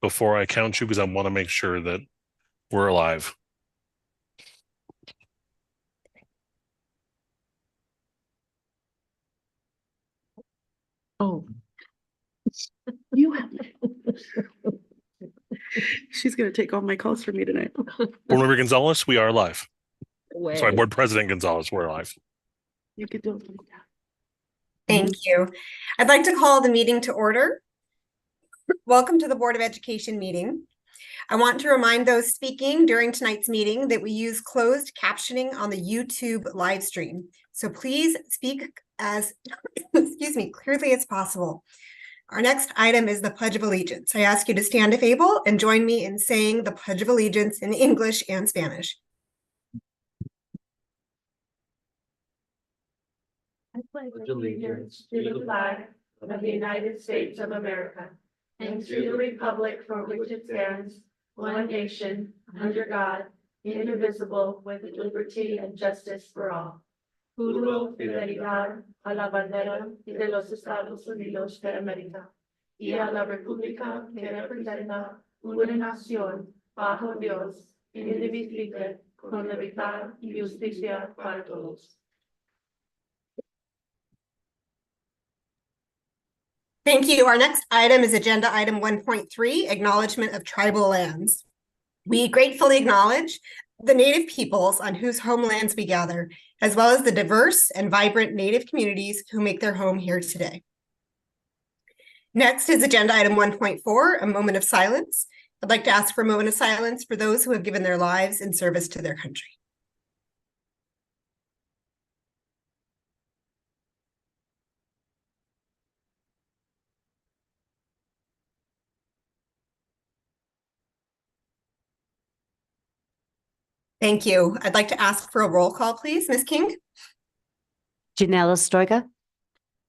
before I count you because I want to make sure that we're alive. Oh. You have She's gonna take all my calls for me tonight. Board Member Gonzalez, we are alive. Way. Sorry, Board President Gonzalez, we're alive. You could do it. Thank you. I'd like to call the meeting to order. Welcome to the Board of Education meeting. I want to remind those speaking during tonight's meeting that we use closed captioning on the YouTube live stream. So please speak as, excuse me, clearly as possible. Our next item is the Pledge of Allegiance. I ask you to stand if able and join me in saying the Pledge of Allegiance in English and Spanish. I pledge allegiance to the flag of the United States of America and to the republic for which it stands, one nation, under God, indivisible, with liberty and justice for all. Juro fidelidad a la bandera de los Estados Unidos de América y a la república que representa una nación bajo Dios, indivisible, con libertad y justicia para todos. Thank you. Our next item is agenda item 1.3, acknowledgement of tribal lands. We gratefully acknowledge the Native peoples on whose homelands we gather, as well as the diverse and vibrant Native communities who make their home here today. Next is agenda item 1.4, a moment of silence. I'd like to ask for a moment of silence for those who have given their lives in service to their country. Thank you. I'd like to ask for a roll call, please. Ms. King? Janelle Astorga.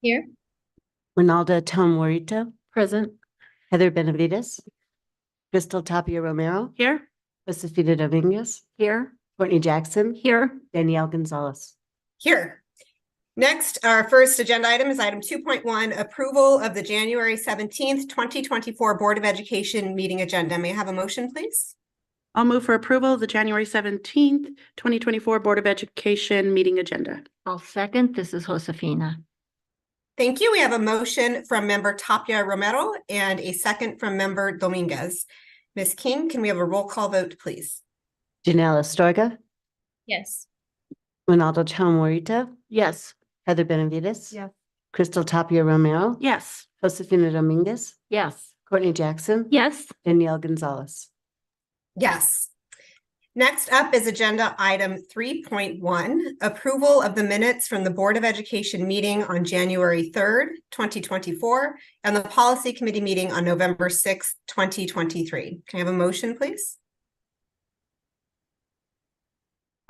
Here. Ronaldo Tomarito. Present. Heather Benavides. Crystal Tapia Romero. Here. Josefina Dominguez. Here. Courtney Jackson. Here. Danielle Gonzalez. Here. Next, our first agenda item is item 2.1, approval of the January 17th, 2024 Board of Education meeting agenda. May I have a motion, please? I'll move for approval of the January 17th, 2024 Board of Education meeting agenda. I'll second. This is Josefina. Thank you. We have a motion from member Tapia Romero and a second from member Dominguez. Ms. King, can we have a roll call vote, please? Janelle Astorga. Yes. Ronaldo Tomarito. Yes. Heather Benavides. Yes. Crystal Tapia Romero. Yes. Josefina Dominguez. Yes. Courtney Jackson. Yes. Danielle Gonzalez. Yes. Next up is agenda item 3.1, approval of the minutes from the Board of Education meeting on January 3rd, 2024, and the Policy Committee meeting on November 6th, 2023. Can I have a motion, please?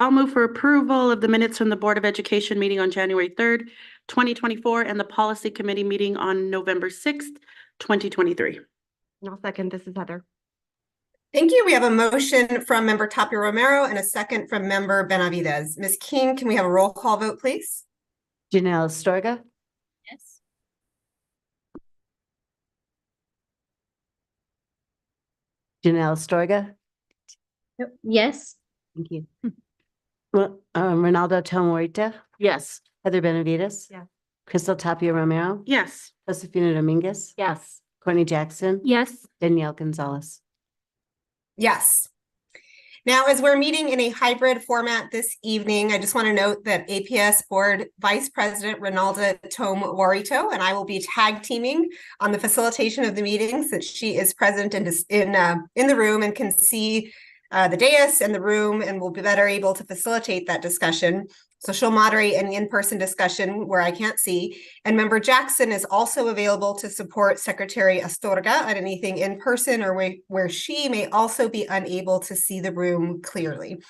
I'll move for approval of the minutes from the Board of Education meeting on January 3rd, 2024, and the Policy Committee meeting on November 6th, 2023. I'll second. This is Heather. Thank you. We have a motion from member Tapia Romero and a second from member Benavides. Ms. King, can we have a roll call vote, please? Janelle Astorga. Yes. Janelle Astorga. Yes. Thank you. Ronaldo Tomarito. Yes. Heather Benavides. Yeah. Crystal Tapia Romero. Yes. Josefina Dominguez. Yes. Courtney Jackson. Yes. Danielle Gonzalez. Yes. Now, as we're meeting in a hybrid format this evening, I just want to note that APS Board Vice President Ronaldo Tomarito and I will be tag teaming on the facilitation of the meetings, that she is present in the room and can see the dais and the room and will be better able to facilitate that discussion. So she'll moderate an in-person discussion where I can't see. And member Jackson is also available to support Secretary Astorga at anything in person or where she may also be unable to see the room clearly.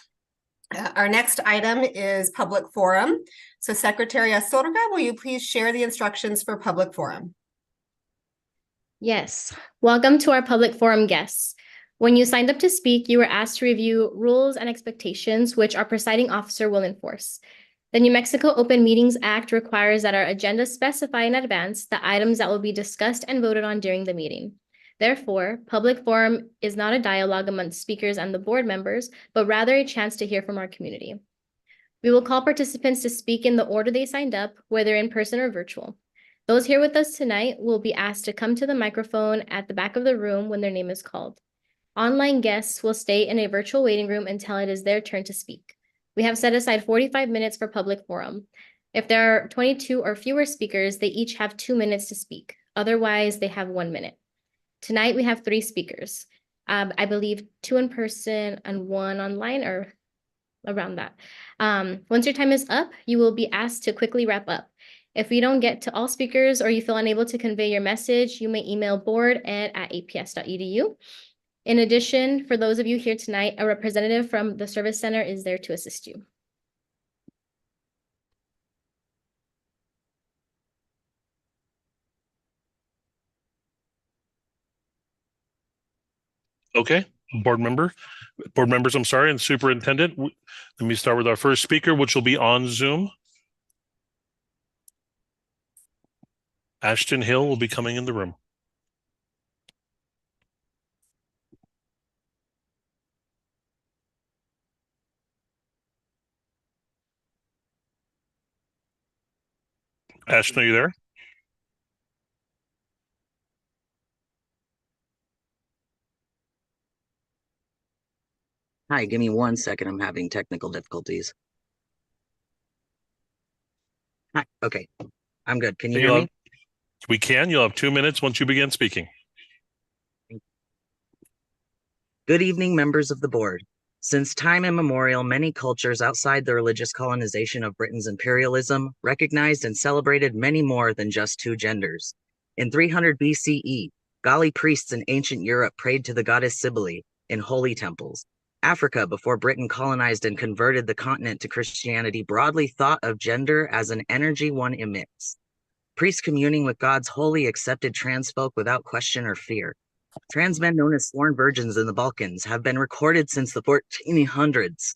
Our next item is public forum. So Secretary Astorga, will you please share the instructions for public forum? Yes. Welcome to our public forum guests. When you signed up to speak, you were asked to review rules and expectations, which our presiding officer will enforce. The New Mexico Open Meetings Act requires that our agenda specify in advance the items that will be discussed and voted on during the meeting. Therefore, public forum is not a dialogue amongst speakers and the board members, but rather a chance to hear from our community. We will call participants to speak in the order they signed up, whether in person or virtual. Those here with us tonight will be asked to come to the microphone at the back of the room when their name is called. Online guests will stay in a virtual waiting room until it is their turn to speak. We have set aside 45 minutes for public forum. If there are 22 or fewer speakers, they each have 2 minutes to speak. Otherwise, they have 1 minute. Tonight, we have 3 speakers. I believe 2 in person and 1 online or around that. Once your time is up, you will be asked to quickly wrap up. If we don't get to all speakers or you feel unable to convey your message, you may email board@aps.edu. In addition, for those of you here tonight, a representative from the Service Center is there to assist you. Okay, board members, I'm sorry, and superintendent. Let me start with our first speaker, which will be on Zoom. Ashton Hill will be coming in the room. Ashton, are you there? Hi, give me 1 second. I'm having technical difficulties. Hi, okay. I'm good. Can you hear me? We can. You'll have 2 minutes once you begin speaking. Good evening, members of the board. Since time immemorial, many cultures outside the religious colonization of Britain's imperialism recognized and celebrated many more than just 2 genders. In 300 BCE, Gali priests in ancient Europe prayed to the goddess Cybele in holy temples. Africa, before Britain colonized and converted the continent to Christianity, broadly thought of gender as an energy one emits. Priests communing with gods wholly accepted trans folk without question or fear. Trans men known as sworn virgins in the Balkans have been recorded since the 1400s.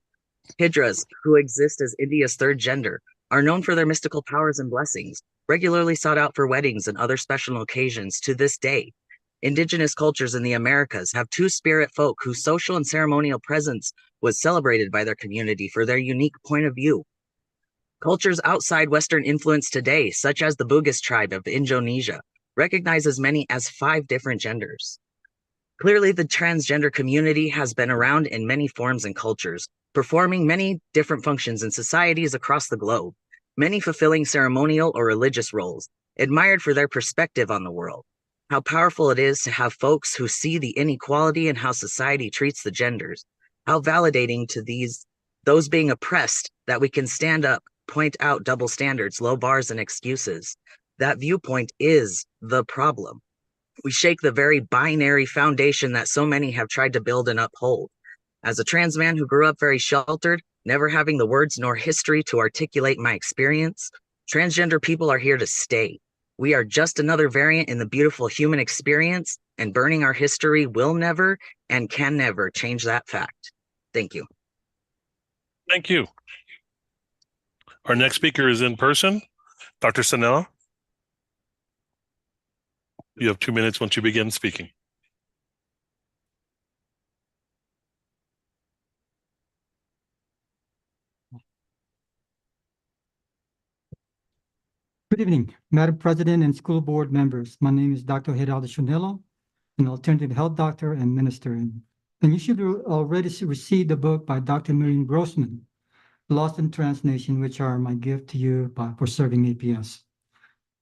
Hijras, who exist as India's 3rd gender, are known for their mystical powers and blessings, regularly sought out for weddings and other special occasions to this day. Indigenous cultures in the Americas have 2 spirit folk whose social and ceremonial presence was celebrated by their community for their unique point of view. Cultures outside Western influence today, such as the Bugis tribe of Indonesia, recognize as many as 5 different genders. Clearly, the transgender community has been around in many forms and cultures, performing many different functions in societies across the globe, many fulfilling ceremonial or religious roles, admired for their perspective on the world. How powerful it is to have folks who see the inequality in how society treats the genders. How validating to those being oppressed that we can stand up, point out double standards, low bars, and excuses. That viewpoint is the problem. We shake the very binary foundation that so many have tried to build and uphold. As a trans man who grew up very sheltered, never having the words nor history to articulate my experience, transgender people are here to stay. We are just another variant in the beautiful human experience, and burning our history will never and can never change that fact. Thank you. Thank you. Our next speaker is in person, Dr. Sanella. You have 2 minutes once you begin speaking. Good evening, Madam President and school board members. My name is Dr. Geraldo Chunello, an alternative health doctor and minister. And you should already receive the book by Dr. Miriam Grossman, Lost in Translation, which are my gift to you for serving APS.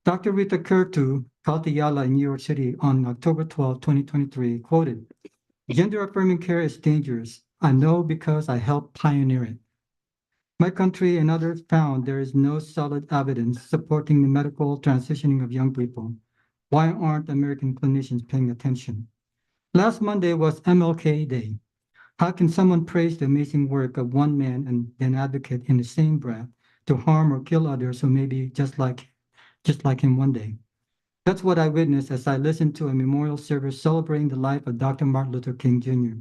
Dr. Rita Kurtu Kaltiyala in New York City on October 12, 2023, quoted, "Gender-affirming care is dangerous. I know because I helped pioneer it. My country and others found there is no solid evidence supporting the medical transitioning of young people. Why aren't American clinicians paying attention? Last Monday was MLK Day. How can someone praise the amazing work of one man and then advocate in the same breath to harm or kill others who may be just like him one day? That's what I witnessed as I listened to a memorial service celebrating the life of Dr. Martin Luther King Jr.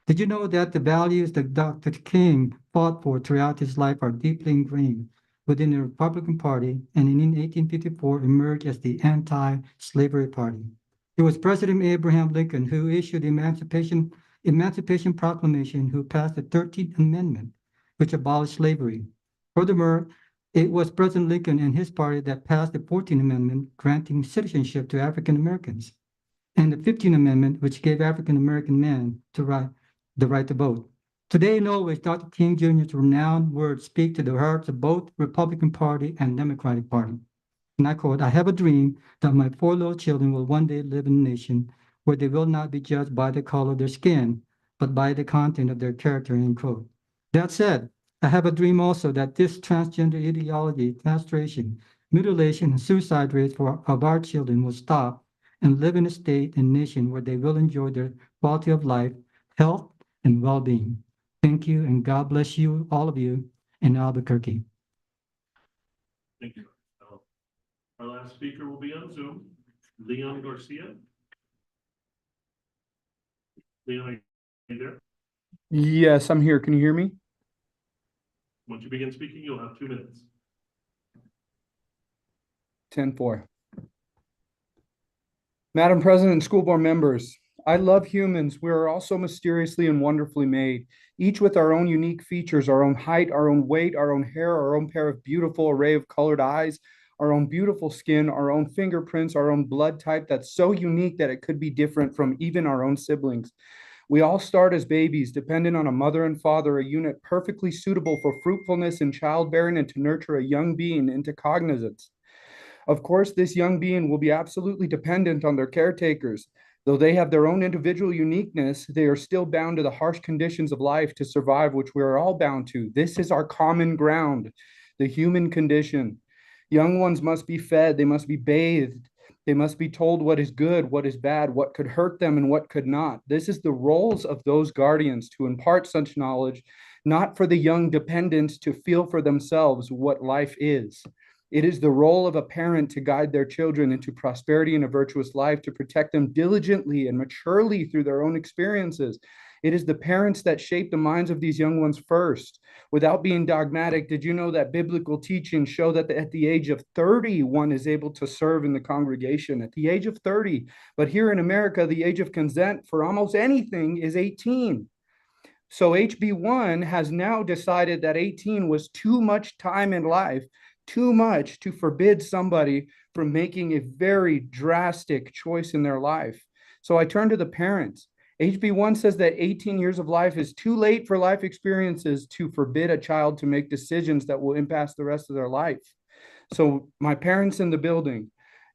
Did you know that the values that Dr. King fought for throughout his life are deeply ingrained within the Republican Party and in 1854 emerged as the anti-slavery party? It was President Abraham Lincoln who issued the Emancipation Proclamation, who passed the 13th Amendment, which abolished slavery. Furthermore, it was President Lincoln and his party that passed the 14th Amendment, granting citizenship to African Americans, and the 15th Amendment, which gave African American men the right to vote. Today, in always, Dr. King Jr.'s renowned words speak to the hearts of both Republican Party and Democratic Party. And I quote, "I have a dream that my 4 little children will one day live in a nation where they will not be judged by the color of their skin, but by the content of their character," end quote. That said, I have a dream also that this transgender ideology, castration, mutilation, and suicide rates of our children will stop and live in a state and nation where they will enjoy their quality of life, health, and well-being. Thank you, and God bless you, all of you, in Albuquerque. Thank you. Our last speaker will be on Zoom, Leon Garcia. Leon, are you there? Yes, I'm here. Can you hear me? Once you begin speaking, you'll have 2 minutes. 10-4. Madam President, school board members, I love humans. We are all so mysteriously and wonderfully made, each with our own unique features, our own height, our own weight, our own hair, our own pair of beautiful array of colored eyes, our own beautiful skin, our own fingerprints, our own blood type that's so unique that it could be different from even our own siblings. We all start as babies, dependent on a mother and father, a unit perfectly suitable for fruitfulness and childbearing and to nurture a young being into cognizance. Of course, this young being will be absolutely dependent on their caretakers. Though they have their own individual uniqueness, they are still bound to the harsh conditions of life to survive, which we are all bound to. This is our common ground, the human condition. Young ones must be fed, they must be bathed, they must be told what is good, what is bad, what could hurt them and what could not. This is the roles of those guardians, to impart such knowledge, not for the young dependents to feel for themselves what life is. It is the role of a parent to guide their children into prosperity and a virtuous life, to protect them diligently and maturely through their own experiences. It is the parents that shape the minds of these young ones first. Without being dogmatic, did you know that biblical teachings show that at the age of 30, one is able to serve in the congregation? At the age of 30. But here in America, the age of consent for almost anything is 18. So HB1 has now decided that 18 was too much time in life, too much to forbid somebody from making a very drastic choice in their life. So I turn to the parents. HB1 says that 18 years of life is too late for life experiences to forbid a child to make decisions that will impact the rest of their life. So my parents in the building,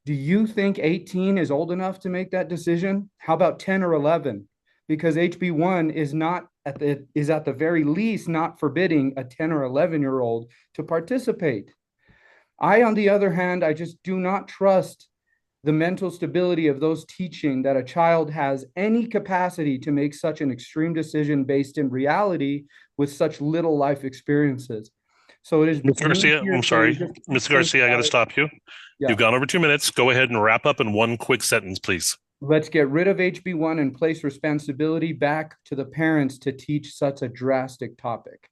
do you think 18 is old enough to make that decision? How about 10 or 11? Because HB1 is at the very least not forbidding a 10 or 11-year-old to participate. I, on the other hand, I just do not trust the mental stability of those teaching that a child has any capacity to make such an extreme decision based in reality with such little life experiences. So it is. Ms. Garcia, I'm sorry. Ms. Garcia, I got to stop you. Yeah. You've gone over 2 minutes. Go ahead and wrap up in 1 quick sentence, please. Let's get rid of HB1 and place responsibility back to the parents to teach such a drastic topic.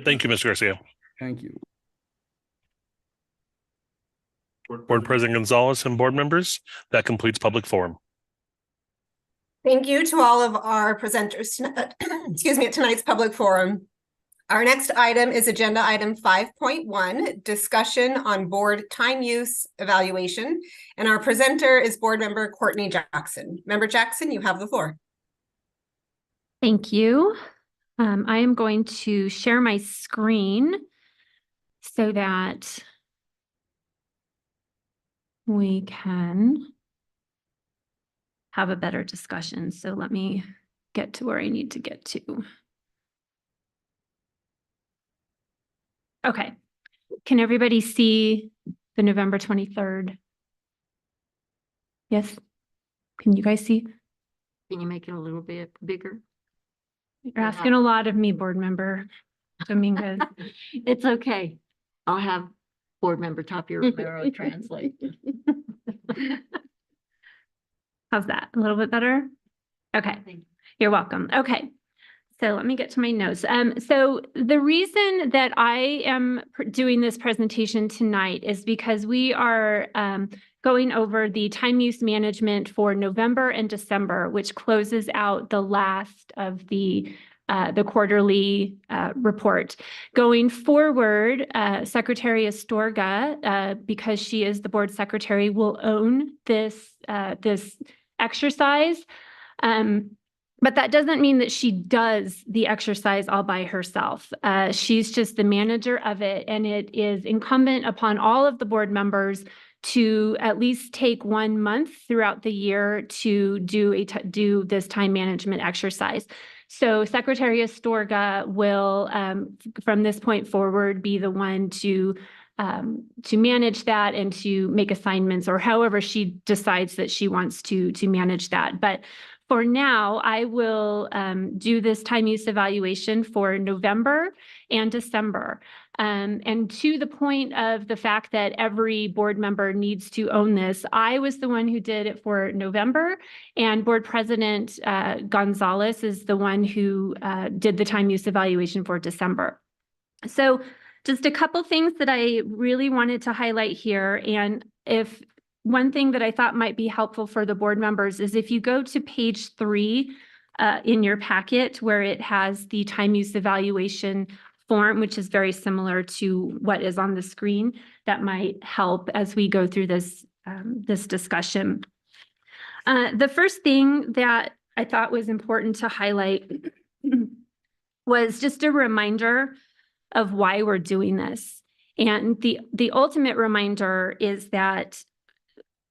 Thank you, Ms. Garcia. Thank you. Board President Gonzalez and board members, that completes public forum. Thank you to all of our presenters, excuse me, at tonight's public forum. Our next item is agenda item 5.1, discussion on board time use evaluation. And our presenter is board member Courtney Jackson. Member Jackson, you have the floor. Thank you. I am going to share my screen so that we can have a better discussion. So let me get to where I need to get to. Okay. Can everybody see the November 23rd? Yes. Can you guys see? Can you make it a little bit bigger? You're asking a lot of me, board member Dominguez. It's okay. I'll have board member Tapia Romero translate. How's that? A little bit better? Okay. You're welcome. Okay. So let me get to my notes. So the reason that I am doing this presentation tonight is because we are going over the time use management for November and December, which closes out the last of the quarterly report. Going forward, Secretary Astorga, because she is the board secretary, will own this exercise. But that doesn't mean that she does the exercise all by herself. She's just the manager of it, and it is incumbent upon all of the board members to at least take 1 month throughout the year to do this time management exercise. So Secretary Astorga will, from this point forward, be the one to manage that and to make assignments, or however she decides that she wants to manage that. But for now, I will do this time use evaluation for November and December. And to the point of the fact that every board member needs to own this, I was the one who did it for November, and Board President Gonzalez is the one who did the time use evaluation for December. So just a couple things that I really wanted to highlight here. And if one thing that I thought might be helpful for the board members is if you go to page 3 in your packet, where it has the time use evaluation form, which is very similar to what is on the screen, that might help as we go through this discussion. The first thing that I thought was important to highlight was just a reminder of why we're doing this. And the ultimate reminder is that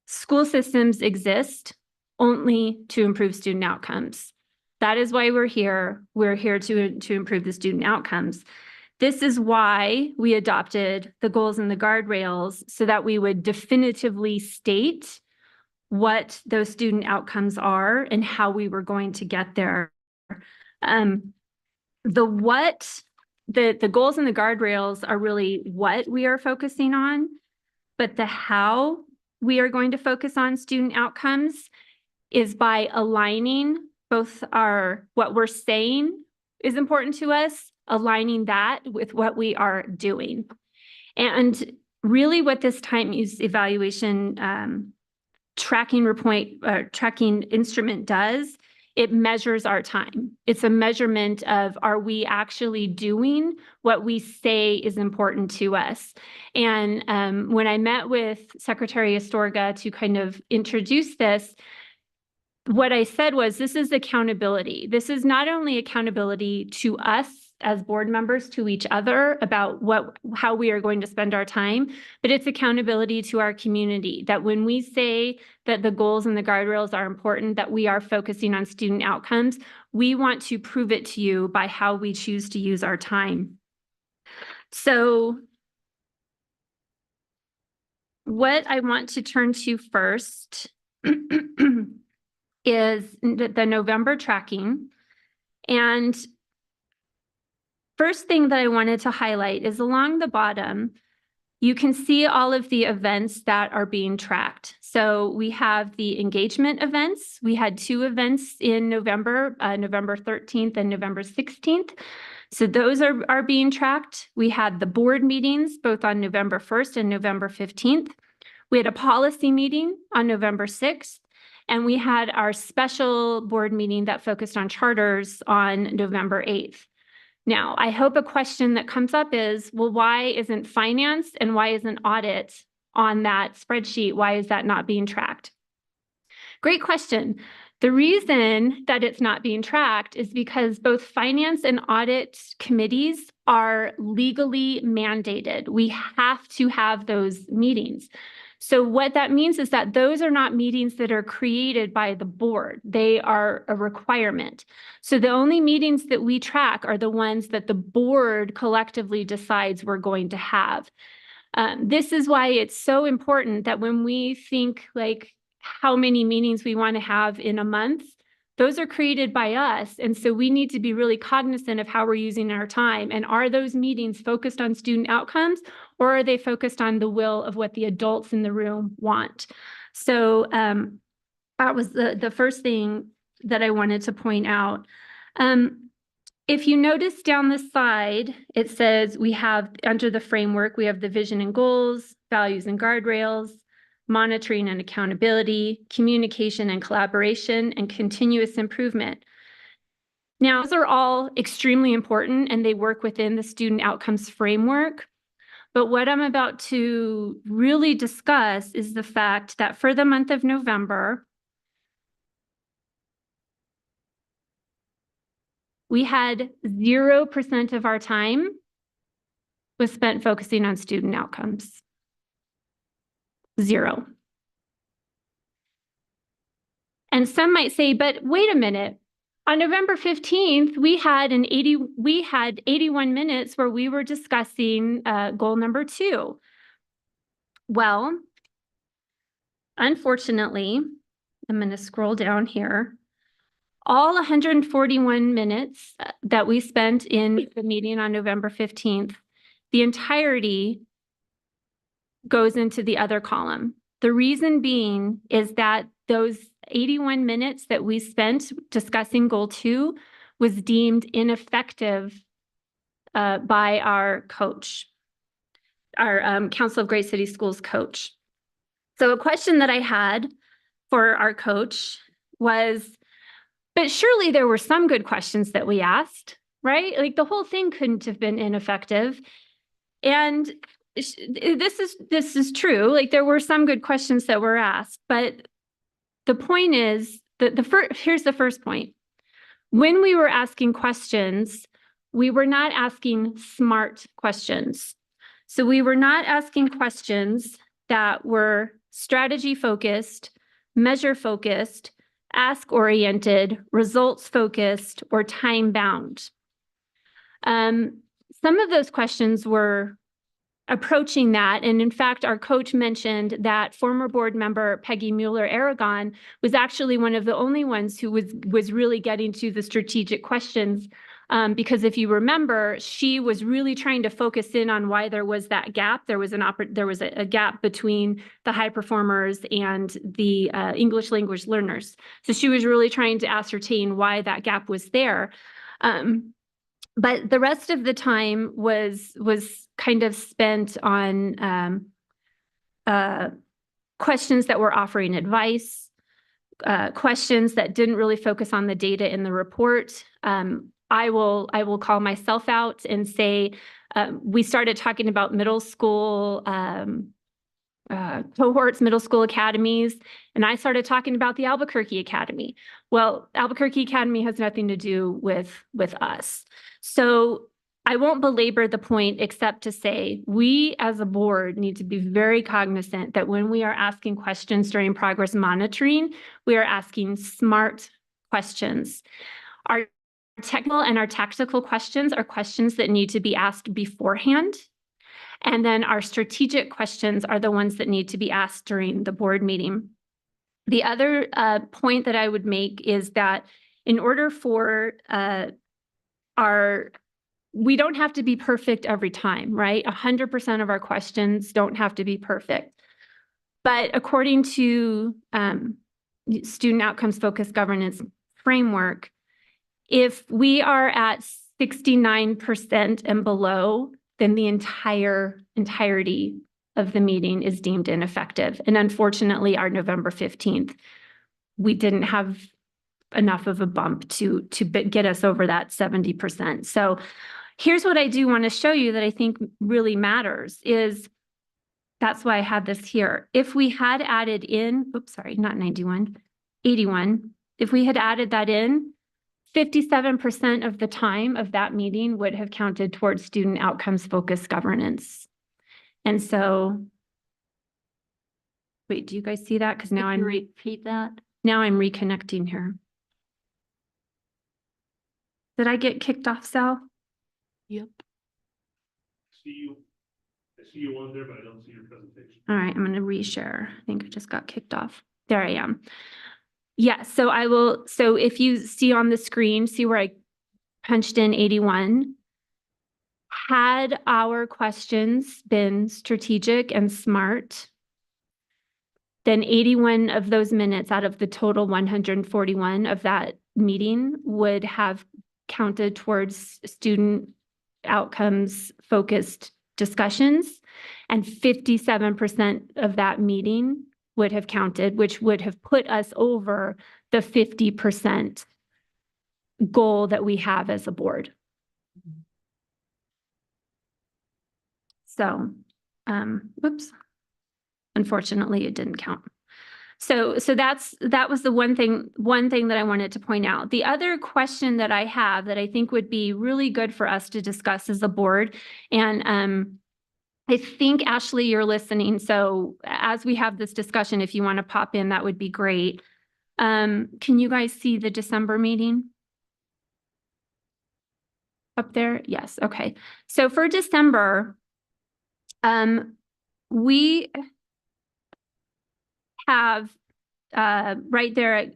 school systems exist only to improve student outcomes. That is why we're here. We're here to improve the student outcomes. This is why we adopted the goals and the guardrails, so that we would definitively state what those student outcomes are and how we were going to get there. The goals and the guardrails are really what we are focusing on, but the how we are going to focus on student outcomes is by aligning both what we're saying is important to us, aligning that with what we are doing. And really what this time use evaluation tracking instrument does, it measures our time. It's a measurement of, are we actually doing what we say is important to us? And when I met with Secretary Astorga to kind of introduce this, what I said was, this is accountability. This is not only accountability to us as board members, to each other about how we are going to spend our time, but it's accountability to our community, that when we say that the goals and the guardrails are important, that we are focusing on student outcomes, we want to prove it to you by how we choose to use our time. So what I want to turn to first is the November tracking. And first thing that I wanted to highlight is along the bottom, you can see all of the events that are being tracked. So we have the engagement events. We had 2 events in November, November 13th and November 16th. So those are being tracked. We had the board meetings both on November 1st and November 15th. We had a policy meeting on November 6th. And we had our special board meeting that focused on charters on November 8th. Now, I hope a question that comes up is, well, why isn't finance and why isn't audit on that spreadsheet? Why is that not being tracked? Great question. The reason that it's not being tracked is because both finance and audit committees are legally mandated. We have to have those meetings. So what that means is that those are not meetings that are created by the board. They are a requirement. So the only meetings that we track are the ones that the board collectively decides we're going to have. This is why it's so important that when we think like how many meetings we want to have in a month, those are created by us. And so we need to be really cognizant of how we're using our time. And are those meetings focused on student outcomes, or are they focused on the will of what the adults in the room want? So that was the first thing that I wanted to point out. If you notice down the side, it says we have, under the framework, we have the vision and goals, values and guardrails, monitoring and accountability, communication and collaboration, and continuous improvement. Now, those are all extremely important and they work within the student outcomes framework. But what I'm about to really discuss is the fact that for the month of November, we had 0% of our time was spent focusing on student outcomes. 0. And some might say, but wait a minute. On November 15th, we had 81 minutes where we were discussing goal number 2. Well, unfortunately, I'm going to scroll down here. All 141 minutes that we spent in the meeting on November 15th, the entirety goes into the other column. The reason being is that those 81 minutes that we spent discussing goal 2 was deemed ineffective by our coach, our Council of Great City Schools coach. So a question that I had for our coach was, but surely there were some good questions that we asked, right? Like the whole thing couldn't have been ineffective. And this is true. Like there were some good questions that were asked, but the point is that here's the first point. When we were asking questions, we were not asking smart questions. So we were not asking questions that were strategy focused, measure focused, ask oriented, results focused, or time bound. Some of those questions were approaching that. And in fact, our coach mentioned that former board member Peggy Mueller-Aragon was actually one of the only ones who was really getting to the strategic questions. Because if you remember, she was really trying to focus in on why there was that gap. There was a gap between the high performers and the English language learners. So she was really trying to ascertain why that gap was there. But the rest of the time was kind of spent on questions that were offering advice, questions that didn't really focus on the data in the report. I will call myself out and say, we started talking about middle school cohorts, middle school academies, and I started talking about the Albuquerque Academy. Well, Albuquerque Academy has nothing to do with us. So I won't belabor the point except to say we as a board need to be very cognizant that when we are asking questions during progress monitoring, we are asking smart questions. Our technical and our tactical questions are questions that need to be asked beforehand. And then our strategic questions are the ones that need to be asked during the board meeting. The other point that I would make is that in order for we don't have to be perfect every time, right? 100% of our questions don't have to be perfect. But according to Student Outcomes Focused Governance Framework, if we are at 69% and below, then the entirety of the meeting is deemed ineffective. And unfortunately, our November 15th, we didn't have enough of a bump to get us over that 70%. So here's what I do want to show you that I think really matters is, that's why I had this here. If we had added in, oops, sorry, not 91, 81. If we had added that in, 57% of the time of that meeting would have counted towards student outcomes focused governance. And so, wait, do you guys see that? Because now I'm repeat that. Now I'm reconnecting here. Did I get kicked off, Sal? Yep. I see you on there, but I don't see your presentation. All right, I'm going to reshare. I think I just got kicked off. There I am. Yeah, so I will. So if you see on the screen, see where I punched in 81. Had our questions been strategic and smart, then 81 of those minutes out of the total 141 of that meeting would have counted towards student outcomes focused discussions, and 57% of that meeting would have counted, which would have put us over the 50% goal that we have as a board. So, whoops. Unfortunately, it didn't count. So that was the one thing that I wanted to point out. The other question that I have that I think would be really good for us to discuss as a board, and I think, Ashley, you're listening. So as we have this discussion, if you want to pop in, that would be great. Can you guys see the December meeting up there? Yes. Okay. So for December, we have right there.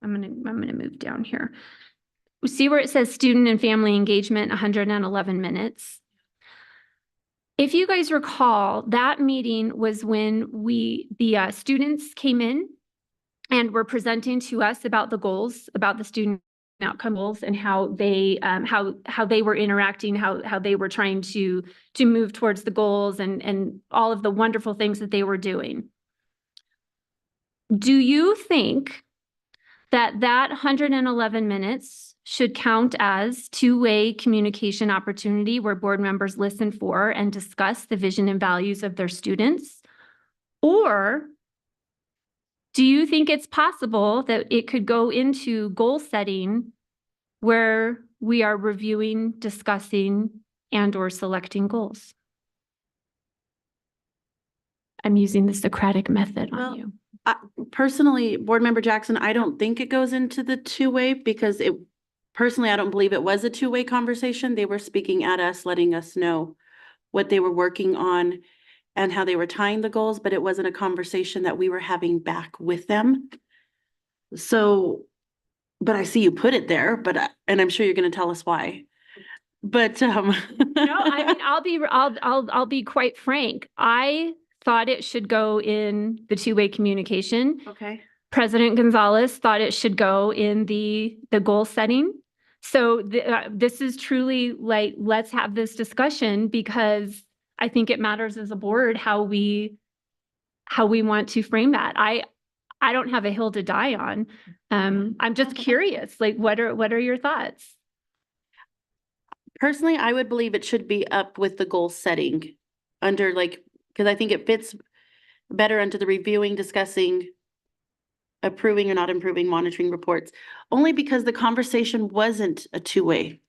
I'm gonna move down here. We see where it says student and family engagement, 111 minutes. If you guys recall, that meeting was when the students came in and were presenting to us about the goals, about the student outcome goals, and how they were interacting, how they were trying to move towards the goals, and all of the wonderful things that they were doing. Do you think that 111 minutes should count as two-way communication opportunity where board members listen for and discuss the vision and values of their students? Or do you think it's possible that it could go into goal setting where we are reviewing, discussing, and/or selecting goals? I'm using the Socratic method on you. Personally, Board Member Jackson, I don't think it goes into the two-way because personally, I don't believe it was a two-way conversation. They were speaking at us, letting us know what they were working on and how they were tying the goals, but it wasn't a conversation that we were having back with them. So, but I see you put it there, and I'm sure you're going to tell us why. But No, I mean, I'll be quite frank. I thought it should go in the two-way communication. okay. President Gonzalez thought it should go in the goal setting. So this is truly like, let's have this discussion because I think it matters as a board how we want to frame that. I don't have a hill to die on. I'm just curious, like, what are your thoughts? Personally, I would believe it should be up with the goal setting under because I think it fits better into the reviewing, discussing, approving or not improving, monitoring reports, only because the conversation wasn't a two-way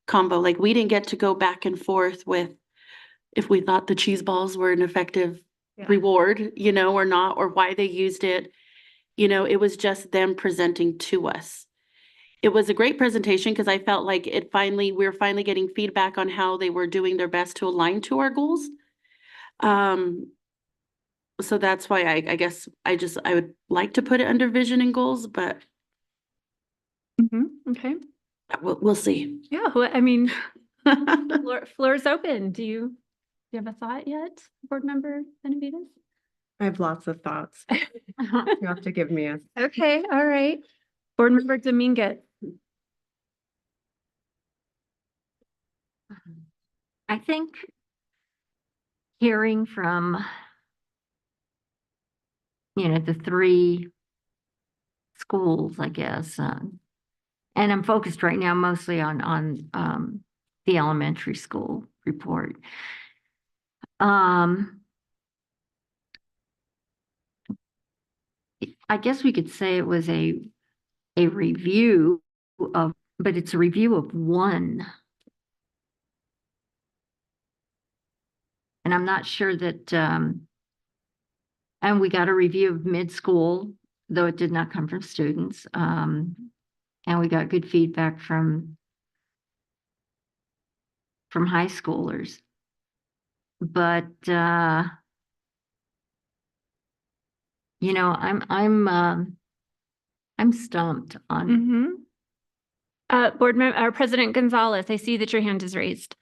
combo. Like, we didn't get to go back and forth with if we thought the cheese balls were an effective reward, or not, or why they used it. It was just them presenting to us. It was a great presentation because I felt like we were finally getting feedback on how they were doing their best to align to our goals. So that's why I guess I would like to put it under vision and goals, but Okay. we'll see. Yeah. Well, I mean, floor's open. Do you have a thought yet, Board Member Benavides? I have lots of thoughts. You have to give me a. Okay. All right. Board Member Dominguez. I think hearing from, the three schools, I guess, and I'm focused right now mostly on the elementary school report. I guess we could say it was a review but it's a review of one. And I'm not sure that, and we got a review of mid-school, though it did not come from students. And we got good feedback from high schoolers. But, I'm stumped on. Board Member, President Gonzalez, I see that your hand is raised.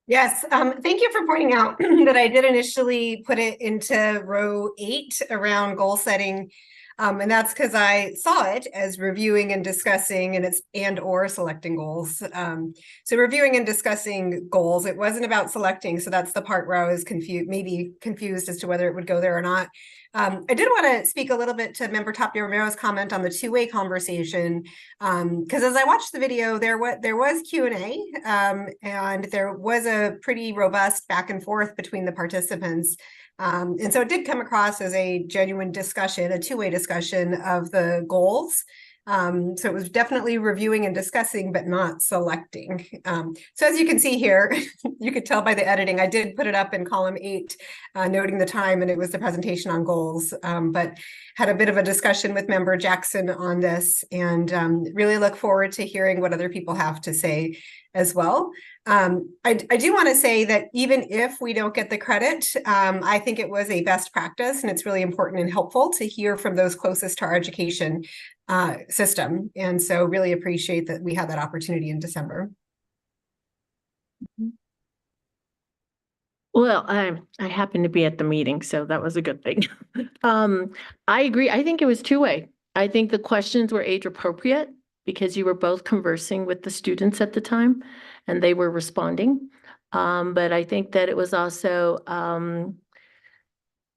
Yes, thank you for pointing out that I did initially put it into row 8 around goal setting. And that's because I saw it as reviewing and discussing and/or selecting goals. So reviewing and discussing goals, it wasn't about selecting. So that's the part where I was maybe confused as to whether it would go there or not. I did want to speak a little bit to Member Tapia Romero's comment on the two-way conversation, because as I watched the video, there was Q&A, and there was a pretty robust back and forth between the participants. And so it did come across as a genuine discussion, a two-way discussion of the goals. So it was definitely reviewing and discussing, but not selecting. So as you can see here, you could tell by the editing, I did put it up in column 8, noting the time, and it was the presentation on goals, but had a bit of a discussion with Member Jackson on this, and really look forward to hearing what other people have to say as well. I do want to say that even if we don't get the credit, I think it was a best practice, and it's really important and helpful to hear from those closest to our education system. And so really appreciate that we had that opportunity in December. Well, I happened to be at the meeting, so that was a good thing. I agree. I think it was two-way. I think the questions were age appropriate because you were both conversing with the students at the time and they were responding. But I think that it was also,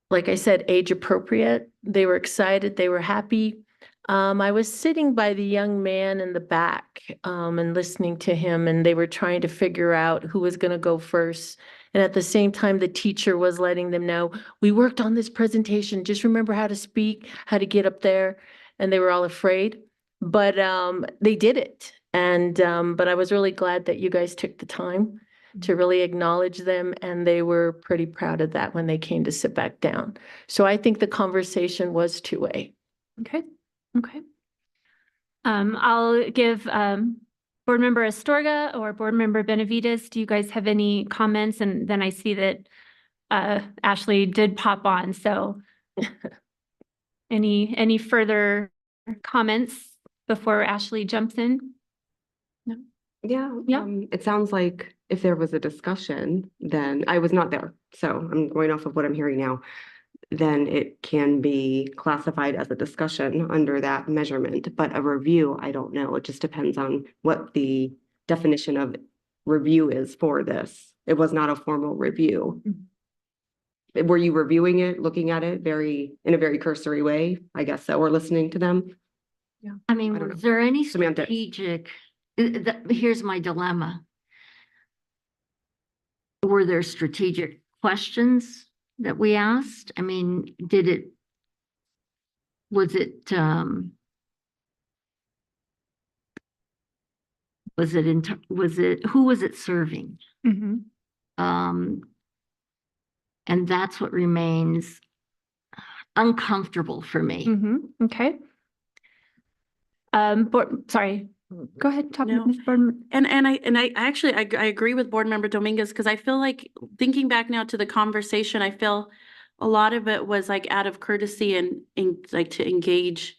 like I said, age appropriate. They were excited. They were happy. I was sitting by the young man in the back and listening to him, and they were trying to figure out who was going to go first. And at the same time, the teacher was letting them know, we worked on this presentation. Just remember how to speak, how to get up there. And they were all afraid, but they did it. And but I was really glad that you guys took the time to really acknowledge them. And they were pretty proud of that when they came to sit back down. So I think the conversation was two-way. Okay. Okay. I'll give Board Member Astorga or Board Member Benavides. Do you guys have any comments? And then I see that Ashley did pop on. So any further comments before Ashley jumps in? No. Yeah. It sounds like if there was a discussion, then I was not there. So I'm going off of what I'm hearing now. Then it can be classified as a discussion under that measurement, but a review, I don't know. It just depends on what the definition of review is for this. It was not a formal review. Mm-hmm. Were you reviewing it, looking at it in a very cursory way? I guess so, or listening to them? Yeah. I mean, was there any Semantics. strategic, here's my dilemma. Were there strategic questions that we asked? I mean, was it who was it serving? Mm-hmm. And that's what remains uncomfortable for me. Mm-hmm. Okay. Sorry, go ahead, talk No. Ms. Board. And I actually agree with Board Member Dominguez, because I feel like thinking back now to the conversation, I feel a lot of it was like out of courtesy and like to engage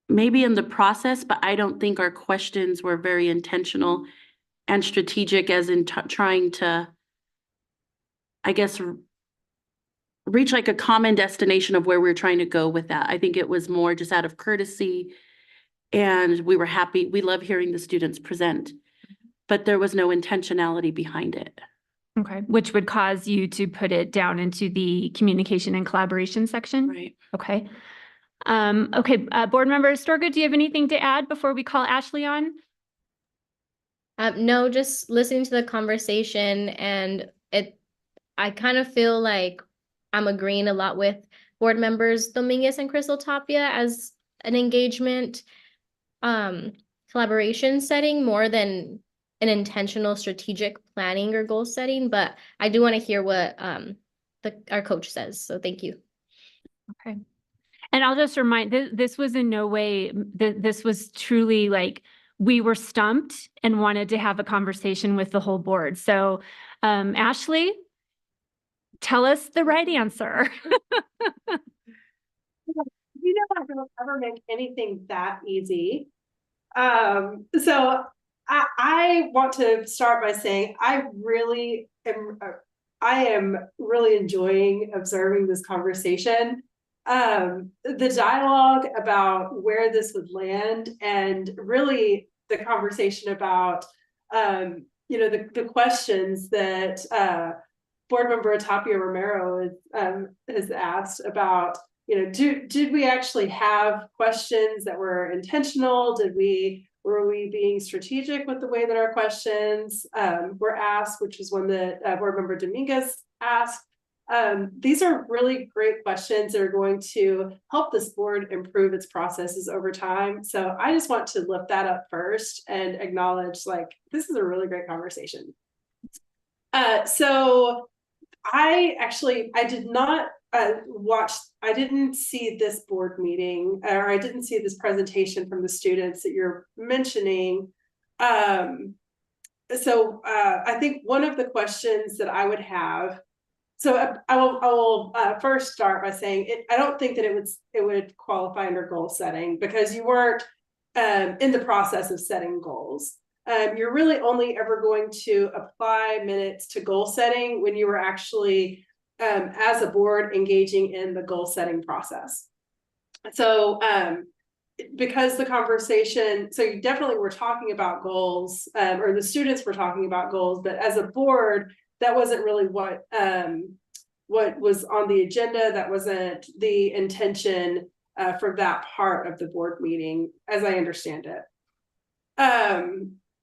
maybe in the process, but I don't think our questions were very intentional and strategic as in trying to, I guess, reach like a common destination of where we're trying to go with that. I think it was more just out of courtesy. And we were happy. We love hearing the students present, but there was no intentionality behind it. Okay, which would cause you to put it down into the communication and collaboration section? Right. Okay. Okay, Board Member Astorga, do you have anything to add before we call Ashley on? No, just listening to the conversation, and I kind of feel like I'm agreeing a lot with Board Members Dominguez and Crystal Tapia as an engagement collaboration setting more than an intentional strategic planning or goal setting, but I do want to hear what our coach says. So thank you. Okay. And I'll just remind, this was in no way, this was truly like, we were stumped and wanted to have a conversation with the whole board. So Ashley, tell us the right answer. You know, I don't ever make anything that easy. So I want to start by saying I am really enjoying observing this conversation. the dialogue about where this would land, and really the conversation about, the questions that Board Member Tapia Romero has asked about, did we actually have questions that were intentional? Were we being strategic with the way that our questions were asked, which is one that Board Member Dominguez asked. These are really great questions that are going to help this board improve its processes over time. So I just want to lift that up first and acknowledge, this is a really great conversation. So I did not I didn't see this board meeting, or I didn't see this presentation from the students that you're mentioning. So I think one of the questions that I would have, so I will first start by saying I don't think that it would qualify under goal setting, because you weren't in the process of setting goals. You're really only ever going to apply minutes to goal setting when you were actually, as a board, engaging in the goal setting process. So because the conversation, so you definitely were talking about goals, or the students were talking about goals, but as a board, that wasn't really what was on the agenda. That wasn't the intention for that part of the board meeting, as I understand it.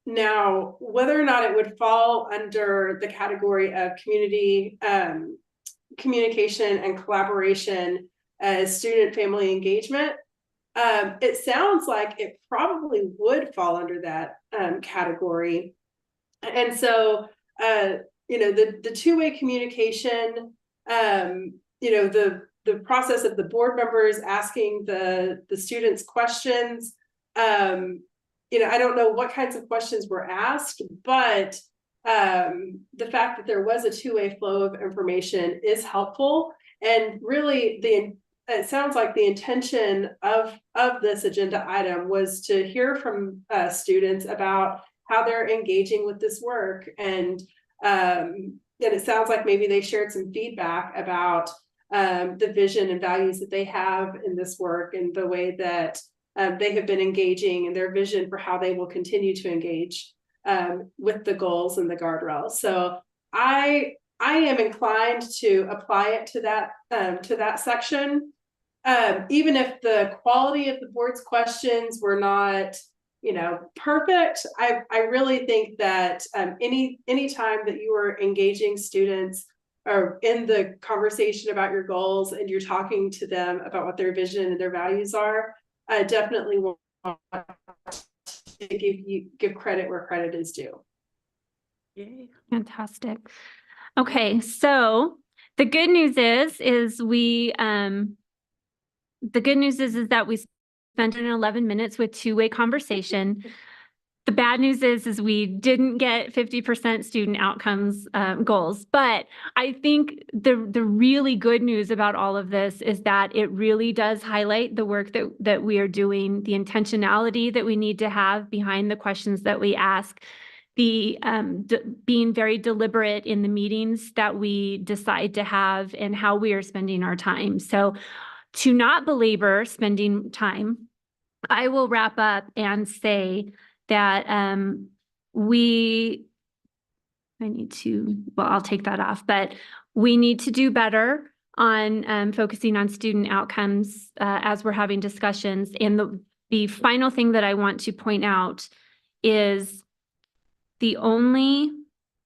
Now, whether or not it would fall under the category of community communication and collaboration as student family engagement, it sounds like it probably would fall under that category. And so, the two-way communication, the process of the board members asking the students questions, I don't know what kinds of questions were asked, but the fact that there was a two-way flow of information is helpful. And really, it sounds like the intention of this agenda item was to hear from students about how they're engaging with this work. And it sounds like maybe they shared some feedback about the vision and values that they have in this work, and the way that they have been engaging, and their vision for how they will continue to engage with the goals and the guardrails. So I am inclined to apply it to that section, even if the quality of the board's questions were not, perfect. I really think that any time that you are engaging students or in the conversation about your goals, and you're talking to them about what their vision and their values are, I definitely want to give credit where credit is due. Fantastic. Okay, so the good news is that we spent 11 minutes with two-way conversation. The bad news is we didn't get 50% student outcomes goals, but I think the really good news about all of this is that it really does highlight the work that we are doing, the intentionality that we need to have behind the questions that we ask, the being very deliberate in the meetings that we decide to have, and how we are spending our time. So to not belabor spending time, I will wrap up and say that I'll take that off, but we need to do better on focusing on student outcomes as we're having discussions. And the final thing that I want to point out is the only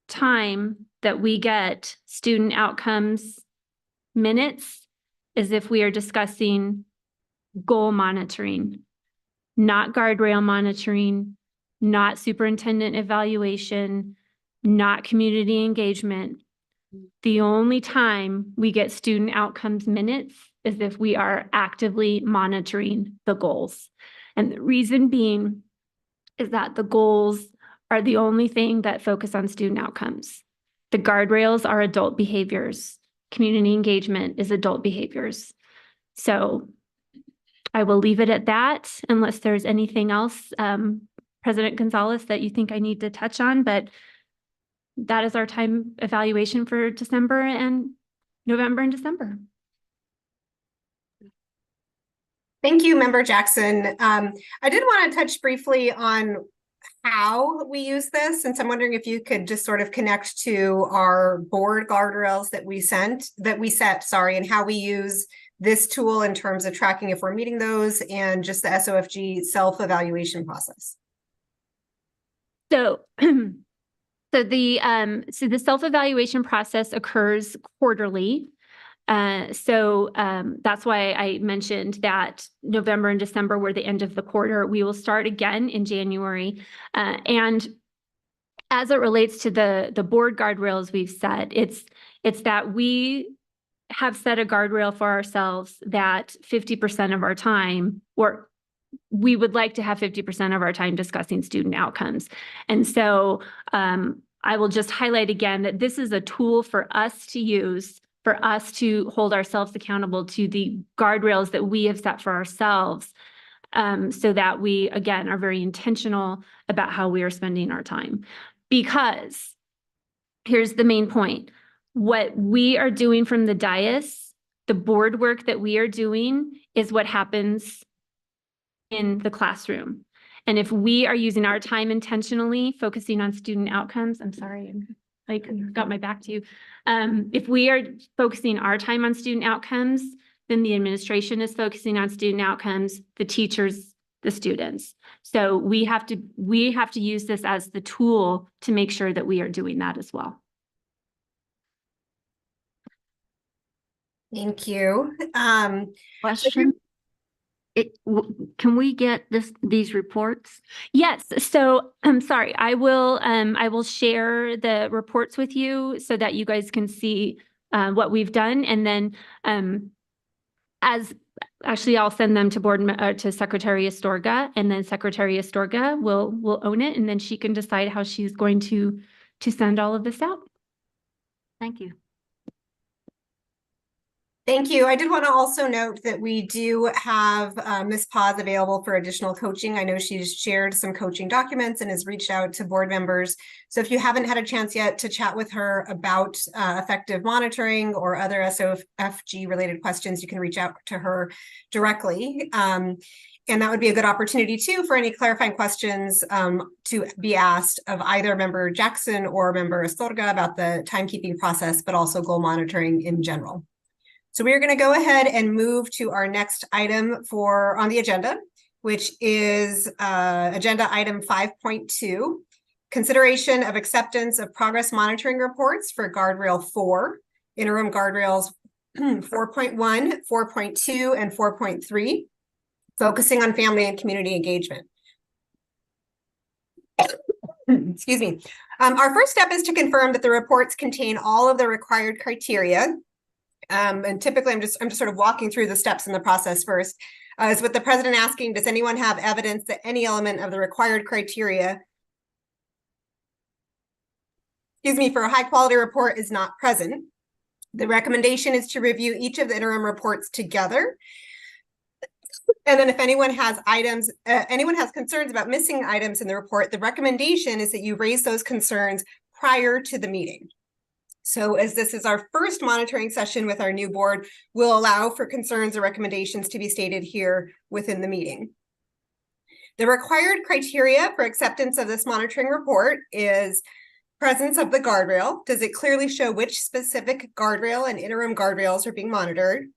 time that we get student outcomes minutes is if we are discussing goal monitoring, not guardrail monitoring, not superintendent evaluation, not community engagement. The only time we get student outcomes minutes is if we are actively monitoring the goals. And the reason being is that the goals are the only thing that focus on student outcomes. The guardrails are adult behaviors. Community engagement is adult behaviors. So I will leave it at that unless there's anything else, President Gonzalez, that you think I need to touch on, but that is our time evaluation for November and December. Thank you, Member Jackson. I did want to touch briefly on how we use this, and so I'm wondering if you could just sort of connect to our board guardrails that we set, and how we use this tool in terms of tracking if we're meeting those, and just the SOFG self-evaluation process. So, so the self-evaluation process occurs quarterly. That's why I mentioned that November and December were the end of the quarter. We will start again in January. And as it relates to the board guardrails we've set, it's that we have set a guardrail for ourselves that 50% of our time, or we would like to have 50% of our time discussing student outcomes. And so I will just highlight again that this is a tool for us to use, for us to hold ourselves accountable to the guardrails that we have set for ourselves, so that we, again, are very intentional about how we are spending our time. Because here's the main point. What we are doing from the dais, the board work that we are doing, is what happens in the classroom. And if we are using our time intentionally, focusing on student outcomes, I'm sorry, I got my back to you. If we are focusing our time on student outcomes, then the administration is focusing on student outcomes, the teachers, the students. So we have to use this as the tool to make sure that we are doing that as well. Thank you. Question? Can we get these reports? Yes. So I'm sorry. I will share the reports with you so that you guys can see what we've done, and then I'll send them to Secretary Astorga, and then Secretary Astorga will own it, and then she can decide how she's going to send all of this out. Thank you. Thank you. I did want to also note that we do have Ms. Paz available for additional coaching. I know she's shared some coaching documents and has reached out to board members. So if you haven't had a chance yet to chat with her about effective monitoring or other SOFG related questions, you can reach out to her directly. And that would be a good opportunity too for any clarifying questions to be asked of either Member Jackson or Member Astorga about the timekeeping process, but also goal monitoring in general. So we are going to go ahead and move to our next item on the agenda, which is agenda item 5.2, consideration of acceptance of progress monitoring reports for Guardrail 4, interim guardrails 4.1, 4.2, and 4.3, focusing on family and community engagement. Excuse me. Our first step is to confirm that the reports contain all of the required criteria. And typically I'm just sort of walking through the steps in the process first. Is with the president asking, does anyone have evidence that any element of the required criteria, for a high quality report is not present? The recommendation is to review each of the interim reports together. And then if anyone has concerns about missing items in the report, the recommendation is that you raise those concerns prior to the meeting. So as this is our first monitoring session with our new board, we'll allow for concerns or recommendations to be stated here within the meeting. The required criteria for acceptance of this monitoring report is presence of the guardrail. Does it clearly show which specific guardrail and interim guardrails are being monitored?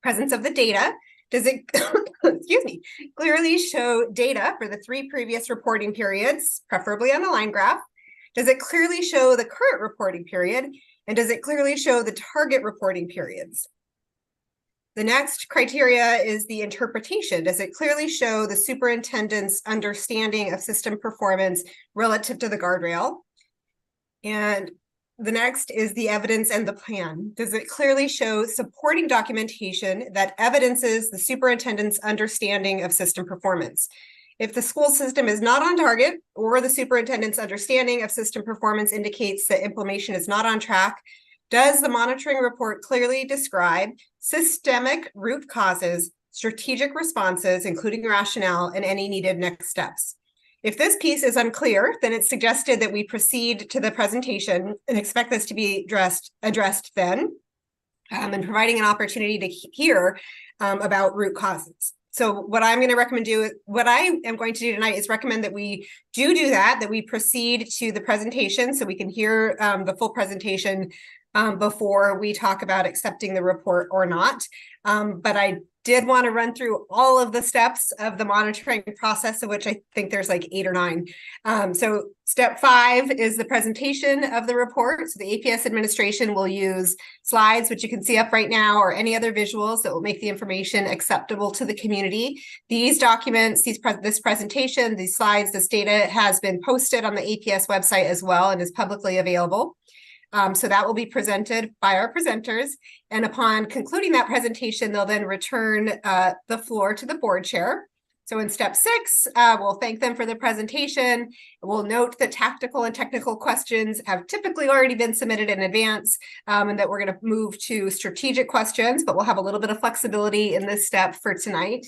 Presence of the data. Does it, clearly show data for the 3 previous reporting periods, preferably on a line graph? Does it clearly show the current reporting period? And does it clearly show the target reporting periods? The next criteria is the interpretation. Does it clearly show the superintendent's understanding of system performance relative to the guardrail? And the next is the evidence and the plan. Does it clearly show supporting documentation that evidences the superintendent's understanding of system performance? If the school system is not on target or the superintendent's understanding of system performance indicates that implementation is not on track, does the monitoring report clearly describe systemic root causes, strategic responses, including rationale, and any needed next steps? If this piece is unclear, then it's suggested that we proceed to the presentation and expect this to be addressed then. and providing an opportunity to hear about root causes. So what I am going to do tonight is recommend that we do that, that we proceed to the presentation so we can hear the full presentation before we talk about accepting the report or not. But I did want to run through all of the steps of the monitoring process, of which I think there's like 8 or 9. So step 5 is the presentation of the report. So the APS administration will use slides, which you can see up right now, or any other visuals that will make the information acceptable to the community. These documents, this presentation, these slides, this data has been posted on the APS website as well and is publicly available. So that will be presented by our presenters. And upon concluding that presentation, they'll then return the floor to the board chair. So in step 6, we'll thank them for the presentation. We'll note that tactical and technical questions have typically already been submitted in advance, and that we're going to move to strategic questions, but we'll have a little bit of flexibility in this step for tonight.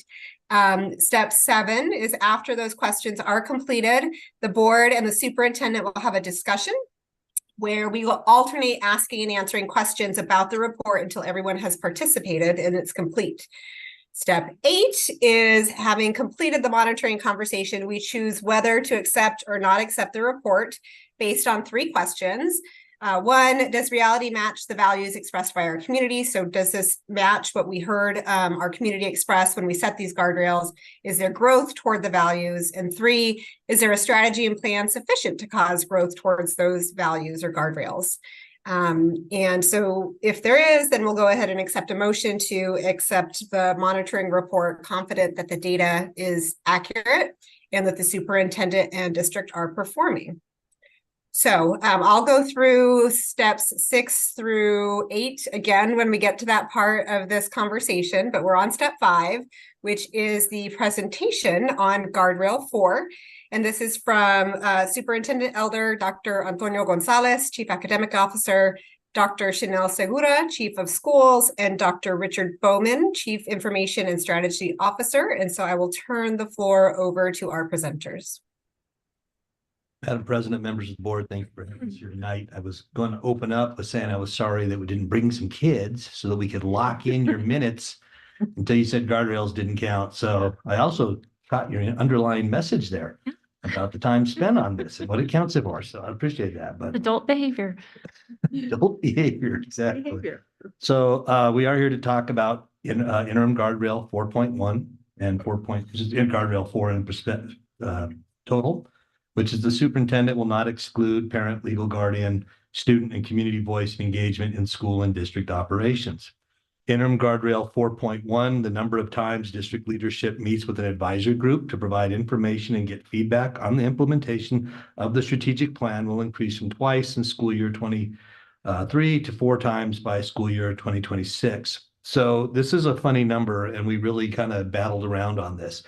Step 7 is after those questions are completed, the board and the superintendent will have a discussion where we will alternate asking and answering questions about the report until everyone has participated and it's complete. Step 8 is, having completed the monitoring conversation, we choose whether to accept or not accept the report based on 3 questions. 1, does reality match the values expressed by our community? So does this match what we heard our community express when we set these guardrails? Is there growth toward the values? And 3, is there a strategy and plan sufficient to cause growth towards those values or guardrails? And so if there is, then we'll go ahead and accept a motion to accept the monitoring report, confident that the data is accurate and that the superintendent and district are performing. So I'll go through steps 6 through 8 again when we get to that part of this conversation, but we're on step 5, which is the presentation on Guardrail 4. And this is from Superintendent Elder Dr. Antonio Gonzalez, Chief Academic Officer, Dr. Chanel Segura, Chief of Schools, and Dr. Richard Bowman, Chief Information and Strategy Officer. And so I will turn the floor over to our presenters. Madam President, members of the board, thank you for having us here tonight. I was going to open up with saying I was sorry that we didn't bring some kids so that we could lock in your minutes until you said guardrails didn't count. So I also caught your underlying message there about the time spent on this and what it counts for. So I appreciate that. But Adult behavior. adult behavior, exactly. So we are here to talk about interim guardrail 4.1 and 4. In guardrail 4 in perspective total, which is the superintendent will not exclude parent, legal guardian, student, and community voice and engagement in school and district operations. Interim guardrail 4.1, the number of times district leadership meets with an advisory group to provide information and get feedback on the implementation of the strategic plan will increase from twice in school year 23 to 4 times by school year 2026. So this is a funny number, and we really kind of battled around on this.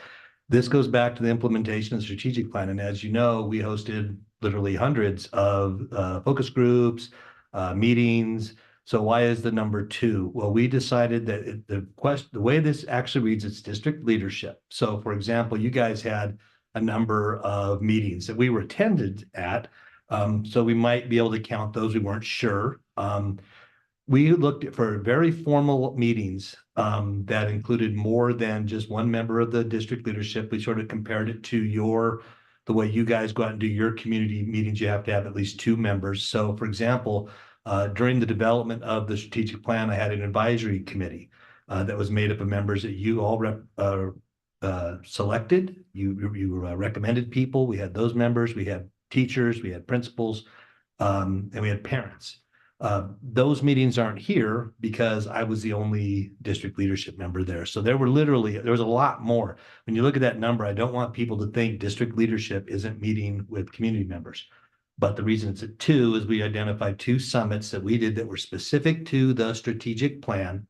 This goes back to the implementation of the strategic plan. And as you know, we hosted literally hundreds of focus groups, meetings. So why is the number 2? Well, we decided that the way this actually reads, it's district leadership. So for example, you guys had a number of meetings that we were attended at. So we might be able to count those. We weren't sure. We looked for very formal meetings that included more than just one member of the district leadership. We sort of compared it to the way you guys go out and do your community meetings. You have to have at least 2 members. So for example, during the development of the strategic plan, I had an advisory committee that was made up of members that you all selected. You recommended people. We had those members. We had teachers. We had principals, and we had parents. Those meetings aren't here because I was the only district leadership member there. So there was a lot more. When you look at that number, I don't want people to think district leadership isn't meeting with community members. But the reason it's at 2 is we identified 2 summits that we did that were specific to the strategic plan,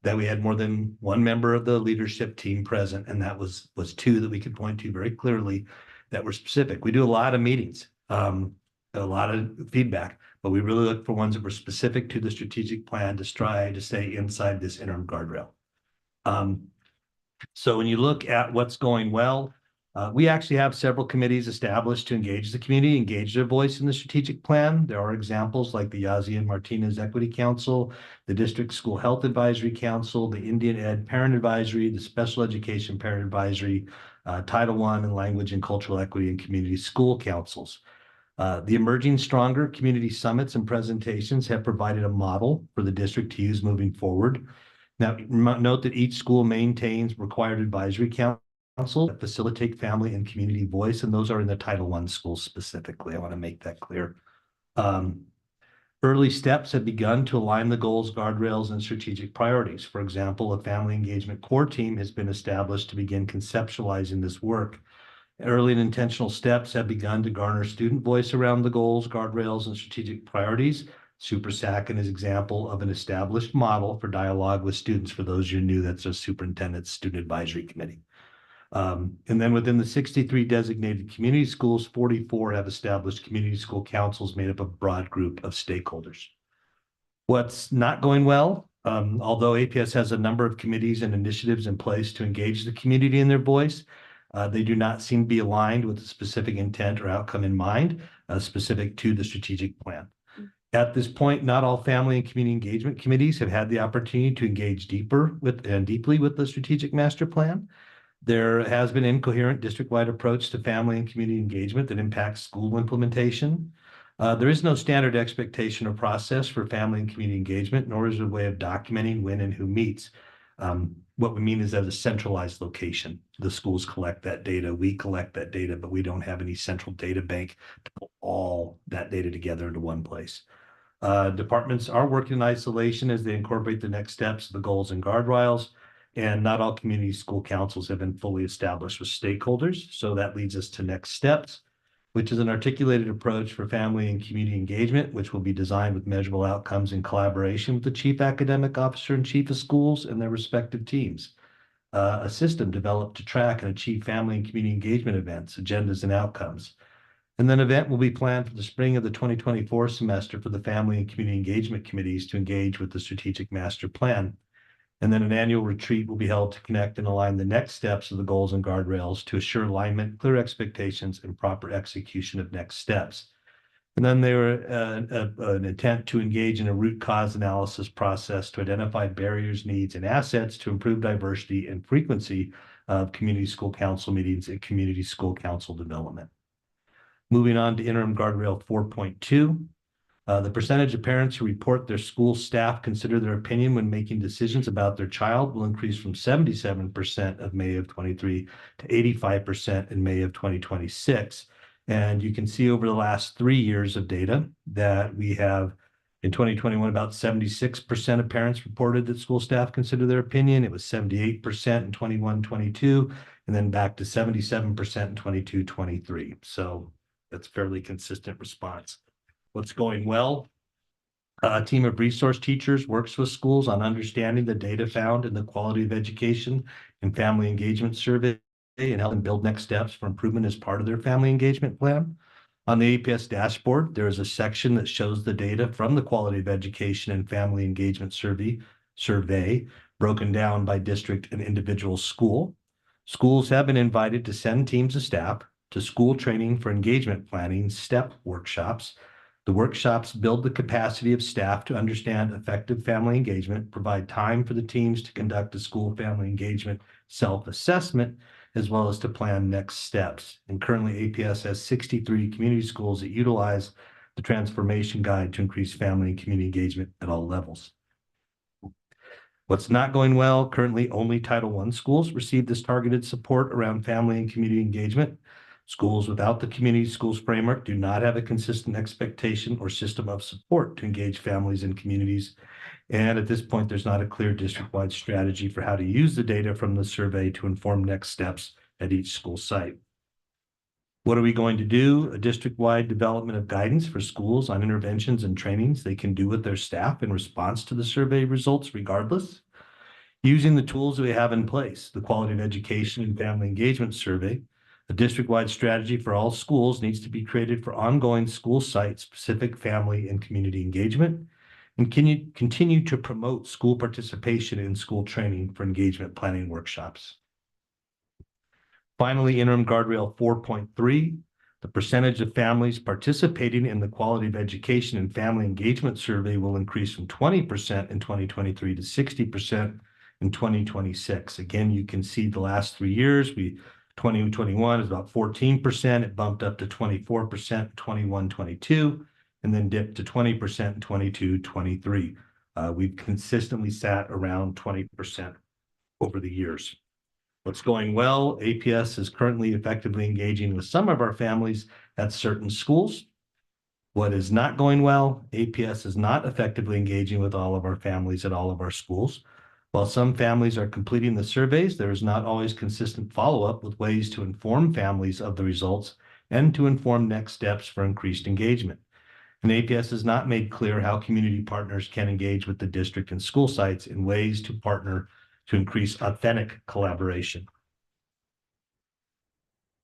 that we had more than one member of the leadership team present. And that was 2 that we could point to very clearly that were specific. We do a lot of meetings, a lot of feedback, but we really look for ones that were specific to the strategic plan to try to stay inside this interim guardrail. So when you look at what's going well, We actually have several committees established to engage the community, engage their voice in the strategic plan. There are examples like the Yazzie and Martinez Equity Council, the District School Health Advisory Council, the Indian Ed Parent Advisory, the Special Education Parent Advisory, Title I and Language and Cultural Equity and Community School Councils. The Emerging Stronger community summits and presentations have provided a model for the district to use moving forward. Now, note that each school maintains required advisory council that facilitate family and community voice, and those are in the Title I schools specifically. I want to make that clear. Early steps have begun to align the goals, guardrails, and strategic priorities. For example, a family engagement core team has been established to begin conceptualizing this work. Early and intentional steps have begun to garner student voice around the goals, guardrails, and strategic priorities. Super SAC is an example of an established model for dialogue with students. For those of you new, that's a superintendent's student advisory committee. And then within the 63 designated community schools, 44 have established community school councils made up of a broad group of stakeholders. What's not going well? Although APS has a number of committees and initiatives in place to engage the community in their voice, they do not seem to be aligned with a specific intent or outcome in mind, specific to the strategic plan. At this point, not all family and community engagement committees have had the opportunity to engage deeply with the strategic master plan. There has been an incoherent district-wide approach to family and community engagement that impacts school implementation. There is no standard expectation or process for family and community engagement, nor is there a way of documenting when and who meets. What we mean is at a centralized location. The schools collect that data, we collect that data, but we don't have any central data bank to pull all that data together into one place. Departments are working in isolation as they incorporate the next steps of the goals and guardrails, and not all community school councils have been fully established with stakeholders. So that leads us to next steps, which is an articulated approach for family and community engagement, which will be designed with measurable outcomes in collaboration with the chief academic officer and chief of schools and their respective teams. A system developed to track and achieve family and community engagement events, agendas, and outcomes. And then an event will be planned for the spring of the 2024 semester for the family and community engagement committees to engage with the strategic master plan. And then an annual retreat will be held to connect and align the next steps of the goals and guardrails to assure alignment, clear expectations, and proper execution of next steps. And then there an intent to engage in a root cause analysis process to identify barriers, needs, and assets to improve diversity and frequency of community school council meetings and community school council development. Moving on to interim guardrail 4.2. The percentage of parents who report their school staff consider their opinion when making decisions about their child will increase from 77% of May of 23 to 85% in May of 2026. And you can see over the last 3 years of data that we have in 2021, about 76% of parents reported that school staff consider their opinion. It was 78% in 21-22, and then back to 77% in 22-23. So that's fairly consistent response. What's going well? A team of resource teachers works with schools on understanding the data found in the quality of education and family engagement survey and helping build next steps for improvement as part of their family engagement plan. On the APS dashboard, there is a section that shows the data from the quality of education and family engagement survey broken down by district and individual school. Schools have been invited to send teams of staff to school training for engagement planning STEP workshops. The workshops build the capacity of staff to understand effective family engagement, provide time for the teams to conduct a school family engagement self-assessment, as well as to plan next steps. And currently APS has 63 community schools that utilize the transformation guide to increase family and community engagement at all levels. What's not going well? Currently only Title I schools receive this targeted support around family and community engagement. Schools without the community schools framework do not have a consistent expectation or system of support to engage families and communities. And at this point, there's not a clear district-wide strategy for how to use the data from the survey to inform next steps at each school site. What are we going to do? A district-wide development of guidance for schools on interventions and trainings they can do with their staff in response to the survey results regardless. Using the tools that we have in place, the Quality of Education and Family Engagement Survey, a district-wide strategy for all schools needs to be created for ongoing school site-specific family and community engagement, and continue to promote school participation in school training for engagement planning workshops. Finally, interim guardrail 4.3, the percentage of families participating in the quality of education and family engagement survey will increase from 20% in 2023 to 60% in 2026. Again, you can see the last 3 years, 2021 is about 14%. It bumped up to 24%, 21, 22, and then dipped to 20% in 22, 23. We've consistently sat around 20% over the years. What's going well, APS is currently effectively engaging with some of our families at certain schools. What is not going well, APS is not effectively engaging with all of our families at all of our schools. While some families are completing the surveys, there is not always consistent follow-up with ways to inform families of the results and to inform next steps for increased engagement. And APS has not made clear how community partners can engage with the district and school sites in ways to partner to increase authentic collaboration.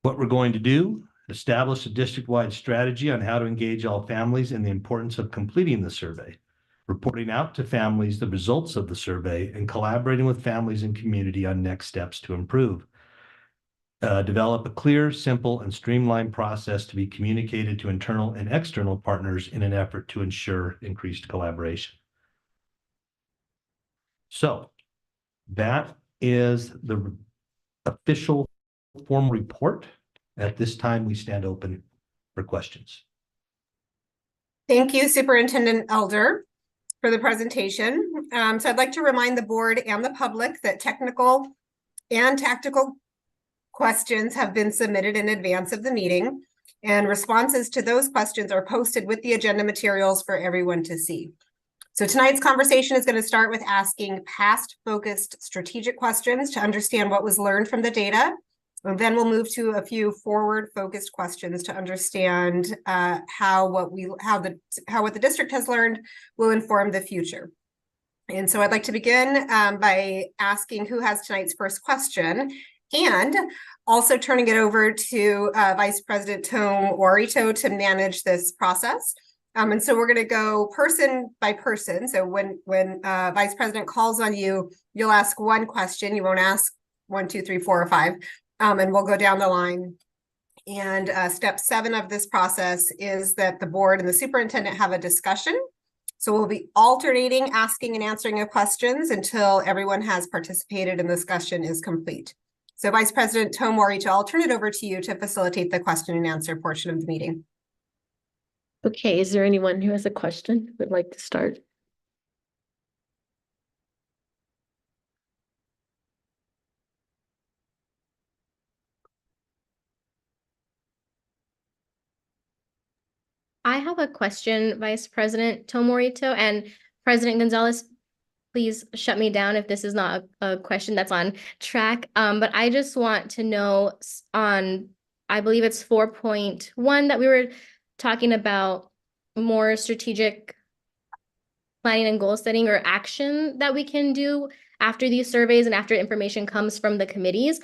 What we're going to do, establish a district-wide strategy on how to engage all families in the importance of completing the survey, reporting out to families the results of the survey, and collaborating with families and community on next steps to improve. Develop a clear, simple, and streamlined process to be communicated to internal and external partners in an effort to ensure increased collaboration. So that is the official formal report. At this time, we stand open for questions. Thank you, Superintendent Elder, for the presentation. So I'd like to remind the board and the public that technical and tactical questions have been submitted in advance of the meeting, and responses to those questions are posted with the agenda materials for everyone to see. So tonight's conversation is going to start with asking past focused strategic questions to understand what was learned from the data. And then we'll move to a few forward focused questions to understand how what the district has learned will inform the future. And so I'd like to begin by asking who has tonight's first question, and also turning it over to Vice President Tom Warito to manage this process. And so we're going to go person by person. So when Vice President calls on you, you'll ask one question. You won't ask 1, 2, 3, 4, or 5. And we'll go down the line. And step 7 of this process is that the board and the superintendent have a discussion. So we'll be alternating asking and answering of questions until everyone has participated and the discussion is complete. So Vice President Tom Warito, I'll turn it over to you to facilitate the question and answer portion of the meeting. Okay, is there anyone who has a question who would like to start? I have a question, Vice President Tomorito, and President Gonzalez, please shut me down if this is not a question that's on track. But I just want to know on, I believe it's 4.1 that we were talking about more strategic planning and goal setting or action that we can do after these surveys and after information comes from the committees.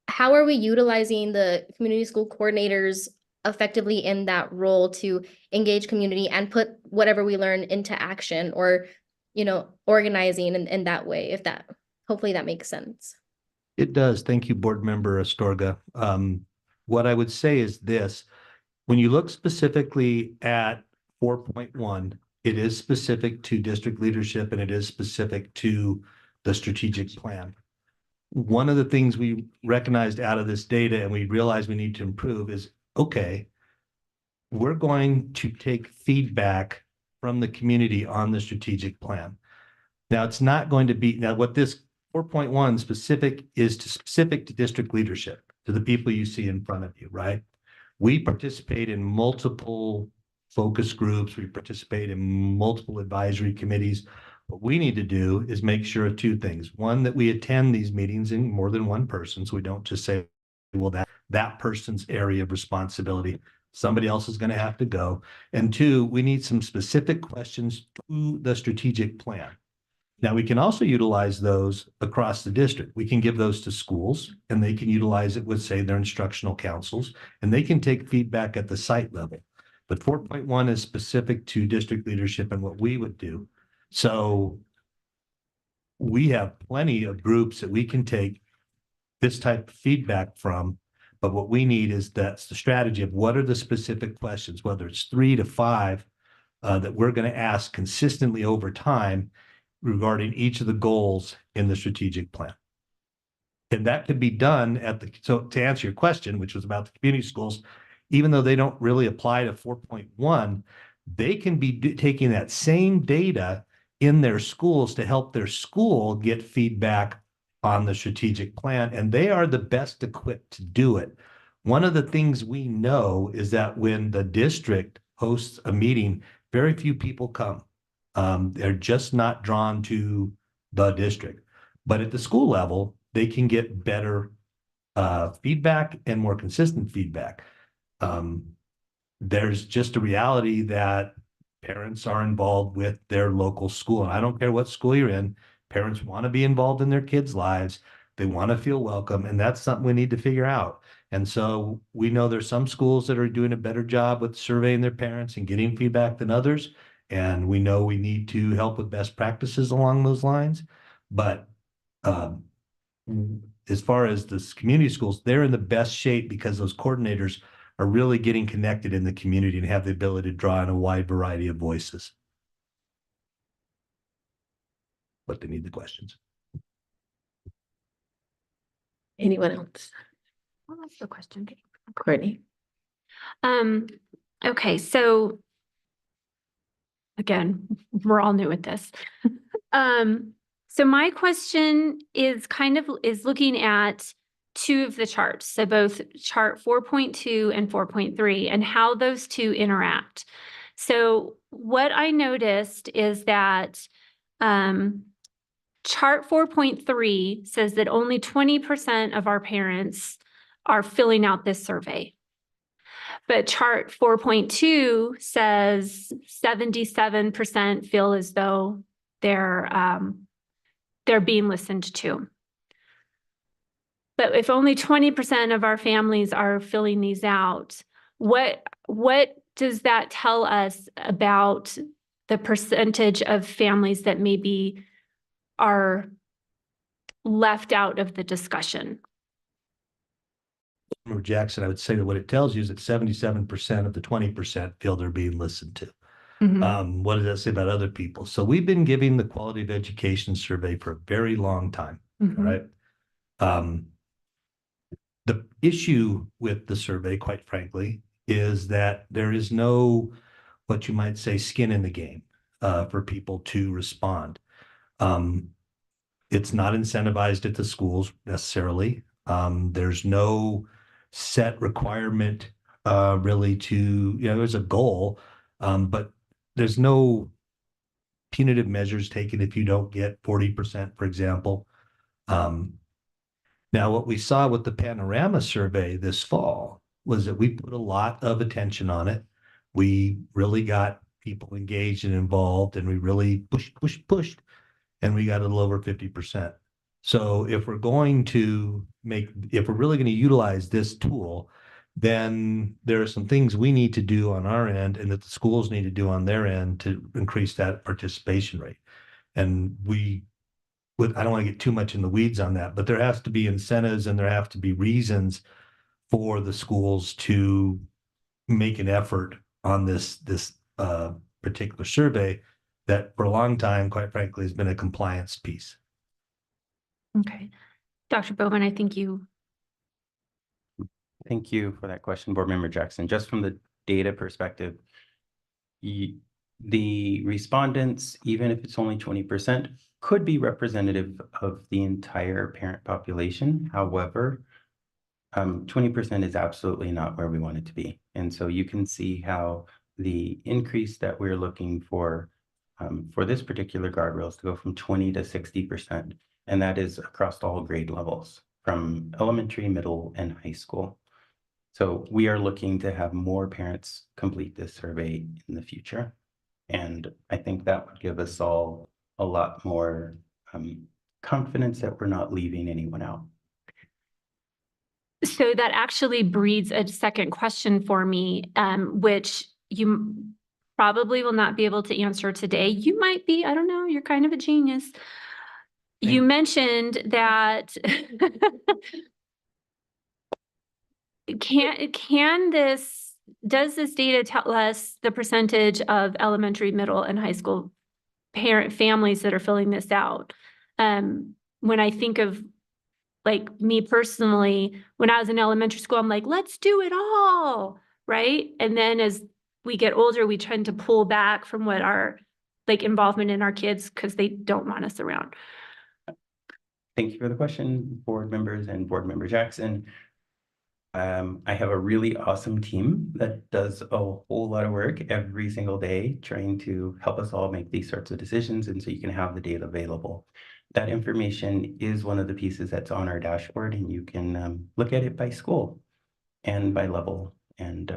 How are we utilizing the community school coordinators effectively in that role to engage community and put whatever we learn into action, or, you know, organizing in that way, if that, hopefully that makes sense. It does. Thank you, Board Member Astorga. What I would say is this: when you look specifically at 4.1, it is specific to district leadership and it is specific to the strategic plan. One of the things we recognized out of this data and we realized we need to improve is, okay, we're going to take feedback from the community on the strategic plan. Now, it's not going to be, now what this 4.1 specific is to specific to district leadership, to the people you see in front of you, right? We participate in multiple focus groups. We participate in multiple advisory committees. What we need to do is make sure of 2 things. One, that we attend these meetings in more than one person, so we don't just say, well, that person's area of responsibility, somebody else is going to have to go. And 2, we need some specific questions to the strategic plan. Now, we can also utilize those across the district. We can give those to schools and they can utilize it with, say, their instructional councils, and they can take feedback at the site level. But 4.1 is specific to district leadership and what we would do. So we have plenty of groups that we can take this type of feedback from. But what we need is that's the strategy of what are the specific questions, whether it's 3 to 5 that we're going to ask consistently over time regarding each of the goals in the strategic plan. And that could be done so to answer your question, which was about the community schools, even though they don't really apply to 4.1, they can be taking that same data in their schools to help their school get feedback on the strategic plan, and they are the best equipped to do it. One of the things we know is that when the district hosts a meeting, very few people come. They're just not drawn to the district. But at the school level, they can get better feedback and more consistent feedback. There's just a reality that parents are involved with their local school. And I don't care what school you're in, parents want to be involved in their kids' lives. They want to feel welcome, and that's something we need to figure out. And so we know there's some schools that are doing a better job with surveying their parents and getting feedback than others. And we know we need to help with best practices along those lines. But as far as the community schools, they're in the best shape because those coordinators are really getting connected in the community and have the ability to draw in a wide variety of voices. But they need the questions. Anyone else? Well, that's the question. Courtney? Okay, so again, we're all new at this. So my question is looking at two of the charts, so both chart 4.2 and 4.3 and how those two interact. So what I noticed is that chart 4.3 says that only 20% of our parents are filling out this survey. But chart 4.2 says 77% feel as though they're being listened to. But if only 20% of our families are filling these out, what does that tell us about the percentage of families that maybe are left out of the discussion? Jackson, I would say that what it tells you is that 77% of the 20% feel they're being listened to. Mhm. What does that say about other people? So we've been giving the quality of education survey for a very long time, Mhm. right? The issue with the survey, quite frankly, is that there is no, what you might say, skin in the game for people to respond. It's not incentivized at the schools necessarily. There's no set requirement really to, there's a goal, but there's no punitive measures taken if you don't get 40%, for example. Now, what we saw with the Panorama survey this fall was that we put a lot of attention on it. We really got people engaged and involved, and we really pushed, and we got a little over 50%. So if we're really going to utilize this tool, then there are some things we need to do on our end and that the schools need to do on their end to increase that participation rate. And I don't want to get too much in the weeds on that, but there has to be incentives and there have to be reasons for the schools to make an effort on this particular survey that for a long time, quite frankly, has been a compliance piece. Okay. Dr. Bowman, I think you. Thank you for that question, Board Member Jackson. Just from the data perspective, the respondents, even if it's only 20%, could be representative of the entire parent population. However, 20% is absolutely not where we want it to be. And so you can see how the increase that we're looking for this particular guardrail is to go from 20 to 60%. And that is across all grade levels from elementary, middle, and high school. So we are looking to have more parents complete this survey in the future. And I think that would give us all a lot more confidence that we're not leaving anyone out. So that actually breeds a second question for me, which you probably will not be able to answer today. You might be, I don't know, you're kind of a genius. You mentioned that does this data tell us the percentage of elementary, middle, and high school families that are filling this out? When I think of like me personally, when I was in elementary school, I'm like, let's do it all, right? And then as we get older, we tend to pull back from what our like involvement in our kids because they don't want us around. Thank you for the question, board members and board member Jackson. I have a really awesome team that does a whole lot of work every single day trying to help us all make these sorts of decisions, and so you can have the data available. That information is one of the pieces that's on our dashboard, and you can look at it by school and by level and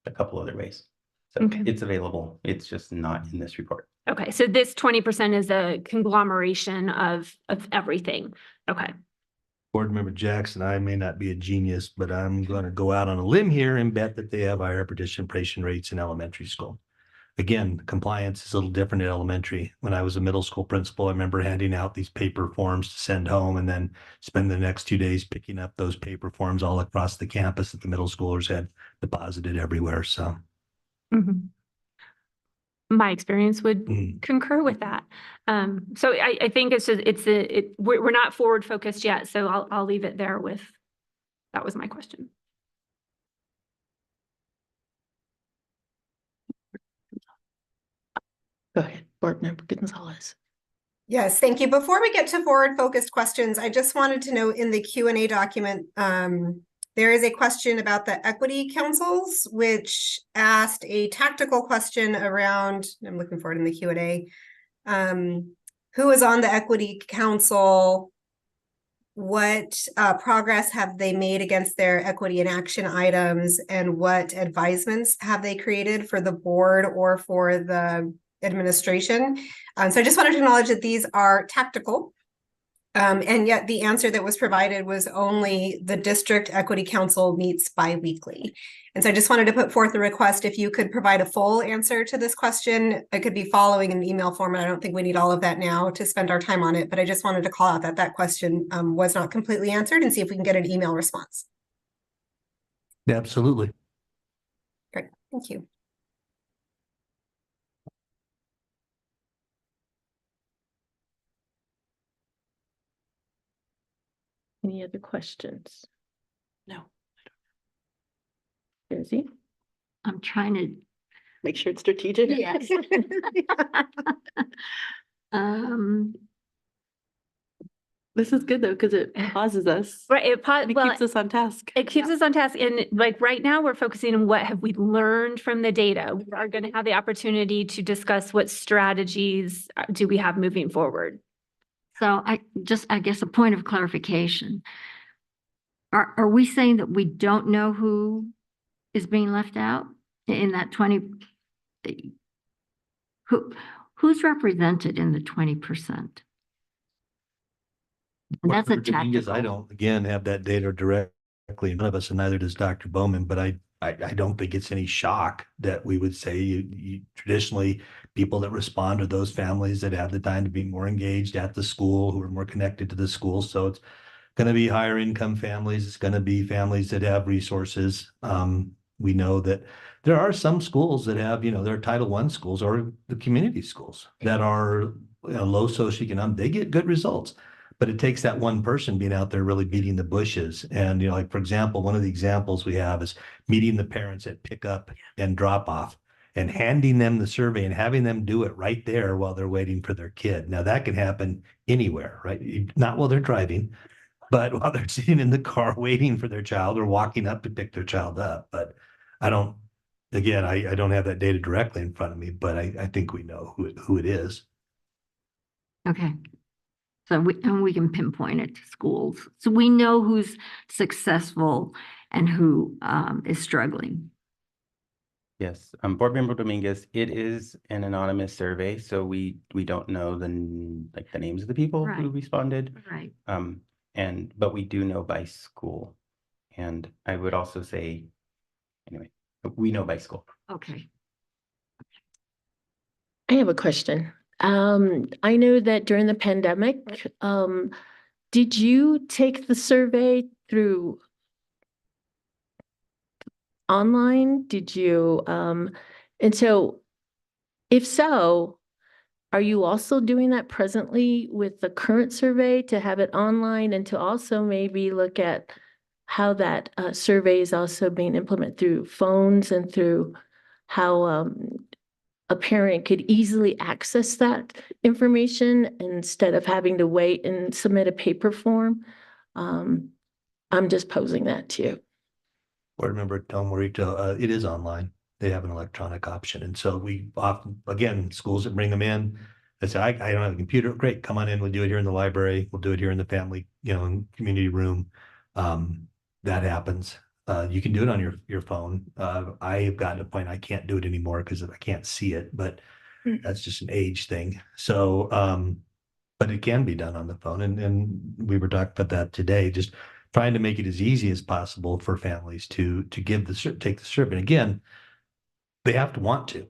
a couple other ways. So Okay. it's available. It's just not in this report. Okay, so this 20% is a conglomeration of everything. Okay. Board Member Jackson, I may not be a genius, but I'm going to go out on a limb here and bet that they have higher participation rates in elementary school. Again, compliance is a little different in elementary. When I was a middle school principal, I remember handing out these paper forms to send home and then spend the next 2 days picking up those paper forms all across the campus that the middle schoolers had deposited everywhere. So my experience would concur with that. So I think it's just, we're not forward focused yet. So I'll leave it there with, that was my question. Go ahead, Board Member Gonzalez. Yes, thank you. Before we get to forward-focused questions, I just wanted to note in the Q&A document, there is a question about the equity councils, which asked a tactical question around, I'm looking for it in the Q&A, who is on the equity council? What progress have they made against their equity and action items? And what advisements have they created for the board or for the administration? So I just wanted to acknowledge that these are tactical. And yet the answer that was provided was only the district equity council meets bi-weekly. And so I just wanted to put forth a request if you could provide a full answer to this question. It could be following an email format. I don't think we need all of that now to spend our time on it, but I just wanted to call out that that question was not completely answered and see if we can get an email response. absolutely. Great, thank you. Any other questions? No. Busy? I'm trying to. Make sure it's strategic. Yes. This is good though, because it pauses us. Right. It keeps us on task. It keeps us on task. And like right now we're focusing on what have we learned from the data. We are going to have the opportunity to discuss what strategies do we have moving forward. So I guess a point of clarification. Are we saying that we don't know who is being left out in that 20? Who's represented in the 20%? And that's a tactical. I don't, again, have that data directly. None of us, and neither does Dr. Bowman, but I don't think it's any shock that we would say you traditionally people that respond are those families that have the time to be more engaged at the school, who are more connected to the school. So it's going to be higher income families. It's going to be families that have resources. We know that there are some schools that have, their Title I schools or the community schools that are low socioeconomic. They get good results. But it takes that one person being out there really beating the bushes. And, like, for example, one of the examples we have is meeting the parents at pickup and drop off and handing them the survey and having them do it right there while they're waiting for their kid. Now that can happen anywhere, right? Not while they're driving, but while they're sitting in the car waiting for their child or walking up to pick their child up. But I don't have that data directly in front of me, but I think we know who it is. Okay. So we can pinpoint it to schools. So we know who's successful and who is struggling. Yes, Board Member Dominguez, it is an anonymous survey, so we don't know the names of the people who responded. Right. But we do know by school. And I would also say, anyway, we know by school. Okay. I have a question. I know that during the pandemic, did you take the survey through online? Did you, and so if so, are you also doing that presently with the current survey to have it online and to also maybe look at how that survey is also being implemented through phones and through how a parent could easily access that information instead of having to wait and submit a paper form? I'm just posing that to you. Board Member Tom Morito, it is online. They have an electronic option. And so we often, again, schools that bring them in, they say, I don't have a computer. Great, come on in. We'll do it here in the library. We'll do it here in the family, in community room. That happens. You can do it on your phone. I have gotten to a point I can't do it anymore because I can't see it, but that's just an age thing. So, but it can be done on the phone. And we were talking about that today, just trying to make it as easy as possible for families to take the survey. And again, they have to want to.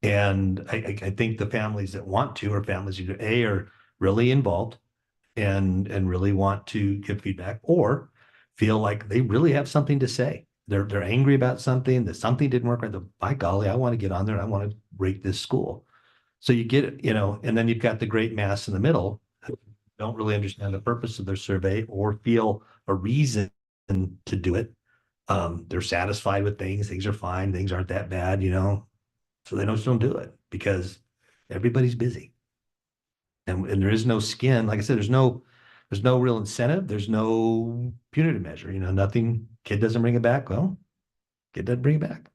And I think the families that want to are families either A, are really involved and really want to give feedback, or feel like they really have something to say. They're angry about something, that something didn't work right. By golly, I want to get on there and I want to rate this school. So you get it, and then you've got the great mass in the middle who don't really understand the purpose of their survey or feel a reason to do it. They're satisfied with things are fine, things aren't that bad, so they just don't do it because everybody's busy. And there is no skin. Like I said, there's no real incentive. There's no punitive measure, nothing. Kid doesn't bring it back. Well, kid doesn't bring it back.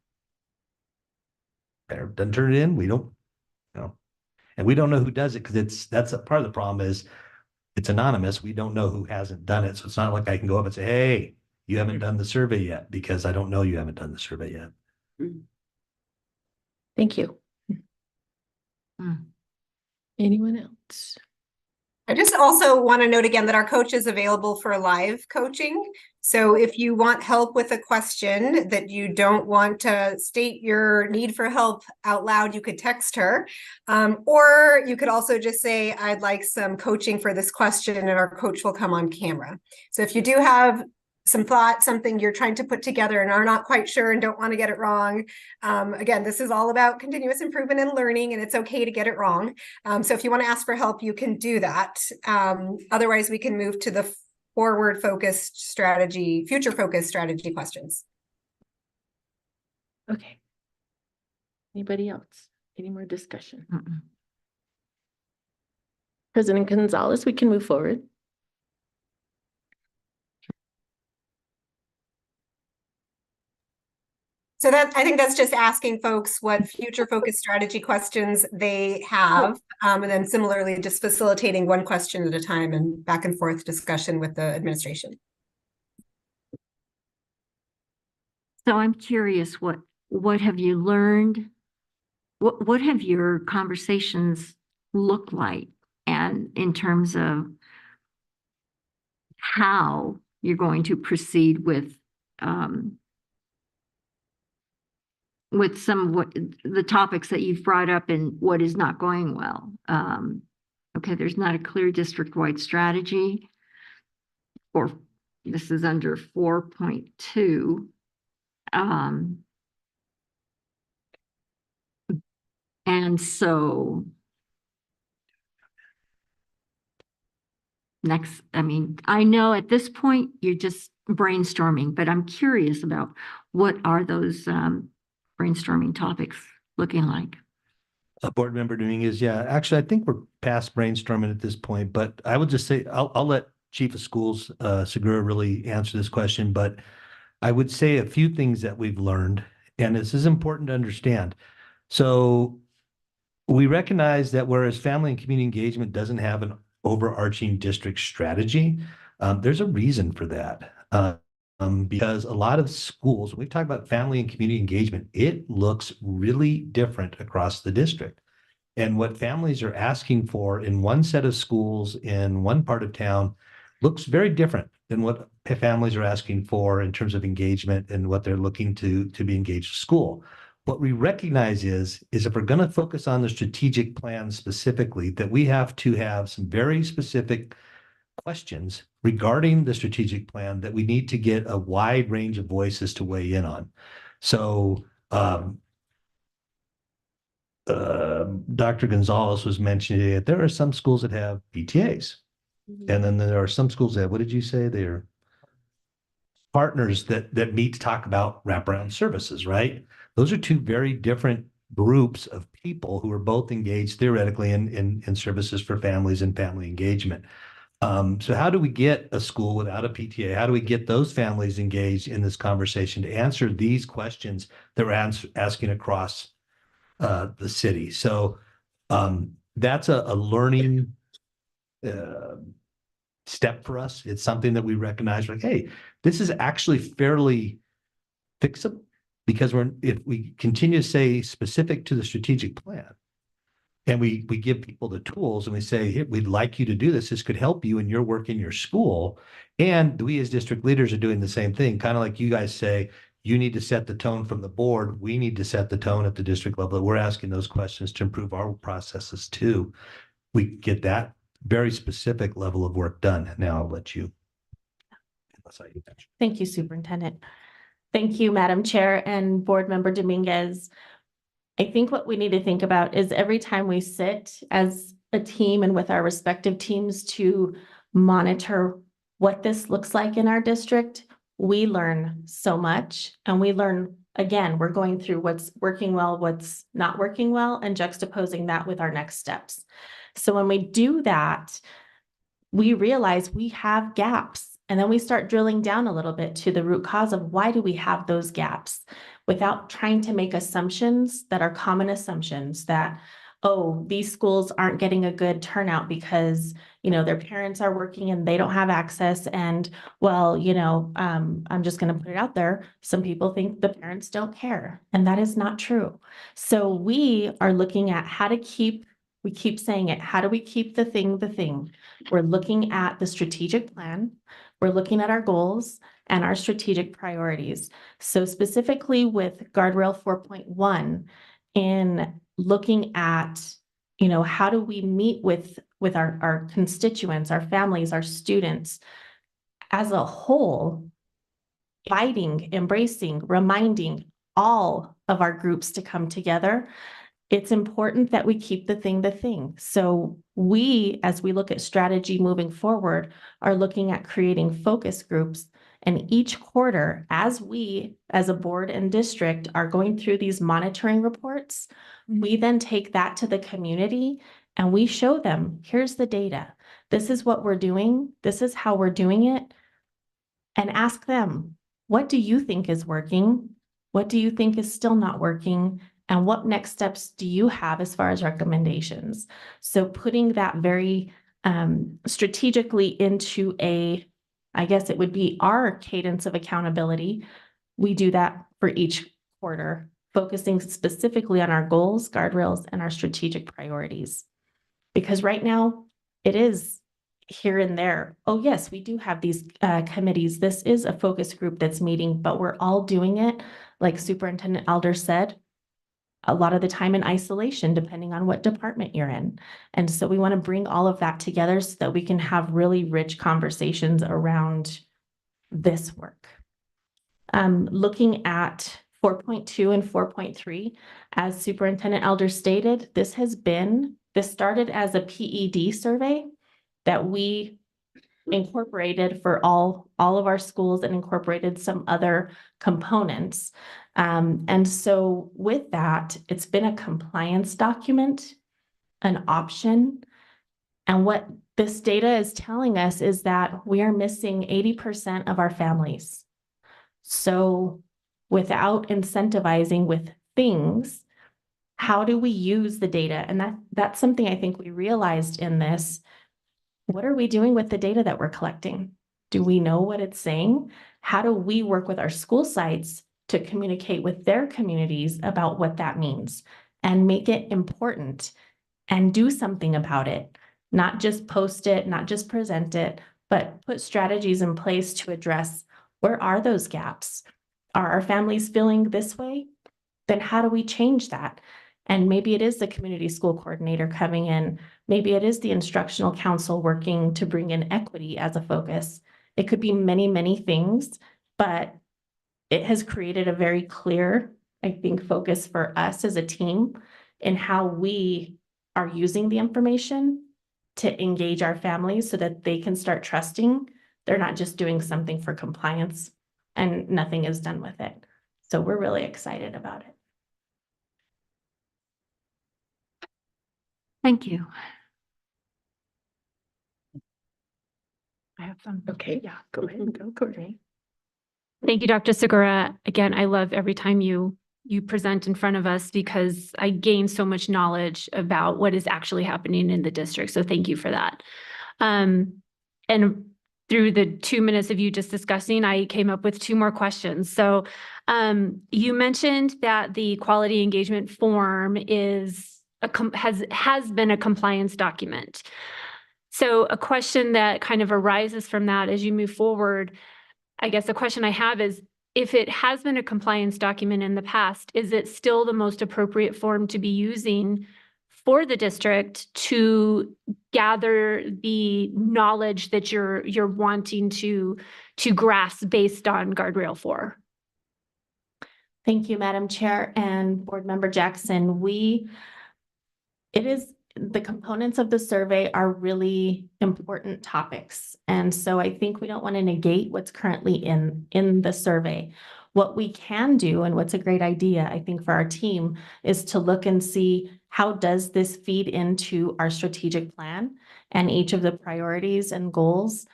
Parent doesn't turn it in. We don't, and we don't know who does it because that's a part of the problem is it's anonymous. We don't know who hasn't done it. So it's not like I can go up and say, hey, you haven't done the survey yet, because I don't know you haven't done the survey yet. Thank you. Anyone else? I just also want to note again that our coach is available for live coaching. So if you want help with a question that you don't want to state your need for help out loud, you could text her. Or you could also just say, I'd like some coaching for this question, and our coach will come on camera. So if you do have some thought, something you're trying to put together and are not quite sure and don't want to get it wrong. Again, this is all about continuous improvement and learning, and it's okay to get it wrong. So if you want to ask for help, you can do that. Otherwise, we can move to the future focused strategy questions. Okay. Anybody else? Any more discussion? President Gonzalez, we can move forward. So I think that's just asking folks what future focused strategy questions they have. And then similarly, just facilitating one question at a time and back and forth discussion with the administration. So I'm curious, what have you learned? What have your conversations looked like? And in terms of how you're going to proceed with some of what the topics that you've brought up and what is not going well. Okay, there's not a clear district-wide strategy, or this is under 4.2. And so next, I know at this point you're just brainstorming, but I'm curious about what are those brainstorming topics looking like? Board Member Dominguez, yeah, actually, I think we're past brainstorming at this point, but I would just say, I'll let Chief of Schools, Segura, really answer this question, but I would say a few things that we've learned, and this is important to understand. So we recognize that whereas family and community engagement doesn't have an overarching district strategy, there's a reason for that. Because a lot of schools, when we talk about family and community engagement, it looks really different across the district. And what families are asking for in one set of schools in one part of town looks very different than what families are asking for in terms of engagement and what they're looking to be engaged with school. what we recognize is if we're going to focus on the strategic plan specifically, that we have to have some very specific questions regarding the strategic plan that we need to get a wide range of voices to weigh in on. So, Dr. Gonzalez was mentioning that there are some schools that have PTAs. And then there are some schools that, what did you say? They're partners that meet to talk about wraparound services, right? Those are two very different groups of people who are both engaged theoretically in services for families and family engagement. So how do we get a school without a PTA? How do we get those families engaged in this conversation to answer these questions that we're asking across the city? So that's a learning step for us. It's something that we recognize, like, hey, this is actually fairly fixable, because if we continue to say specific to the strategic plan, and we give people the tools and we say, hey, we'd like you to do this. This could help you in your work in your school. And we as district leaders are doing the same thing, kind of like you guys say, you need to set the tone from the board. We need to set the tone at the district level. We're asking those questions to improve our processes too. We get that very specific level of work done. Now I'll let you. Thank you, Superintendent. Thank you, Madam Chair and Board Member Dominguez. I think what we need to think about is every time we sit as a team and with our respective teams to monitor what this looks like in our district, we learn so much. And we learn, again, we're going through what's working well, what's not working well, and juxtaposing that with our next steps. So when we do that, we realize we have gaps. And then we start drilling down a little bit to the root cause of why do we have those gaps, without trying to make assumptions that are common assumptions that, oh, these schools aren't getting a good turnout because, you know, their parents are working and they don't have access. And well, you know, I'm just going to put it out there. Some people think the parents don't care, and that is not true. So we are looking at how to we keep saying it. How do we keep the thing? We're looking at the strategic plan. We're looking at our goals and our strategic priorities. So specifically with Guardrail 4.1, in looking at, you know, how do we meet with our constituents, our families, our students as a whole, inviting, embracing, reminding all of our groups to come together. It's important that we keep the thing. So we, as we look at strategy moving forward, are looking at creating focus groups. And each quarter, as we, as a board and district, are going through these monitoring reports, we then take that to the community and we show them, here's the data. This is what we're doing. This is how we're doing it. And ask them, what do you think is working? What do you think is still not working? And what next steps do you have as far as recommendations? So putting that very strategically into I guess it would be our cadence of accountability. We do that for each quarter, focusing specifically on our goals, guardrails, and our strategic priorities. Because right now it is here and there. Oh yes, we do have these committees. This is a focus group that's meeting, but we're all doing it, like Superintendent Elder said, a lot of the time in isolation, depending on what department you're in. And so we want to bring all of that together so that we can have really rich conversations around this work. Looking at 4.2 and 4.3, as Superintendent Elder stated, this started as a PED survey that we incorporated for all of our schools and incorporated some other components. And so with that, it's been a compliance document, an option. And what this data is telling us is that we are missing 80% of our families. So without incentivizing with things, how do we use the data? And that's something I think we realized in this. What are we doing with the data that we're collecting? Do we know what it's saying? How do we work with our school sites to communicate with their communities about what that means and make it important and do something about it? Not just post it, not just present it, but put strategies in place to address where are those gaps? Are our families feeling this way? then how do we change that? And maybe it is the community school coordinator coming in. Maybe it is the instructional council working to bring in equity as a focus. It could be many, many things, but it has created a very clear, I think, focus for us as a team in how we are using the information to engage our families so that they can start trusting they're not just doing something for compliance and nothing is done with it. So we're really excited about it. Thank you. I have some. Okay, yeah, go ahead and go, Courtney. Thank you, Dr. Segura. Again, I love every time you present in front of us because I gain so much knowledge about what is actually happening in the district. So thank you for that. And through the 2 minutes of you just discussing, I came up with 2 more questions. So you mentioned that the quality engagement form is has been a compliance document. So a question that kind of arises from that as you move forward, I guess the question I have is, if it has been a compliance document in the past, is it still the most appropriate form to be using for the district to gather the knowledge that you're wanting to grasp based on Guardrail 4? Thank you, Madam Chair and Board Member Jackson. The components of the survey are really important topics. And so I think we don't want to negate what's currently in the survey. What we can do, and what's a great idea, I think, for our team, is to look and see how does this feed into our strategic plan and each of the priorities and goals.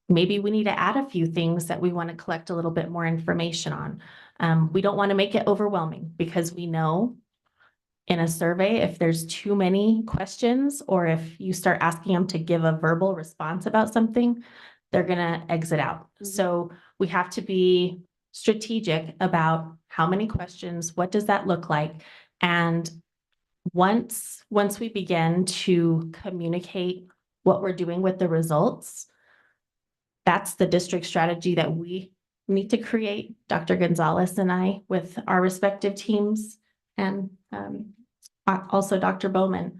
Maybe we need to add a few things that we want to collect a little bit more information on. We don't want to make it overwhelming because we know in a survey, if there's too many questions or if you start asking them to give a verbal response about something, they're going to exit out. So we have to be strategic about how many questions, what does that look like? And once we begin to communicate what we're doing with the results, that's the district strategy that we need to create, Dr. Gonzalez and I, with our respective teams, and also Dr. Bowman,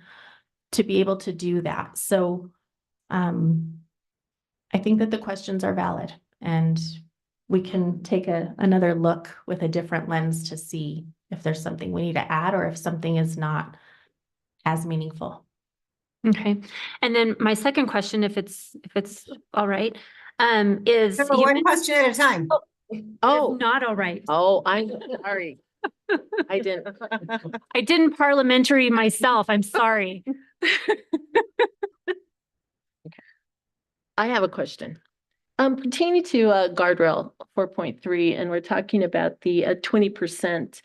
to be able to do that. So I think that the questions are valid, and we can take another look with a different lens to see if there's something we need to add or if something is not as meaningful. Okay. And then my second question, if it's all right, is one question at a time. Oh, not all right. Oh, I'm sorry. I didn't parliamentary myself. I'm sorry. I have a question. Pertaining to Guardrail 4.3, and we're talking about the 20%.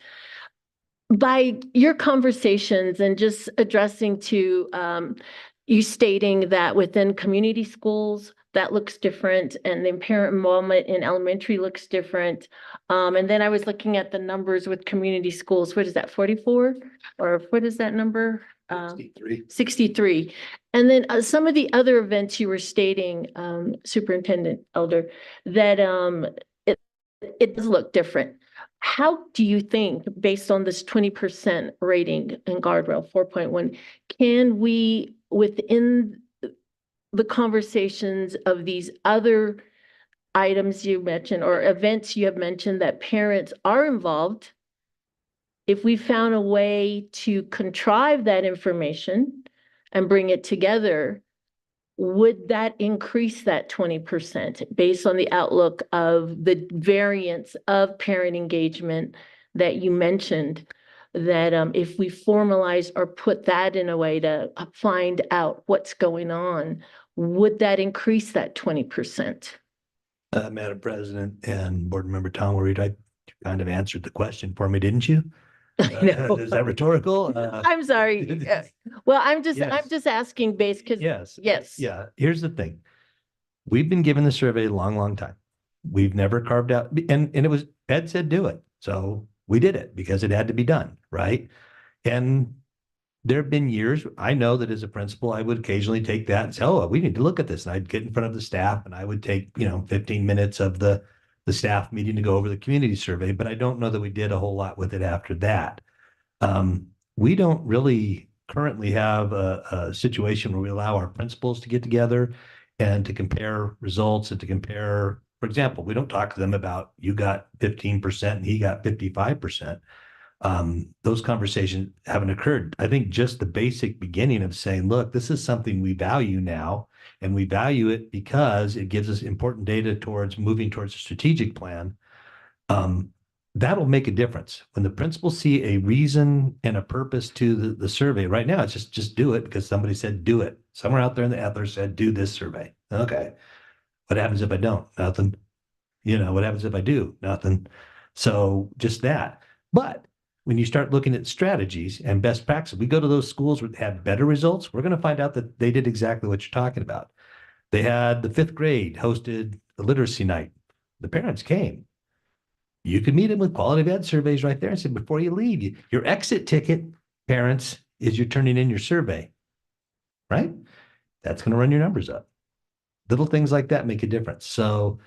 By your conversations and just addressing to you stating that within community schools, that looks different, and the parent involvement in elementary looks different. And then I was looking at the numbers with community schools. What is that, 44? Or what is that number? 63. And then some of the other events you were stating, Superintendent Elder, that it does look different. How do you think, based on this 20% rating in Guardrail 4.1, can we, within the conversations of these other items you mentioned or events you have mentioned that parents are involved, if we found a way to contrive that information and bring it together, would that increase that 20% based on the outlook of the variance of parent engagement that you mentioned? That if we formalize or put that in a way to find out what's going on, would that increase that 20%? Madam President and Board Member Tom, you kind of answered the question for me, didn't you? Is that rhetorical? I'm sorry. Well, I'm just asking based because yes. Yeah. Here's the thing. We've been given the survey a long, long time. We've never carved out, and it was Ed said do it, so we did it because it had to be done, right? And there have been years, I know that as a principal, I would occasionally take that and say, oh, we need to look at this. And I'd get in front of the staff and I would take, 15 minutes of the the staff meeting to go over the community survey, but I don't know that we did a whole lot with it after that. We don't really currently have a situation where we allow our principals to get together and to compare results and to compare, for example, we don't talk to them about you got 15% and he got 55%. Those conversations haven't occurred. I think just the basic beginning of saying, look, this is something we value now, and we value it because it gives us important data towards moving towards a strategic plan. That'll make a difference. When the principals see a reason and a purpose to the survey, right now it's just do it because somebody said do it. Somewhere out there in the ether said do this survey. Okay. What happens if I don't? Nothing. What happens if I do? Nothing. So just that. But when you start looking at strategies and best practices, we go to those schools that had better results, we're going to find out that they did exactly what you're talking about. They had the 5th grade hosted the literacy night. The parents came. You could meet them with quality of ed surveys right there and say, before you leave, your exit ticket, parents, is you're turning in your survey, right? That's going to run your numbers up. Little things like that make a difference. So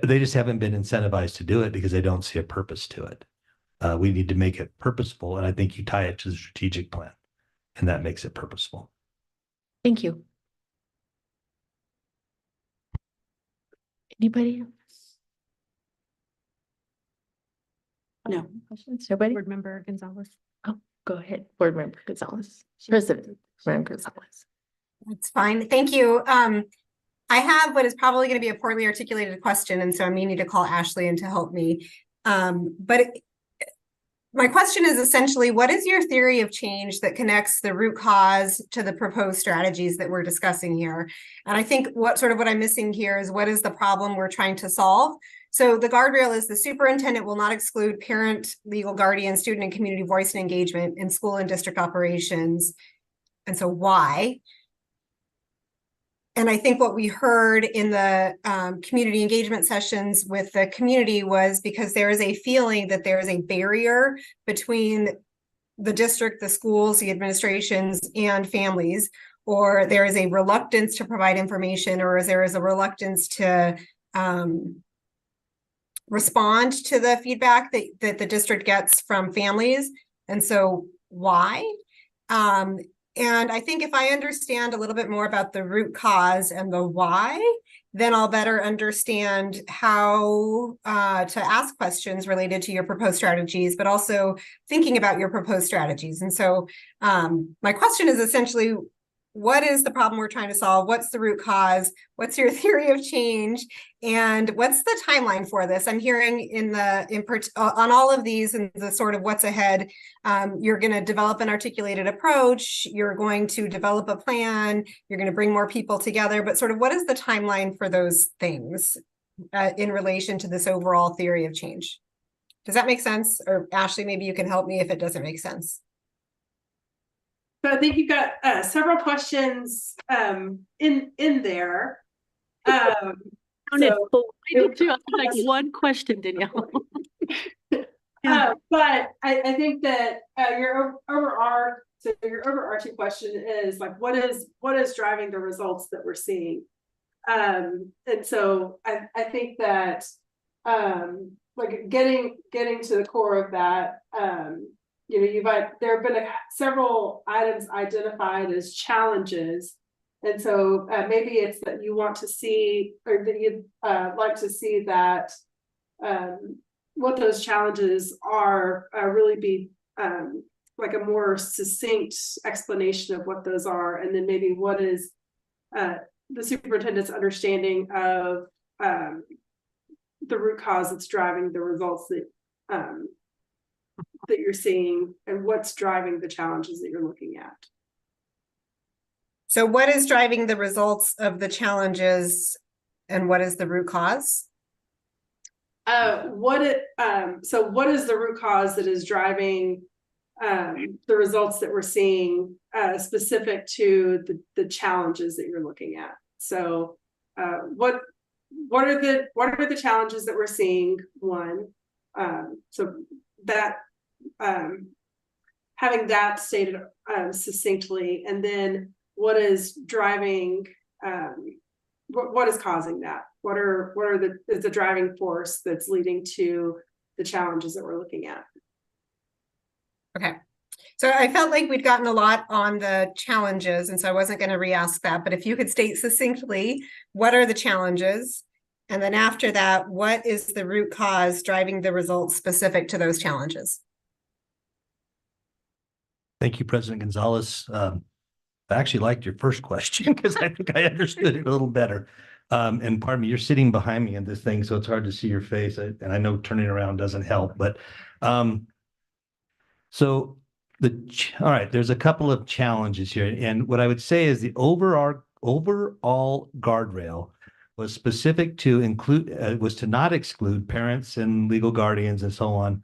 they just haven't been incentivized to do it because they don't see a purpose to it. We need to make it purposeful. And I think you tie it to the strategic plan, and that makes it purposeful. Thank you. Anybody else? No. Questions? Nobody? Board Member Gonzalez. Oh, go ahead, Board Member Gonzalez. President Member Gonzalez. That's fine. Thank you. I have what is probably going to be a poorly articulated question, and so I may need to call Ashley in to help me. My question is essentially, what is your theory of change that connects the root cause to the proposed strategies that we're discussing here? And I think what I'm missing here is what is the problem we're trying to solve? So the guardrail is the superintendent will not exclude parent, legal guardian, student, and community voice and engagement in school and district operations. And so why? And I think what we heard in the community engagement sessions with the community was because there is a feeling that there is a barrier between the district, the schools, the administrations, and families, or there is a reluctance to provide information, or there is a reluctance to respond to the feedback that the district gets from families. And so why? And I think if I understand a little bit more about the root cause and the why, then I'll better understand how to ask questions related to your proposed strategies, but also thinking about your proposed strategies. And so my question is essentially, what is the problem we're trying to solve? What's the root cause? What's your theory of change? And what's the timeline for this? I'm hearing on all of these and the sort of what's ahead. You're going to develop an articulated approach. You're going to develop a plan. You're going to bring more people together. But sort of what is the timeline for those things in relation to this overall theory of change? Does that make sense? Or Ashley, maybe you can help me if it doesn't make sense. So I think you've got several questions in there. I did too. I was like one question, Danielle. But I think that your overarching question is like, what is driving the results that we're seeing? And so I think that like getting to the core of that, there have been several items identified as challenges. And so maybe it's that you want to see, or that you'd like to see that what those challenges are really be like a more succinct explanation of what those are. And then maybe what is the superintendent's understanding of the root cause that's driving the results that you're seeing, and what's driving the challenges that you're looking at. So what is driving the results of the challenges, and what is the root cause? So what is the root cause that is driving the results that we're seeing specific to the challenges that you're looking at? So what are the challenges that we're seeing? One, so that having that stated succinctly, and then what is driving what is causing that? What is the driving force that's leading to the challenges that we're looking at? Okay. So I felt like we'd gotten a lot on the challenges, and so I wasn't going to re-ask that, but if you could state succinctly, what are the challenges? And then after that, what is the root cause driving the results specific to those challenges? Thank you, President Gonzalez. I actually liked your first question because I think I understood it a little better. And pardon me, you're sitting behind me in this thing, so it's hard to see your face. And I know turning around doesn't help, but so all right, there's a couple of challenges here. And what I would say is the overall guardrail was specific to include, was to not exclude parents and legal guardians and so on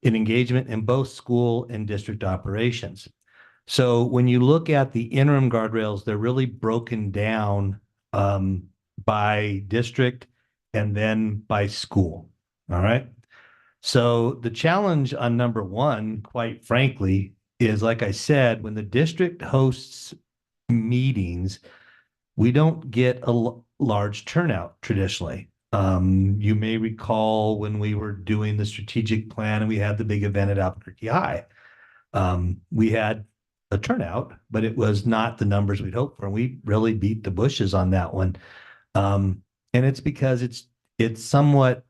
in engagement in both school and district operations. So when you look at the interim guardrails, they're really broken down by district and then by school. All right. So the challenge on number one, quite frankly, is like I said, when the district hosts meetings, we don't get a large turnout traditionally. You may recall when we were doing the strategic plan and we had the big event at Albuquerque High. We had a turnout, but it was not the numbers we'd hoped for. And we really beat the bushes on that one. And it's because it's somewhat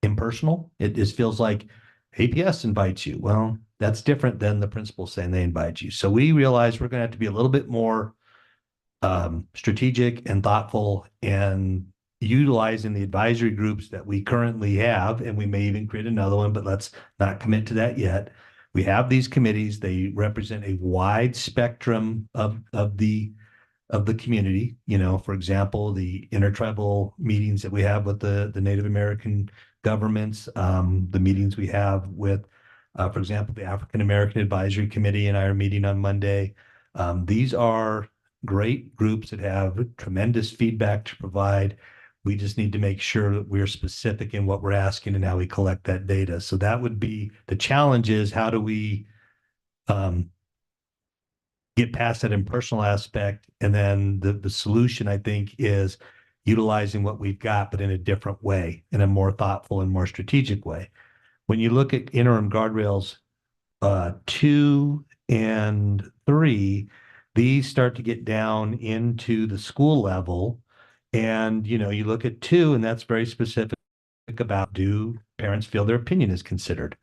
impersonal. It just feels like APS invites you. Well, that's different than the principal saying they invite you. So we realized we're going to have to be a little bit more strategic and thoughtful and utilizing the advisory groups that we currently have. And we may even create another one, but let's not commit to that yet. We have these committees. They represent a wide spectrum of the community. You know, for example, the intertribal meetings that we have with the Native American governments, the meetings we have with, for example, the African American Advisory Committee and I are meeting on Monday. These are great groups that have tremendous feedback to provide. We just need to make sure that we're specific in what we're asking and how we collect that data. So that would be the challenge is how do we get past that impersonal aspect? And then the solution, I think, is utilizing what we've got, but in a different way, in a more thoughtful and more strategic way. When you look at interim guardrails 2 and 3, these start to get down into the school level. And, you know, you look at 2, and that's very specific about, do parents feel their opinion is considered?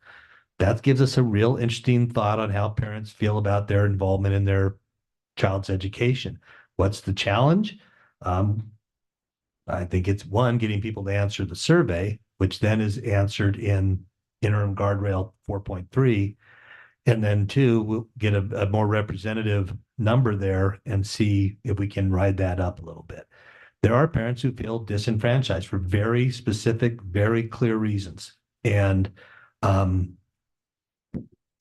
That gives us a real interesting thought on how parents feel about their involvement in their child's education. What's the challenge? I think it's one, getting people to answer the survey, which then is answered in interim guardrail 4.3. And then 2, we'll get a more representative number there and see if we can ride that up a little bit. There are parents who feel disenfranchised for very specific, very clear reasons. And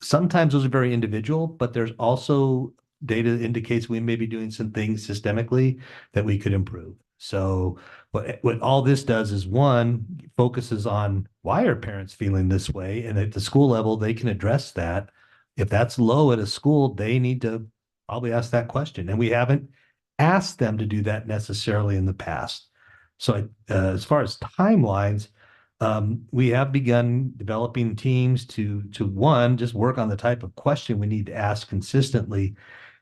sometimes those are very individual, but there's also data that indicates we may be doing some things systemically that we could improve. So what all this does is, one, focuses on why are parents feeling this way? And at the school level, they can address that. If that's low at a school, they need to probably ask that question. And we haven't asked them to do that necessarily in the past. So as far as timelines, we have begun developing teams to one, just work on the type of question we need to ask consistently.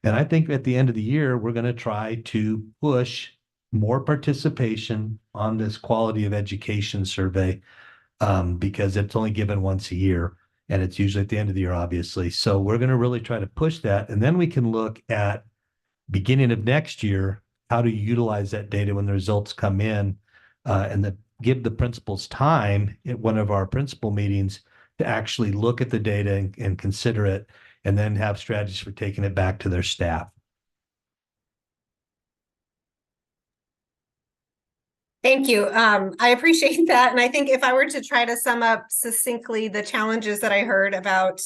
And I think at the end of the year, we're going to try to push more participation on this quality of education survey because it's only given once a year. And it's usually at the end of the year, obviously. So we're going to really try to push that. And then we can look at beginning of next year, how to utilize that data when the results come in and give the principals time at one of our principal meetings to actually look at the data and consider it, and then have strategies for taking it back to their staff. Thank you. I appreciate that. And I think if I were to try to sum up succinctly the challenges that I heard about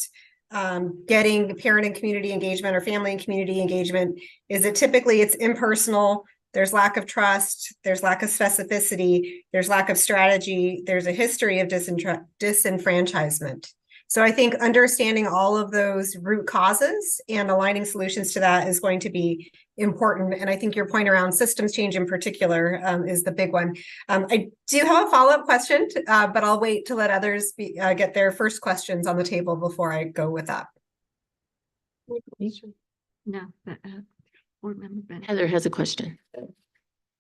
getting parent and community engagement or family and community engagement, is that typically it's impersonal. There's lack of trust. There's lack of specificity. There's lack of strategy. There's a history of disenfranchisement. So I think understanding all of those root causes and aligning solutions to that is going to be important. And I think your point around systems change in particular is the big one. I do have a follow-up question, but I'll wait to let others get their first questions on the table before I go with that. No, board member Bennett. Heather has a question.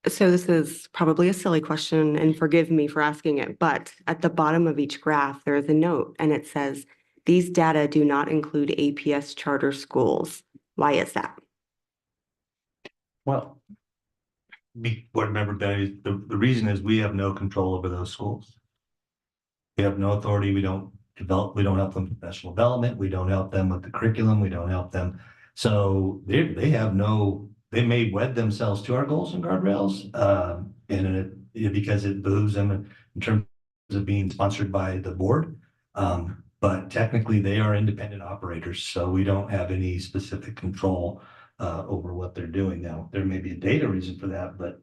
So this is probably a silly question, and forgive me for asking it, but at the bottom of each graph, there is a note and it says, these data do not include APS charter schools. Why is that? Well, Board Member Bennett, the reason is we have no control over those schools. We have no authority. We don't help them with professional development. We don't help them with the curriculum. We don't help them. So they have no, they may wed themselves to our goals and guardrails, because it behooves them in terms of being sponsored by the board. But technically they are independent operators, so we don't have any specific control over what they're doing. Now, there may be a data reason for that, but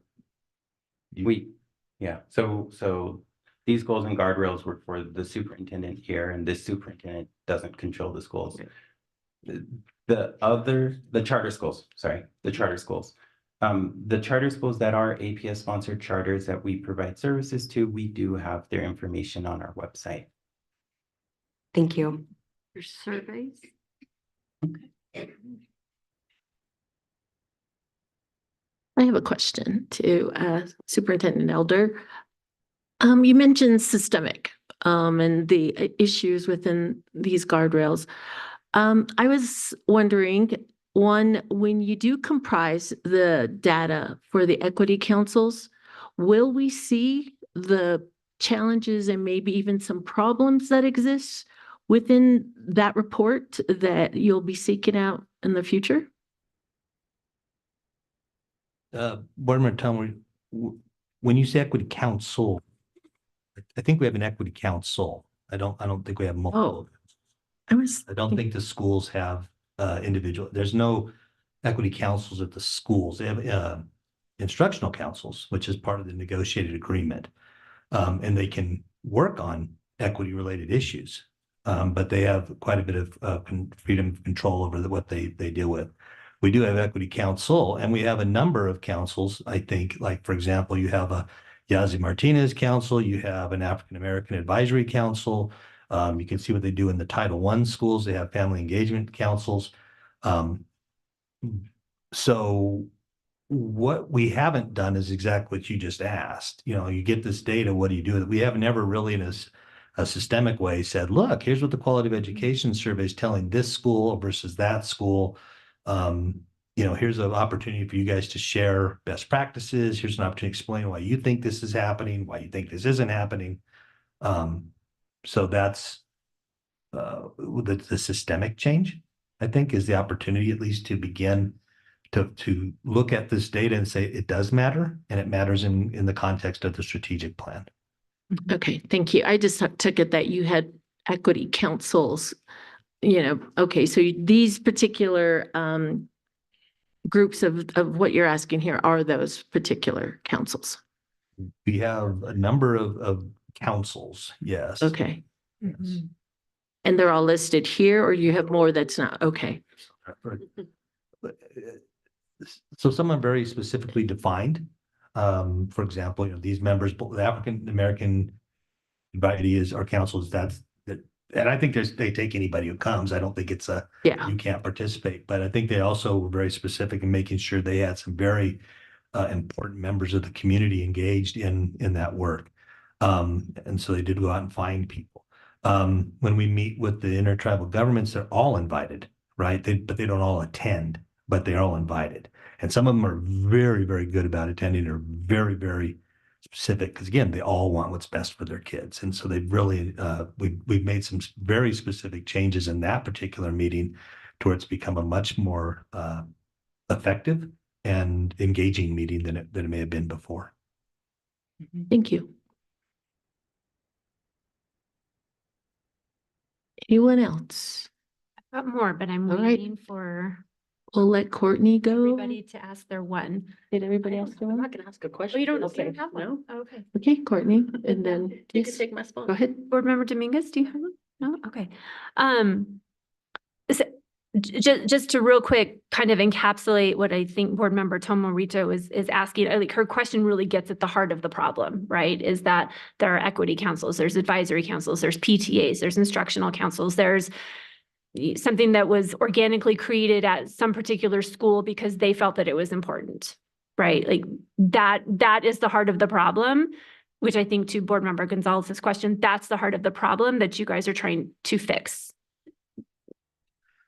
so these goals and guardrails were for the superintendent here, and this superintendent doesn't control the schools. The charter schools, the charter schools that are APS sponsored charters that we provide services to, we do have their information on our website. Thank you. Your surveys? I have a question to Superintendent Elder. You mentioned systemic and the issues within these guardrails. I was wondering, one, when you do comprise the data for the equity councils, will we see the challenges and maybe even some problems that exist within that report that you'll be seeking out in the future? Board Member Tom, when you say equity council, I think we have an equity council. I don't think we have multiple. I don't think the schools have individual. There's no equity councils at the schools. They have instructional councils, which is part of the negotiated agreement, and they can work on equity related issues, but they have quite a bit of freedom of control over what they deal with. We do have equity council, and we have a number of councils. I think, like, for example, you have a Yazzie Martinez Council, you have an African American Advisory Council. You can see what they do in the Title I schools. They have family engagement councils. So what we haven't done is exactly what you just asked. You get this data, what do you do with it? We have never really in a systemic way said, look, here's what the quality of education survey is telling this school versus that school. Here's an opportunity for you guys to share best practices. Here's an opportunity to explain why you think this is happening, why you think this isn't happening. So that's the systemic change, I think, is the opportunity at least to begin to look at this data and say it does matter, and it matters in the context of the strategic plan. Okay, thank you. I just took it that you had equity councils, okay, so these particular groups of what you're asking here are those particular councils. We have a number of councils, yes. Okay. Yes. And they're all listed here, or you have more that's not? Okay. So some are very specifically defined. For example, these members, the African American Advisory is our councils. And I think they take anybody who comes. I don't think it's you can't participate, but I think they also were very specific in making sure they had some very important members of the community engaged in that work. And so they did go out and find people. When we meet with the intertribal governments, they're all invited, right? But they don't all attend, but they're all invited. And some of them are very, very good about attending, or very, very specific, because again, they all want what's best for their kids. And so they've really, we've made some very specific changes in that particular meeting to where it's become a much more effective and engaging meeting than it may have been before. Thank you. Anyone else? I've got more, but I'm All right. waiting for We'll let Courtney go. everybody to ask their one. Did everybody else do I'm one? not gonna ask a question. Oh, you don't Okay. have one? No. Oh, okay. Okay, Courtney, and then You can take my spot. go ahead. Board Member Dominguez, do you have one? No? Okay. Just to real quick kind of encapsulate what I think Board Member Tom Morito is asking, like her question really gets at the heart of the problem, right? Is that there are equity councils, there's advisory councils, there's PTAs, there's instructional councils, there's something that was organically created at some particular school because they felt that it was important, right? Like that is the heart of the problem, which I think to Board Member Gonzalez's question, that's the heart of the problem that you guys are trying to fix.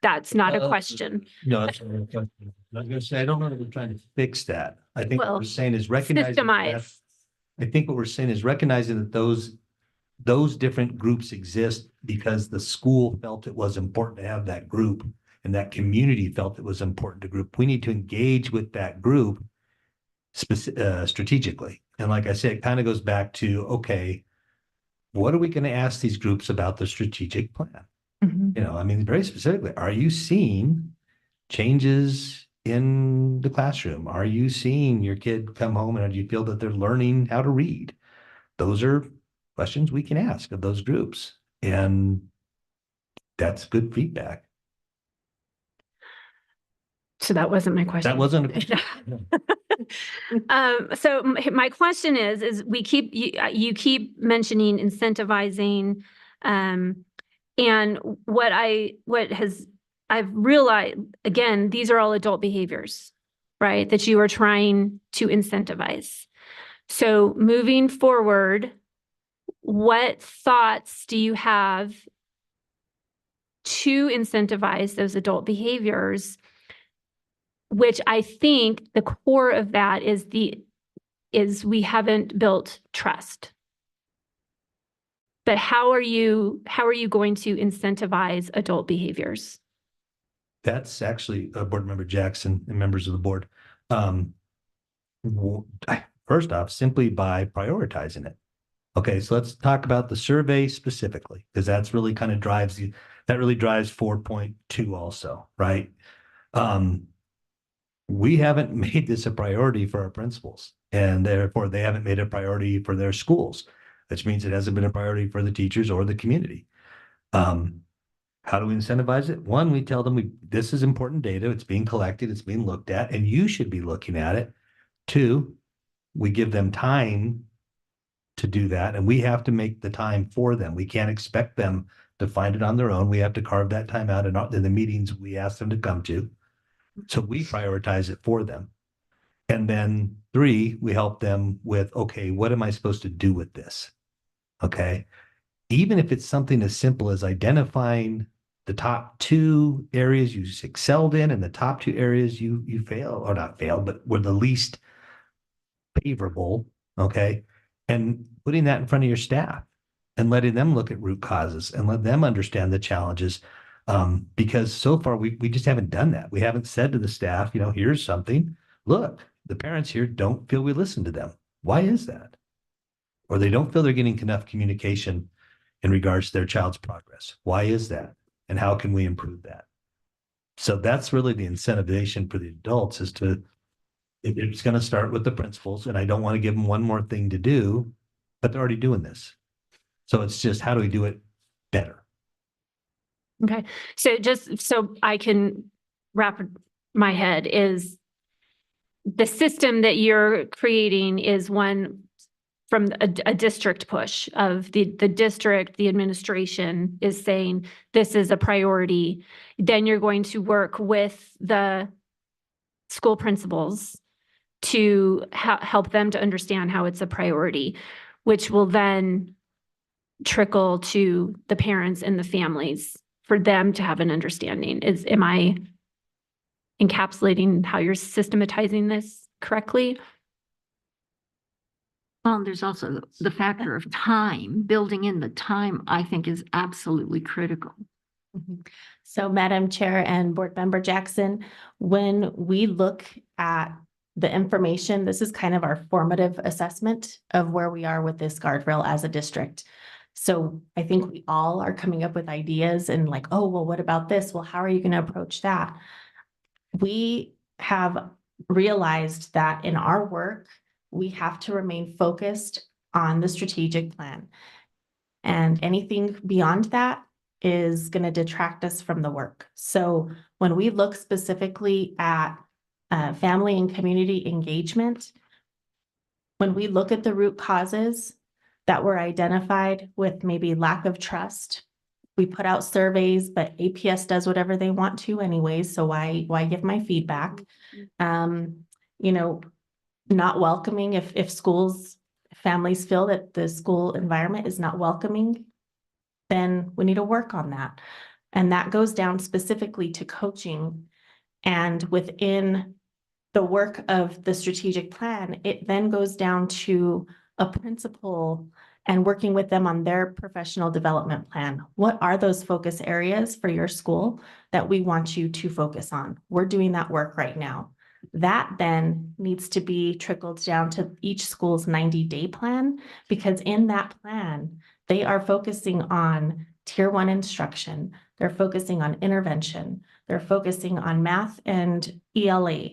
That's not a question. No, that's not a question. I was gonna say, I don't know that we're trying to fix that. I think what Well, we're saying is recognizing that. Systemize. I think what we're saying is recognizing that those different groups exist because the school felt it was important to have that group and that community felt it was important to group. We need to engage with that group strategically. And like I said, it kind of goes back to, okay, what are we going to ask these groups about the strategic plan? You know, I mean, very specifically, are you seeing changes in the classroom? Are you seeing your kid come home and do you feel that they're learning how to read? Those are questions we can ask of those groups. And that's good feedback. So that wasn't my question. That wasn't a question. So my question is we keep, you keep mentioning incentivizing, and I've realized, again, these are all adult behaviors, right? That you are trying to incentivize. So moving forward, what thoughts do you have to incentivize those adult behaviors? Which I think the core of that is we haven't built trust. But how are you going to incentivize adult behaviors? That's actually Board Member Jackson and members of the board. First off, simply by prioritizing it. Okay, so let's talk about the survey specifically, because that's really kind of drives 4.2 also, right? We haven't made this a priority for our principals, and therefore they haven't made a priority for their schools, which means it hasn't been a priority for the teachers or the community. How do we incentivize it? One, we tell them this is important data, it's being collected, it's being looked at, and you should be looking at it. Two, we give them time to do that, and we have to make the time for them. We can't expect them to find it on their own. We have to carve that time out in the meetings we ask them to come to. So we prioritize it for them. And then three, we help them with, okay, what am I supposed to do with this? Okay. Even if it's something as simple as identifying the top 2 areas you excelled in and the top 2 areas you failed, or not failed, but were the least favorable. Okay. And putting that in front of your staff and letting them look at root causes and let them understand the challenges. Because so far we just haven't done that. We haven't said to the staff, you know, here's something, look, the parents here don't feel we listen to them. Why is that? Or they don't feel they're getting enough communication in regards to their child's progress. Why is that? And how can we improve that? So that's really the incentivization for the adults is to, it's going to start with the principals, and I don't want to give them one more thing to do, but they're already doing this. So it's just, how do we do it better? Okay, so just so I can wrap my head, is the system that you're creating is one from a district push of the district, the administration is saying this is a priority. Then you're going to work with the school principals to help them to understand how it's a priority, which will then trickle to the parents and the families for them to have an understanding. Am I encapsulating how you're systematizing this correctly? Well, there's also the factor of time. Building in the time, I think, is absolutely critical. So, Madam Chair and Board Member Jackson, when we look at the information, this is kind of our formative assessment of where we are with this guardrail as a district. So I think we all are coming up with ideas and like, oh, well, what about this? Well, how are you going to approach that? We have realized that in our work, we have to remain focused on the strategic plan. And anything beyond that is going to detract us from the work. So when When we look specifically at family and community engagement, when we look at the root causes that were identified with maybe lack of trust, we put out surveys, but APS does whatever they want to anyways, so why give my feedback? You know, not welcoming if families feel that the school environment is not welcoming, then we need to work on that. And that goes down specifically to coaching. And within the work of the strategic plan, it then goes down to a principal and working with them on their professional development plan. What are those focus areas for your school that we want you to focus on? We're doing that work right now. That then needs to be trickled down to each school's 90-day plan, because in that plan, they are focusing on Tier 1 instruction. They're focusing on intervention. They're focusing on math and ELA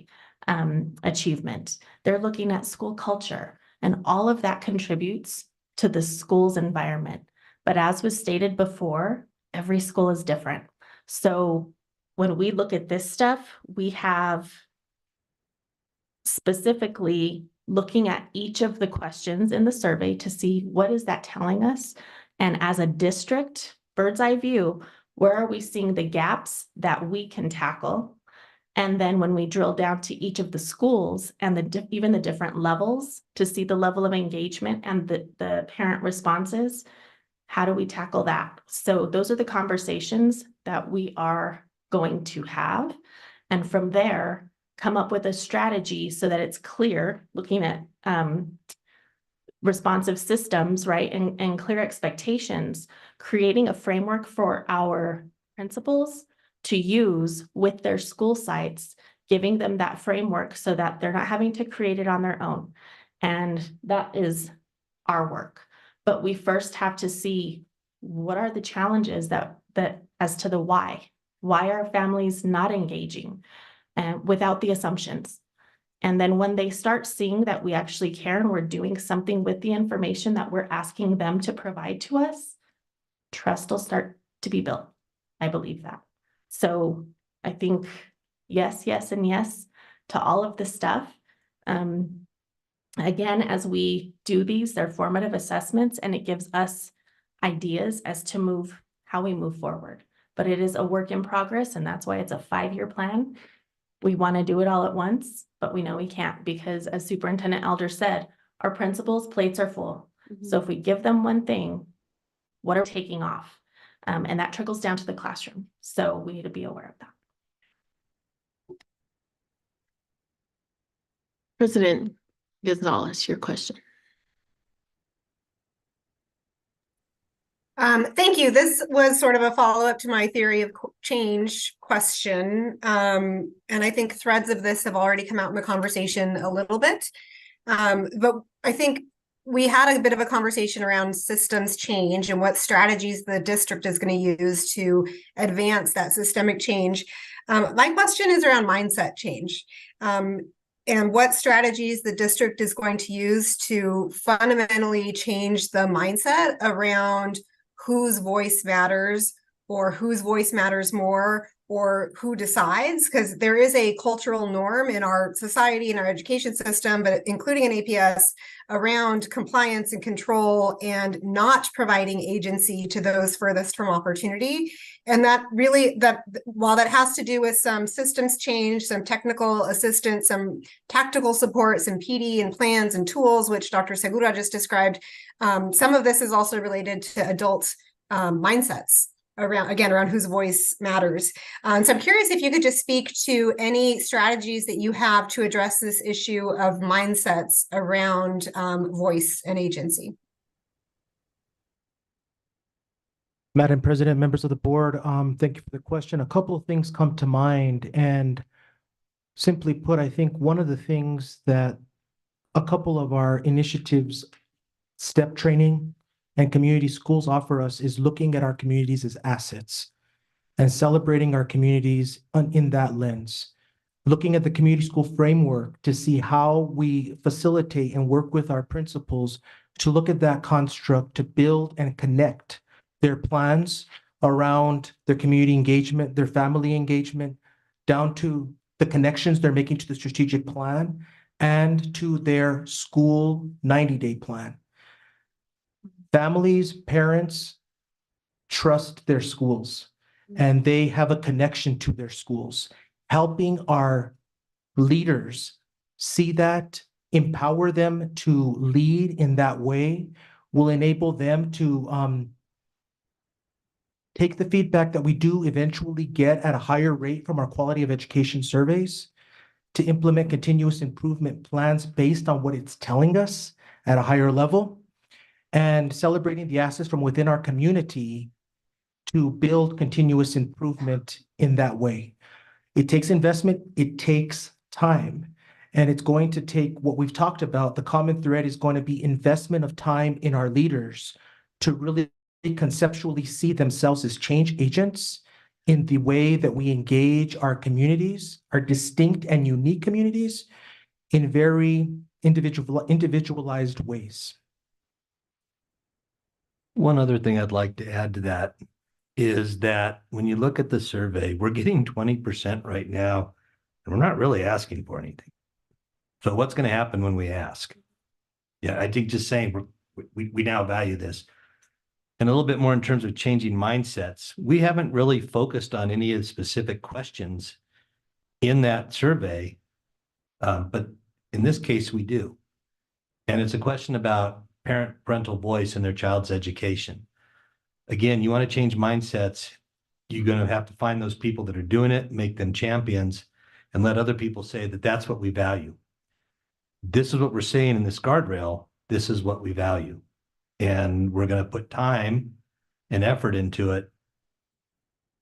achievement. They're looking at school culture, and all of that contributes to the school's environment. But as was stated before, every school is different. So when we look at this stuff, we have specifically looking at each of the questions in the survey to see what is that telling us. And as a district, bird's eye view, where are we seeing the gaps that we can tackle? And then when we drill down to each of the schools and even the different levels to see the level of engagement and the parent responses, how do we tackle that? So those are the conversations that we are going to have. And from there, come up with a strategy so that it's clear, looking at responsive systems, right? And clear expectations, creating a framework for our principals to use with their school sites, giving them that framework so that they're not having to create it on their own. And that is our work. But we first have to see what are the challenges that as to the why. Why are families not engaging? And without the assumptions. And then when they start seeing that we actually care and we're doing something with the information that we're asking them to provide to us, trust will start to be built. I believe that. So I think yes, yes, and yes to all of this stuff. Again, as we do these, they're formative assessments, and it gives us ideas as to how we move forward. But it is a work in progress, and that's why it's a 5-year plan. We want to do it all at once, but we know we can't because, as Superintendent Elder said, our principals' plates are full. So if we give them one thing, what are we taking off? And that trickles down to the classroom. So we need to be aware of that. President Gonzalez, your question. Thank you. This was sort of a follow-up to my theory of change question. And I think threads of this have already come out in the conversation a little bit. But I think we had a bit of a conversation around systems change and what strategies the district is going to use to advance that systemic change. My question is around mindset change. And what strategies the district is going to use to fundamentally change the mindset around whose voice matters or whose voice matters more or who decides, because there is a cultural norm in our society and our education system, but including in APS, around compliance and control and not providing agency to those furthest from opportunity. And that really, while that has to do with some systems change, some technical assistance, some tactical support, some PD and plans and tools, which Dr. Segura just described, some of this is also related to adult mindsets around whose voice matters. So I'm curious if you could just speak to any strategies that you have to address this issue of mindsets around voice and agency. Madam President, members of the board, thank you for the question. A couple of things come to mind, and simply put, I think one of the things that a couple of our initiatives, STEP training and community schools, offer us is looking at our communities as assets and celebrating our communities in that lens. Looking at the community school framework to see how we facilitate and work with our principals to look at that construct to build and connect their plans around their community engagement, their family engagement, down to the connections they're making to the strategic plan and to their school 90-day plan. Families, parents trust their schools and they have a connection to their schools. Helping our leaders see that, empower them to lead in that way will enable them to take the feedback that we do eventually get at a higher rate from our quality of education surveys to implement continuous improvement plans based on what it's telling us at a higher level, and celebrating the assets from within our community to build continuous improvement in that way. It takes investment, it takes time, and it's going to take what we've talked about. The common thread is going to be investment of time in our leaders to really conceptually see themselves as change agents in the way that we engage our communities, our distinct and unique communities, in very individualized ways. One other thing I'd like to add to that is that when you look at the survey, we're getting 20% right now, and we're not really asking for anything. So what's going to happen when we ask? Yeah, I think just saying we now value this. And a little bit more in terms of changing mindsets, we haven't really focused on any of the specific questions in that survey, but in this case, we do. And it's a question about parental voice in their child's education. Again, you want to change mindsets, you're going to have to find those people that are doing it, make them champions, and let other people say that that's what we value. This is what we're saying in this guardrail. This is what we value. And we're going to put time and effort into it.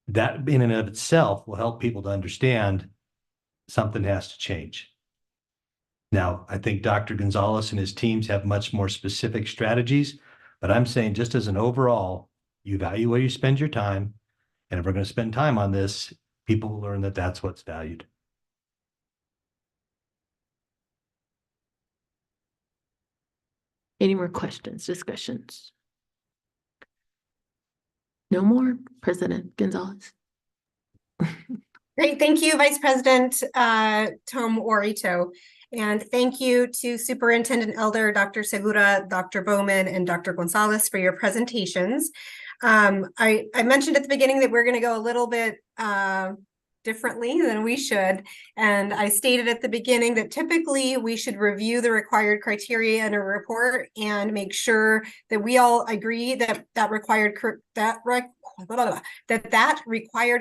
That in and of itself will help people to understand something has to change. Now, I think Dr. Gonzalez and his teams have much more specific strategies, but I'm saying just as an overall, you value where you spend your time. And if we're going to spend time on this, people will learn that that's what's valued. Any more questions, discussions? No more, President Gonzalez. Great, thank you, Vice President Tom Warito. And thank you to Superintendent Elder Dr. Segura, Dr. Bowman, and Dr. Gonzalez for your presentations. I mentioned at the beginning that we're going to go a little bit differently than we should. And I stated at the beginning that typically we should review the required criteria in a report and make sure that we all agree that that required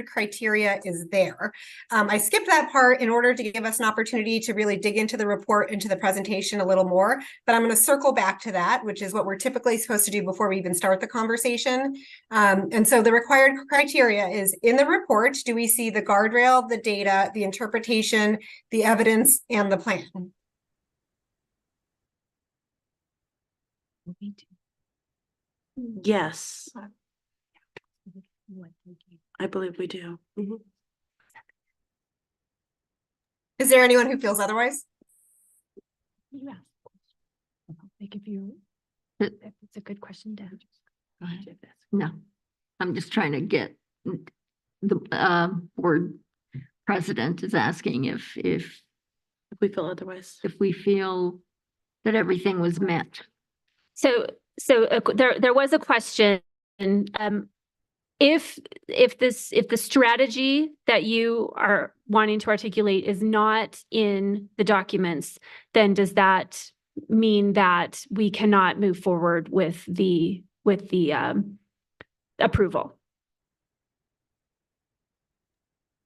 criteria is there. I skipped that part in order to give us an opportunity to really dig into the report, into the presentation a little more, but I'm going to circle back to that, which is what we're typically supposed to do before we even start the conversation. And so the required criteria is in the report. Do we see the guardrail, the data, the interpretation, the evidence, and the plan? Yes. I believe we do. Is there anyone who feels otherwise? Yeah. Like if it's a good question to ask. No, I'm just trying to get the board president is asking if we feel otherwise, if we feel that everything was met. So there was a question. If the strategy that you are wanting to articulate is not in the documents, then does that mean that we cannot move forward with the approval?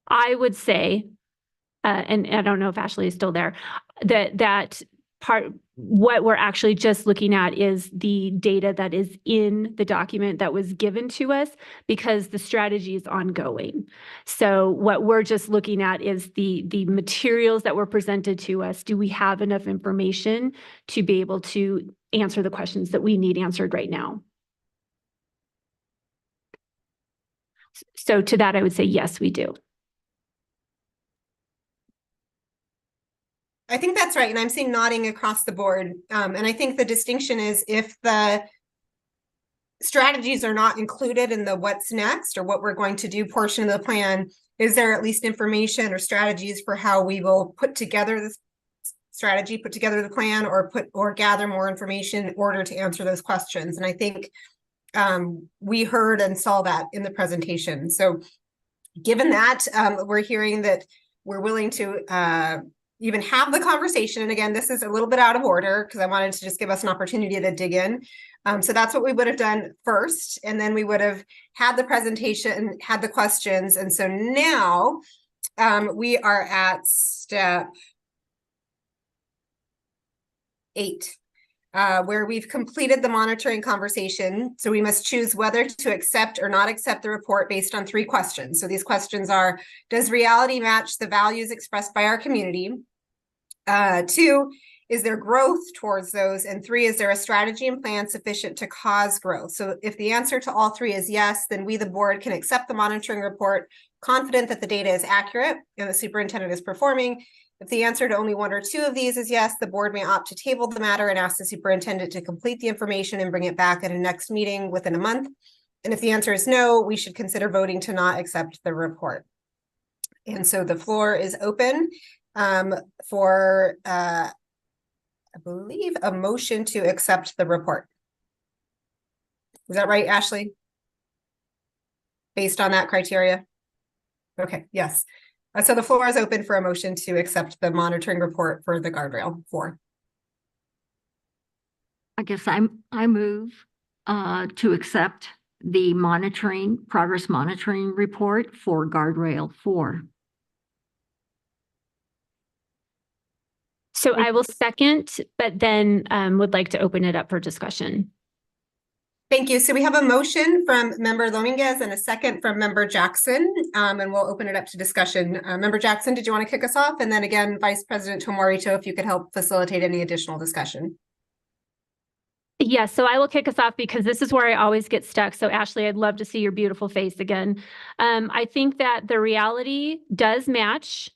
I would say, and I don't know if Ashley is still there, that what we're actually just looking at is the data that is in the document that was given to us, because the strategy is ongoing. So what we're just looking at is the materials that were presented to us. Do we have enough information to be able to answer the questions that we need answered right now? So to that, I would say, yes, we do. I think that's right. And I'm seeing nodding across the board. And I think the distinction is if the strategies are not included in the what's next or what we're going to do portion of the plan, is there at least information or strategies for how we will put together this strategy, put together the plan, or gather more information in order to answer those questions? And I think we heard and saw that in the presentation. So given that, we're hearing that we're willing to even have the conversation. And again, this is a little bit out of order because I wanted to just give us an opportunity to dig in. So that's what we would have done first. And then we would have had the presentation, had the questions. And so now we are at step 8. Where we've completed the monitoring conversation. So we must choose whether to accept or not accept the report based on 3 questions. So these questions are, does reality match the values expressed by our community? 2, is there growth towards those? And 3, is there a strategy and plan sufficient to cause growth? So if the answer to all 3 is yes, then we, the board, can accept the monitoring report, confident that the data is accurate and the superintendent is performing. If the answer to only 1 or 2 of these is yes, the board may opt to table the matter and ask the superintendent to complete the information and bring it back at a next meeting within a month. And if the answer is no, we should consider voting to not accept the report. And so the floor is open for, I believe, a motion to accept the report. Is that right, Ashley? Based on that criteria? Okay, yes. So the floor is open for a motion to accept the monitoring report for the guardrail 4. I guess I move to accept the progress monitoring report for guardrail 4. So I will second, but then would like to open it up for discussion. Thank you. So we have a motion from Member Dominguez and a second from Member Jackson, and we'll open it up to discussion. Member Jackson, did you want to kick us off? And then again, Vice President Tomorito, if you could help facilitate any additional discussion. Yes, so I will kick us off because this is where I always get stuck. So Ashley, I'd love to see your beautiful face again. I think that the reality does match.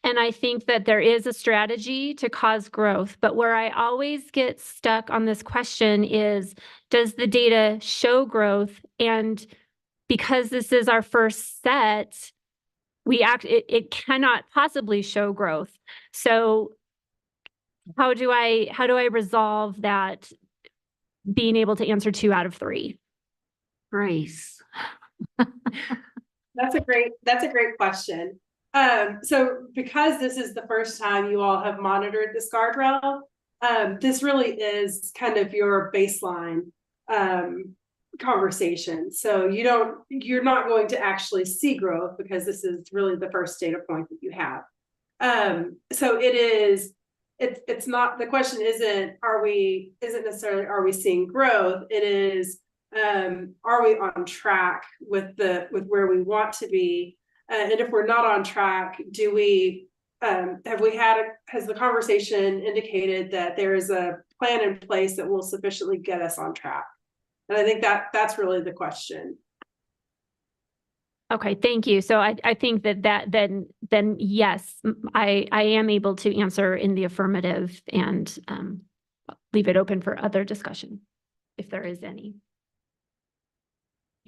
And I think that there is a strategy to cause growth. But where I always get stuck on this question is, does the data show growth? And because this is our first set, it cannot possibly show growth. So how do I resolve that being able to answer 2 out of 3? Grace. That's a great question. So because this is the first time you all have monitored this guardrail, this really is kind of your baseline conversation. So you're not going to actually see growth because this is really the first data point that you have. So it's not, the question isn't necessarily are we seeing growth? It is are we on track with where we want to be? And if we're not on track, has the conversation indicated that there is a plan in place that will sufficiently get us on track? And I think that's really the question. Okay, thank you. So I think that then yes, I am able to answer in the affirmative and leave it open for other discussion if there is any.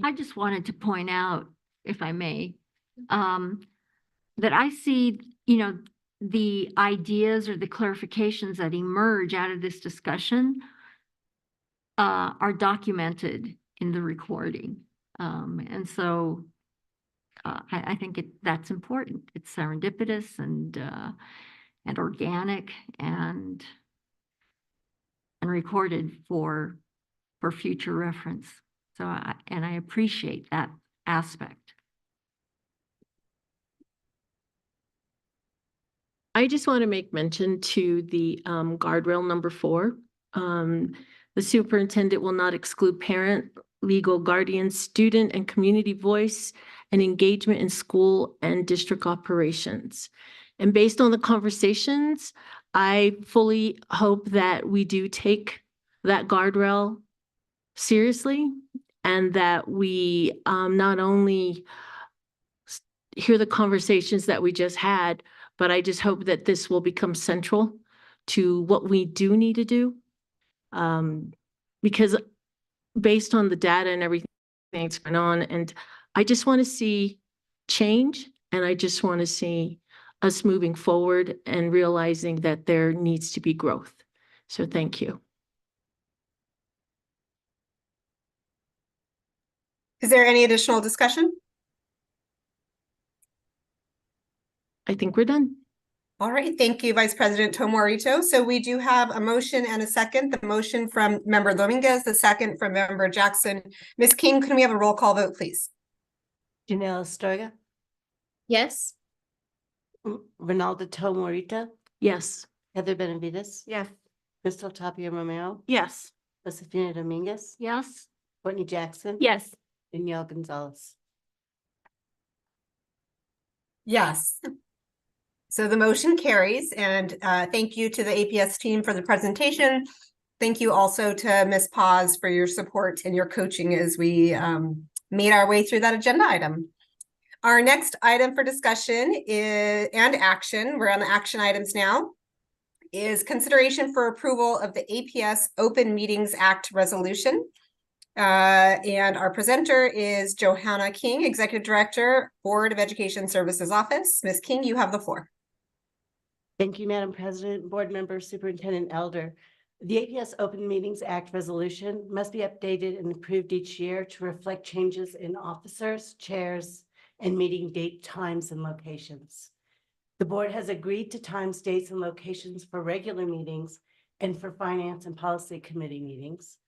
I just wanted to point out, if I may, that I see, the ideas or the clarifications that emerge out of this discussion are documented in the recording. And so I think that's important. It's serendipitous and organic and recorded for future reference. So I appreciate that aspect. I just want to make mention to the guardrail number 4. The superintendent will not exclude parent, legal guardian, student, and community voice and engagement in school and district operations. And based on the conversations, I fully hope that we do take that guardrail seriously and that we not only hear the conversations that we just had, but I just hope that this will become central to what we do need to do. Because based on the data and everything that's going on, and I just want to see change And I just want to see us moving forward and realizing that there needs to be growth. So thank you. Is there any additional discussion? I think we're done. All right, thank you, Vice President Tomorito. So we do have a motion and a second. The motion from Member Dominguez, the second from Member Jackson. Ms. King, can we have a roll call vote, please? Janelle Astorga, Yes. Ronaldo Tomorito, Yes. Heather Benavides. Yes. Crystal Tapia Romero, Yes. Josefina Dominguez, Yes. Courtney Jackson. Yes. Danielle Gonzalez. Yes. So the motion carries, and thank you to the APS team for the presentation. Thank you also to Ms. Paz for your support and your coaching as we made our way through that agenda item. Our next item for discussion is and action, we're on the action items now, is consideration for approval of the APS Open Meetings Act resolution. And our presenter is Johanna King, Executive Director, Board of Education Services Office. Ms. King, you have the floor. Thank you, Madam President, Board Member, Superintendent Elder. The APS Open Meetings Act resolution must be updated and approved each year to reflect changes in officers, chairs, and meeting date, times, and locations. The board has agreed to times, dates, and locations for regular meetings and for Finance and Policy Committee meetings.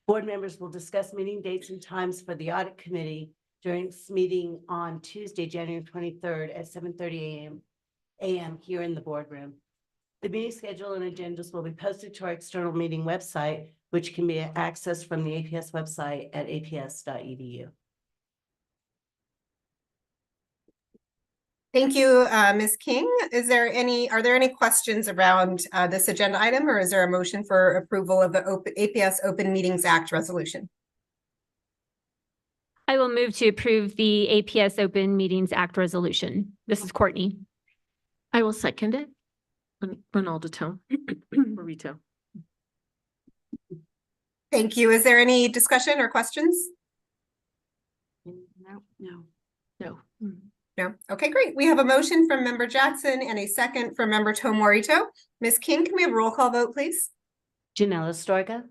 Board members will discuss meeting dates and times for the Audit Committee during its meeting on Tuesday, January 23rd at 7:30 a.m. here in the boardroom. The meeting schedule and agendas will be posted to our external meeting website, which can be accessed from the APS website at aps.edu. Thank you, Ms. King. Are there any questions around this agenda item, or is there a motion for approval of the APS Open Meetings Act resolution? I will move to approve the APS Open Meetings Act resolution. This is Courtney. I will second it. Ronaldo Morito. Thank you. Is there any discussion or questions? No. No. Okay, great. We have a motion from Member Jackson and a second from Member Tomorito. Ms. King, can we have a roll call vote, please? Janelle Astorga,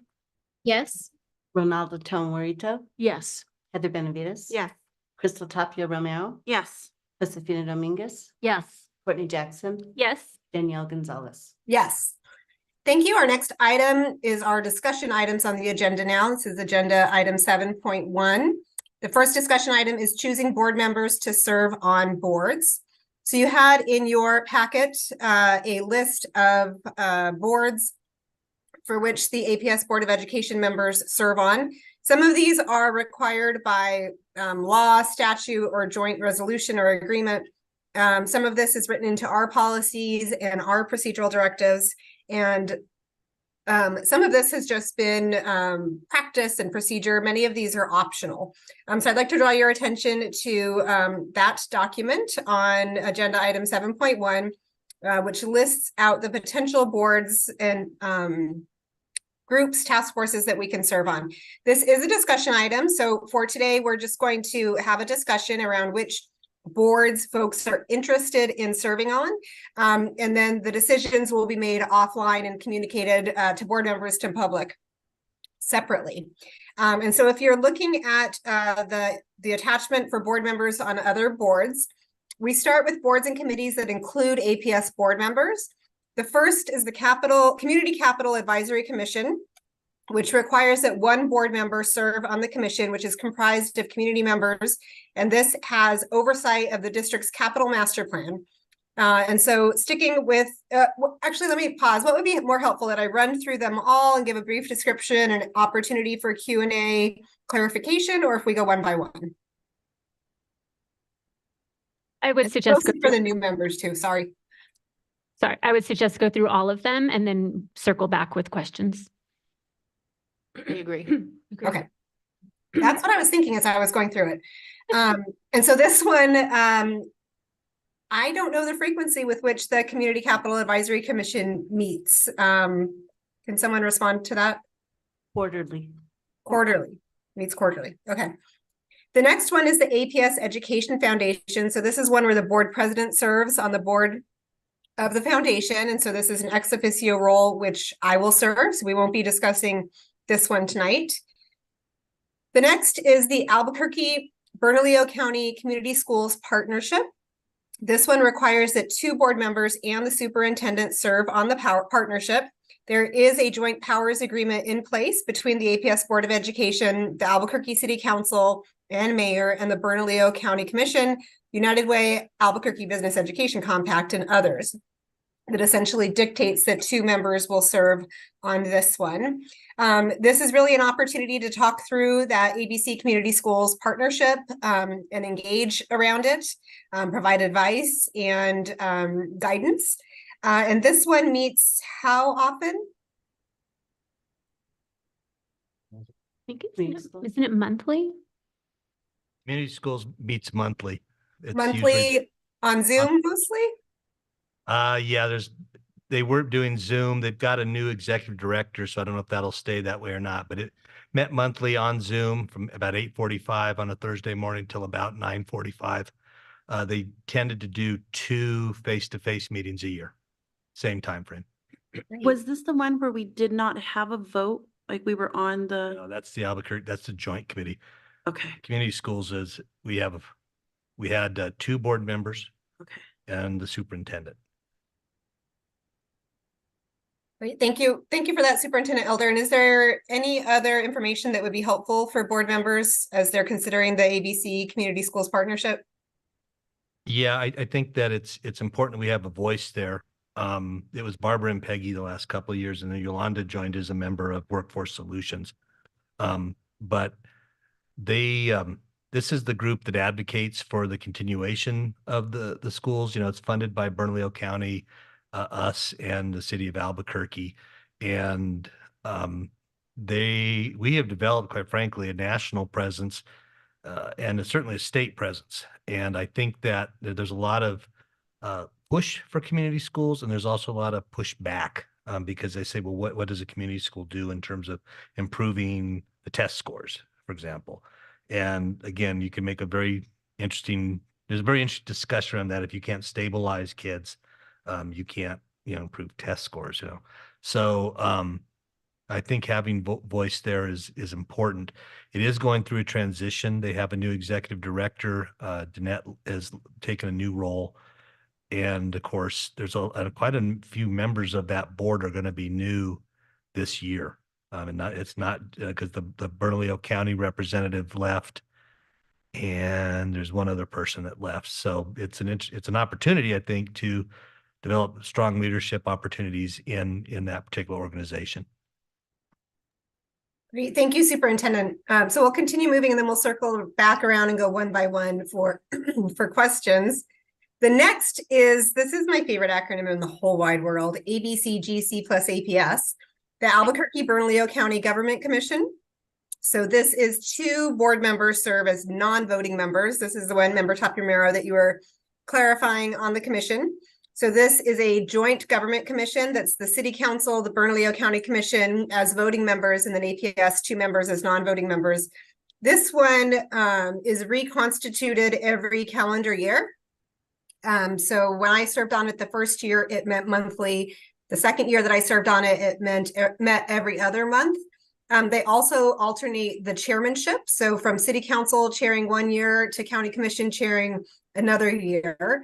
Yes. Ronaldo Tomorito, Yes. Heather Benavides. Yes. Crystal Tapia Romero, Yes. Josefina Dominguez, Yes. Courtney Jackson, Yes. Danielle Gonzalez. Yes. Thank you. Our next item is our discussion items on the agenda now. This is agenda item 7.1. The first discussion item is choosing board members to serve on boards. So you had in your packet a list of boards for which the APS Board of Education members serve on. Some of these are required by law, statute, or joint resolution or agreement. Some of this is written into our policies and our procedural directives, and some of this has just been practice and procedure. Many of these are optional. So I'd like to draw your attention to that document on agenda item 7.1, which lists out the potential boards and groups, task forces that we can serve on. This is a discussion item. So for today, we're just going to have a discussion around which boards folks are interested in serving on. And then the decisions will be made offline and communicated to board members, to public separately. And so if you're looking at the attachment for board members on other boards, we start with boards and committees that include APS board members. The first is the Community Capital Advisory Commission, which requires that one board member serve on the commission, which is comprised of community members. And this has oversight of the district's capital master plan. And so sticking with, actually, let me pause. What would be more helpful, that I run through them all and give a brief description and opportunity for Q&A clarification, or if we go one by one? I would suggest for the new members too, sorry. Sorry, I would suggest go through all of them and then circle back with questions. I agree. Okay. That's what I was thinking as I was going through it. And so this one, I don't know the frequency with which the Community Capital Advisory Commission meets. Can someone respond to that? Quarterly. Quarterly, meets quarterly. Okay. The next one is the APS Education Foundation. So this is one where the board president serves on the board of the foundation. And so this is an ex officio role, which I will serve. So we won't be discussing this one tonight. The next is the Albuquerque Bernalillo County Community Schools Partnership. This one requires that 2 board members and the superintendent serve on the partnership. There is a joint powers agreement in place between the APS Board of Education, the Albuquerque City Council and Mayor, and the Bernalillo County Commission, United Way, Albuquerque Business Education Compact, and others, that essentially dictates that 2 members will serve on this one. This is really an opportunity to talk through that ABC Community Schools partnership and engage around it, provide advice and guidance. And this one meets how often? I think isn't it monthly? Community schools meets monthly. It's Monthly usually- on Zoom mostly? Yeah, they weren't doing Zoom. They've got a new executive director, so I don't know if that'll stay that way or not, but it met monthly on Zoom from about 8:45 on a Thursday morning till about 9:45. They tended to do 2 face-to-face meetings a year, same time frame. Was this the one where we did not have a vote? Like we were on the, No, that's the Albuquerque, that's the joint committee. okay, Community schools is, we had 2 board members okay. and the superintendent. Great, thank you. Thank you for that, Superintendent Elder. And is there any other information that would be helpful for board members as they're considering the ABC Community Schools Partnership? Yeah, I think that it's important we have a voice there. It was Barbara and Peggy the last couple of years, and then Yolanda joined as a member of Workforce Solutions. But this is the group that advocates for the continuation of the schools. You know, it's funded by Bernalillo County, us, and the city of Albuquerque. And we have developed, quite frankly, a national presence and certainly a state presence. And I think that there's a lot of push for community schools, and there's also a lot of pushback because they say, well, what does a community school do in terms of improving the test scores, for example? And again, you can make there's a very interesting discussion around that. If you can't stabilize kids, you can't, improve test scores, So I think having voice there is important. It is going through a transition. They have a new executive director. Danette has taken a new role. And of course, there's quite a few members of that board are going to be new this year. And it's not because the Bernalillo County representative left, and there's one other person that left. So it's an opportunity, I think, to develop strong leadership opportunities in that particular organization. Great, thank you, Superintendent. So we'll continue moving, and then we'll circle back around and go one by one for for questions. The next is, this is my favorite acronym in the whole wide world, ABCGC plus APS, the Albuquerque Bernalillo County Government Commission. So this is 2 board members serve as non-voting members. This is the one, Member Tapia-Mero, that you were clarifying on the commission. So this is a joint government commission. That's the City Council, the Bernalillo County Commission as voting members, and then APS 2 members as non-voting members. This one is reconstituted every calendar year. So when I served on it the first year, it meant monthly. The second year that I served on it, it met every other month. They also alternate the chairmanship. So from City Council chairing one year to County Commission chairing another year.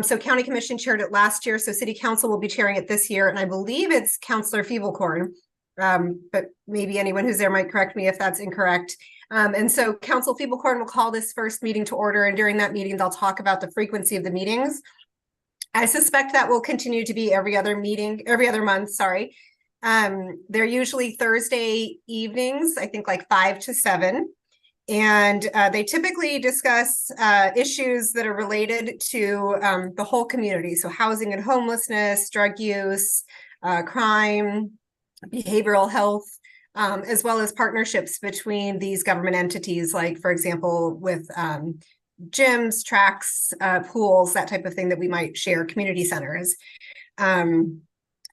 So County Commission chaired it last year. So City Council will be chairing it this year. And I believe it's Councilor Feeblecorn. But maybe anyone who's there might correct me if that's incorrect. And so Council Feeblecorn will call this first meeting to order. And during that meeting, they'll talk about the frequency of the meetings. I suspect that will continue to be every other month, sorry. They're usually Thursday evenings, I think like 5 to 7. And they typically discuss issues that are related to the whole community. So housing and homelessness, drug use, crime, behavioral health, as well as partnerships between these government entities, like, for example, with gyms, tracks, pools, that type of thing that we might share, community centers.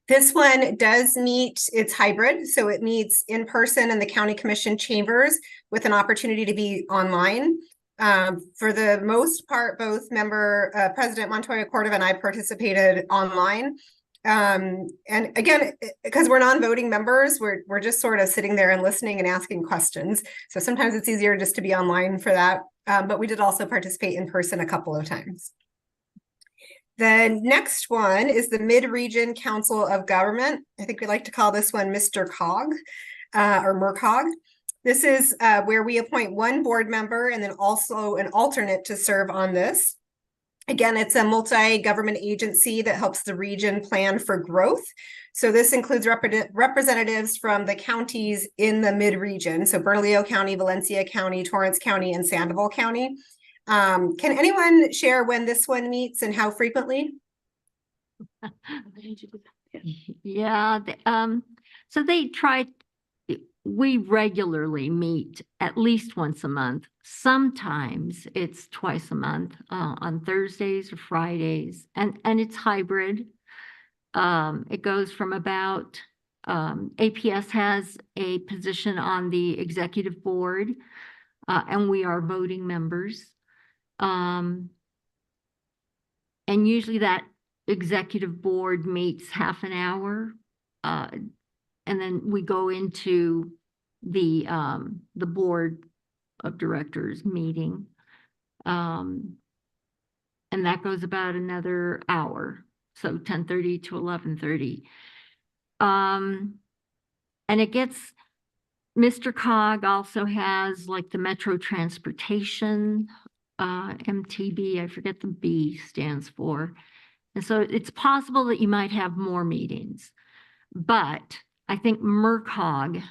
This one does meet, it's hybrid, so it meets in person in the County Commission chambers with an opportunity to be online. For the most part, both President Montoya Cordova and I participated online. And again, because we're non-voting members, we're just sort of sitting there and listening and asking questions. So sometimes it's easier just to be online for that. But we did also participate in person a couple of times. The next one is the Mid-Region Council of Government. I think we like to call this one Mr. COG or MERCOG. This is where we appoint one board member and then also an alternate to serve on this. Again, it's a multi-government agency that helps the region plan for growth. So this includes representatives from the counties in the mid-region. So Bernalillo County, Valencia County, Torrance County, and Sandoval County. Can anyone share when this one meets and how frequently? Yeah, so we regularly meet at least once a month. Sometimes it's twice a month, on Thursdays or Fridays, and it's hybrid. It goes from about, APS has a position on the executive board, and we are voting members. And usually that executive board meets half an hour, and then we go into the board of directors meeting. And that goes about another hour. So 10:30 to 11:30. And it gets, Mr. COG also has like the Metro Transportation, MTB, I forget the B stands for. And so it's possible that you might have more meetings, but I think MERCOG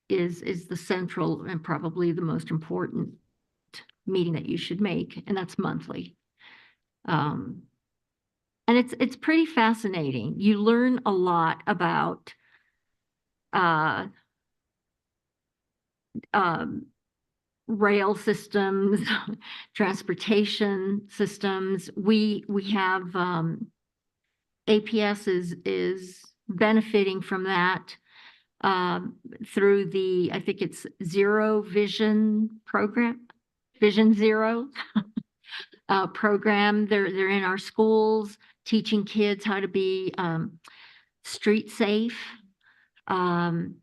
is the central and probably the most important meeting that you should make, and that's monthly. And it's pretty fascinating. You learn a lot about rail systems, transportation systems. We have APS is benefiting from that through the, I think it's Zero Vision program, Vision Zero program. They're in our schools teaching kids how to be street safe. And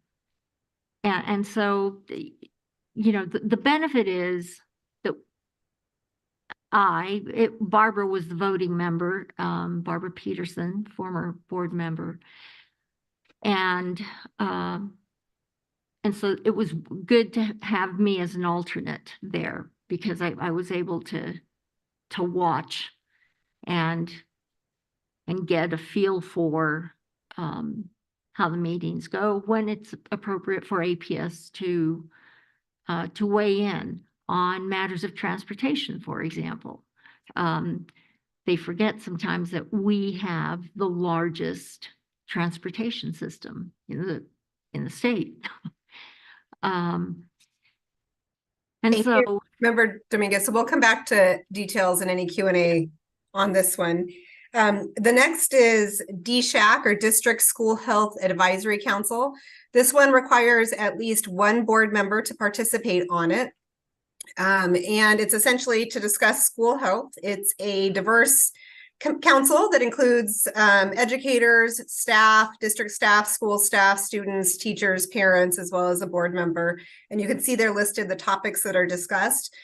so, you know, the benefit is that Barbara was the voting member, Barbara Peterson, former board member. And so it was good to have me as an alternate there because I was able to watch and get a feel for how the meetings go when it's appropriate for APS to weigh in on matters of transportation, for example. They forget sometimes that we have the largest transportation system in the state. And Thank so you, Member Dominguez. So we'll come back to details in any Q&A on this one. The next is DSHAC, or District School Health Advisory Council. This one requires at least one board member to participate on it. And it's essentially to discuss school health. It's a diverse council that includes educators, staff, district staff, school staff, students, teachers, parents, as well as a board member. And you can see there listed the topics that are discussed.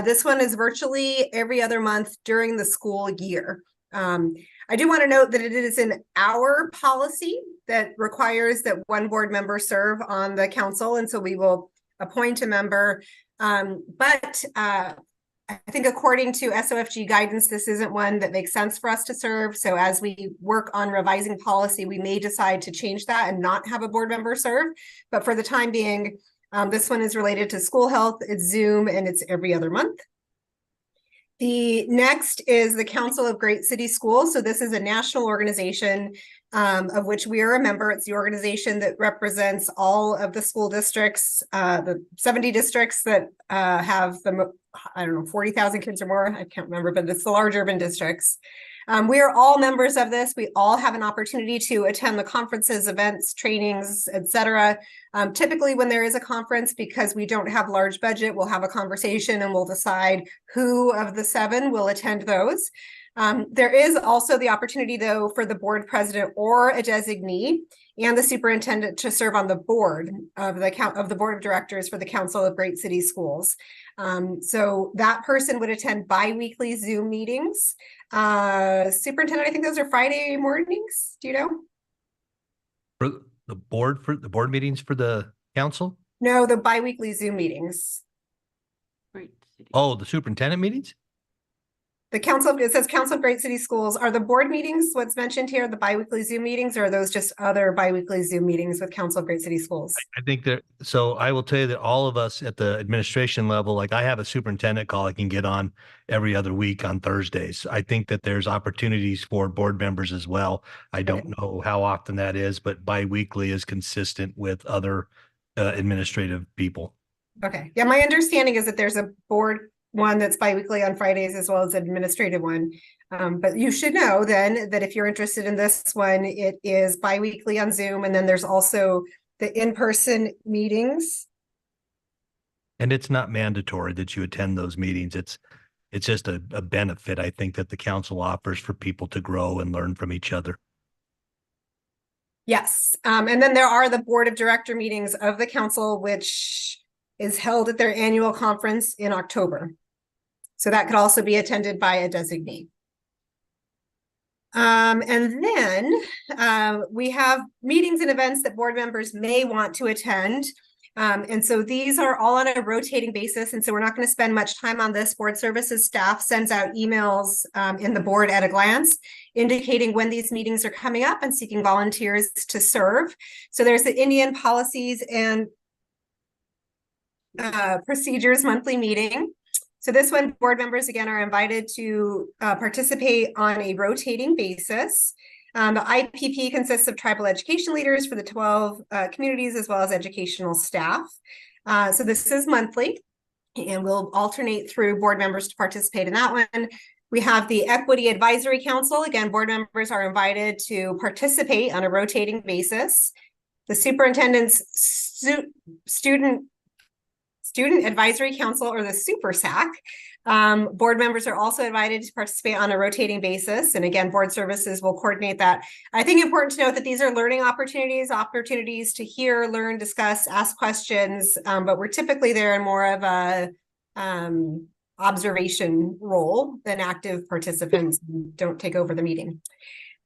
This one is virtually every other month during the school year. I do want to note that it is in our policy that requires that one board member serve on the council, and so we will appoint a member. But I think according to SOFG guidance, this isn't one that makes sense for us to serve. So as we work on revising policy, we may decide to change that and not have a board member serve. But for the time being, this one is related to school health. It's Zoom and it's every other month. The next is the Council of Great City Schools. So this is a national organization of which we are a member. It's the organization that represents all of the school districts, the 70 districts that have the, 40,000 kids or more. I can't remember, but it's the large urban districts. We are all members of this. We all have an opportunity to attend the conferences, events, trainings, etc. Typically when there is a conference, because we don't have large budget, we'll have a conversation and we'll decide who of the 7 will attend those. There is also the opportunity, though, for the board president or a designee and the superintendent to serve on the board of the board of directors for the Council of Great City Schools. So that person would attend bi-weekly Zoom meetings. Superintendent, I think those are Friday mornings. Do you know? For the board meetings for the council? No, the bi-weekly Zoom meetings. Oh, the superintendent meetings? The council, it says Council of Great City Schools. Are the board meetings what's mentioned here, the bi-weekly Zoom meetings, or are those just other bi-weekly Zoom meetings with Council of Great City Schools? I think that, so I will tell you that all of us at the administration level, like I have a superintendent call I can get on every other week on Thursdays. I think that there's opportunities for board members as well. I don't know how often that is, but bi-weekly is consistent with other administrative people. Okay. Yeah, my understanding is that there's a board one that's bi-weekly on Fridays as well as an administrative one. But you should know then that if you're interested in this one, it is bi-weekly on Zoom. And then there's also the in-person meetings. And it's not mandatory that you attend those meetings. It's just a benefit, I think, that the council offers for people to grow and learn from each other. Yes. And then there are the board of director meetings of the council, which is held at their annual conference in October. So that could also be attended by a designee. And then we have meetings and events that board members may want to attend. And so these are all on a rotating basis. And so we're not going to spend much time on this. Board services staff sends out emails in the board at a glance, indicating when these meetings are coming up and seeking volunteers to serve. So there's the Indian Policies and Procedures monthly meeting. So this one, board members, again, are invited to participate on a rotating basis. The IPP consists of tribal education leaders for the 12 communities, as well as educational staff. So this is monthly, and we'll alternate through board members to participate in that one. We have the Equity Advisory Council. Again, board members are invited to participate on a rotating basis. The Superintendent's Student Advisory Council, or the Super SAC. Board members are also invited to participate on a rotating basis. And again, board services will coordinate that. I think important to note that these are learning opportunities to hear, learn, discuss, ask questions, but we're typically there in more of a observation role than active participants who don't take over the meeting.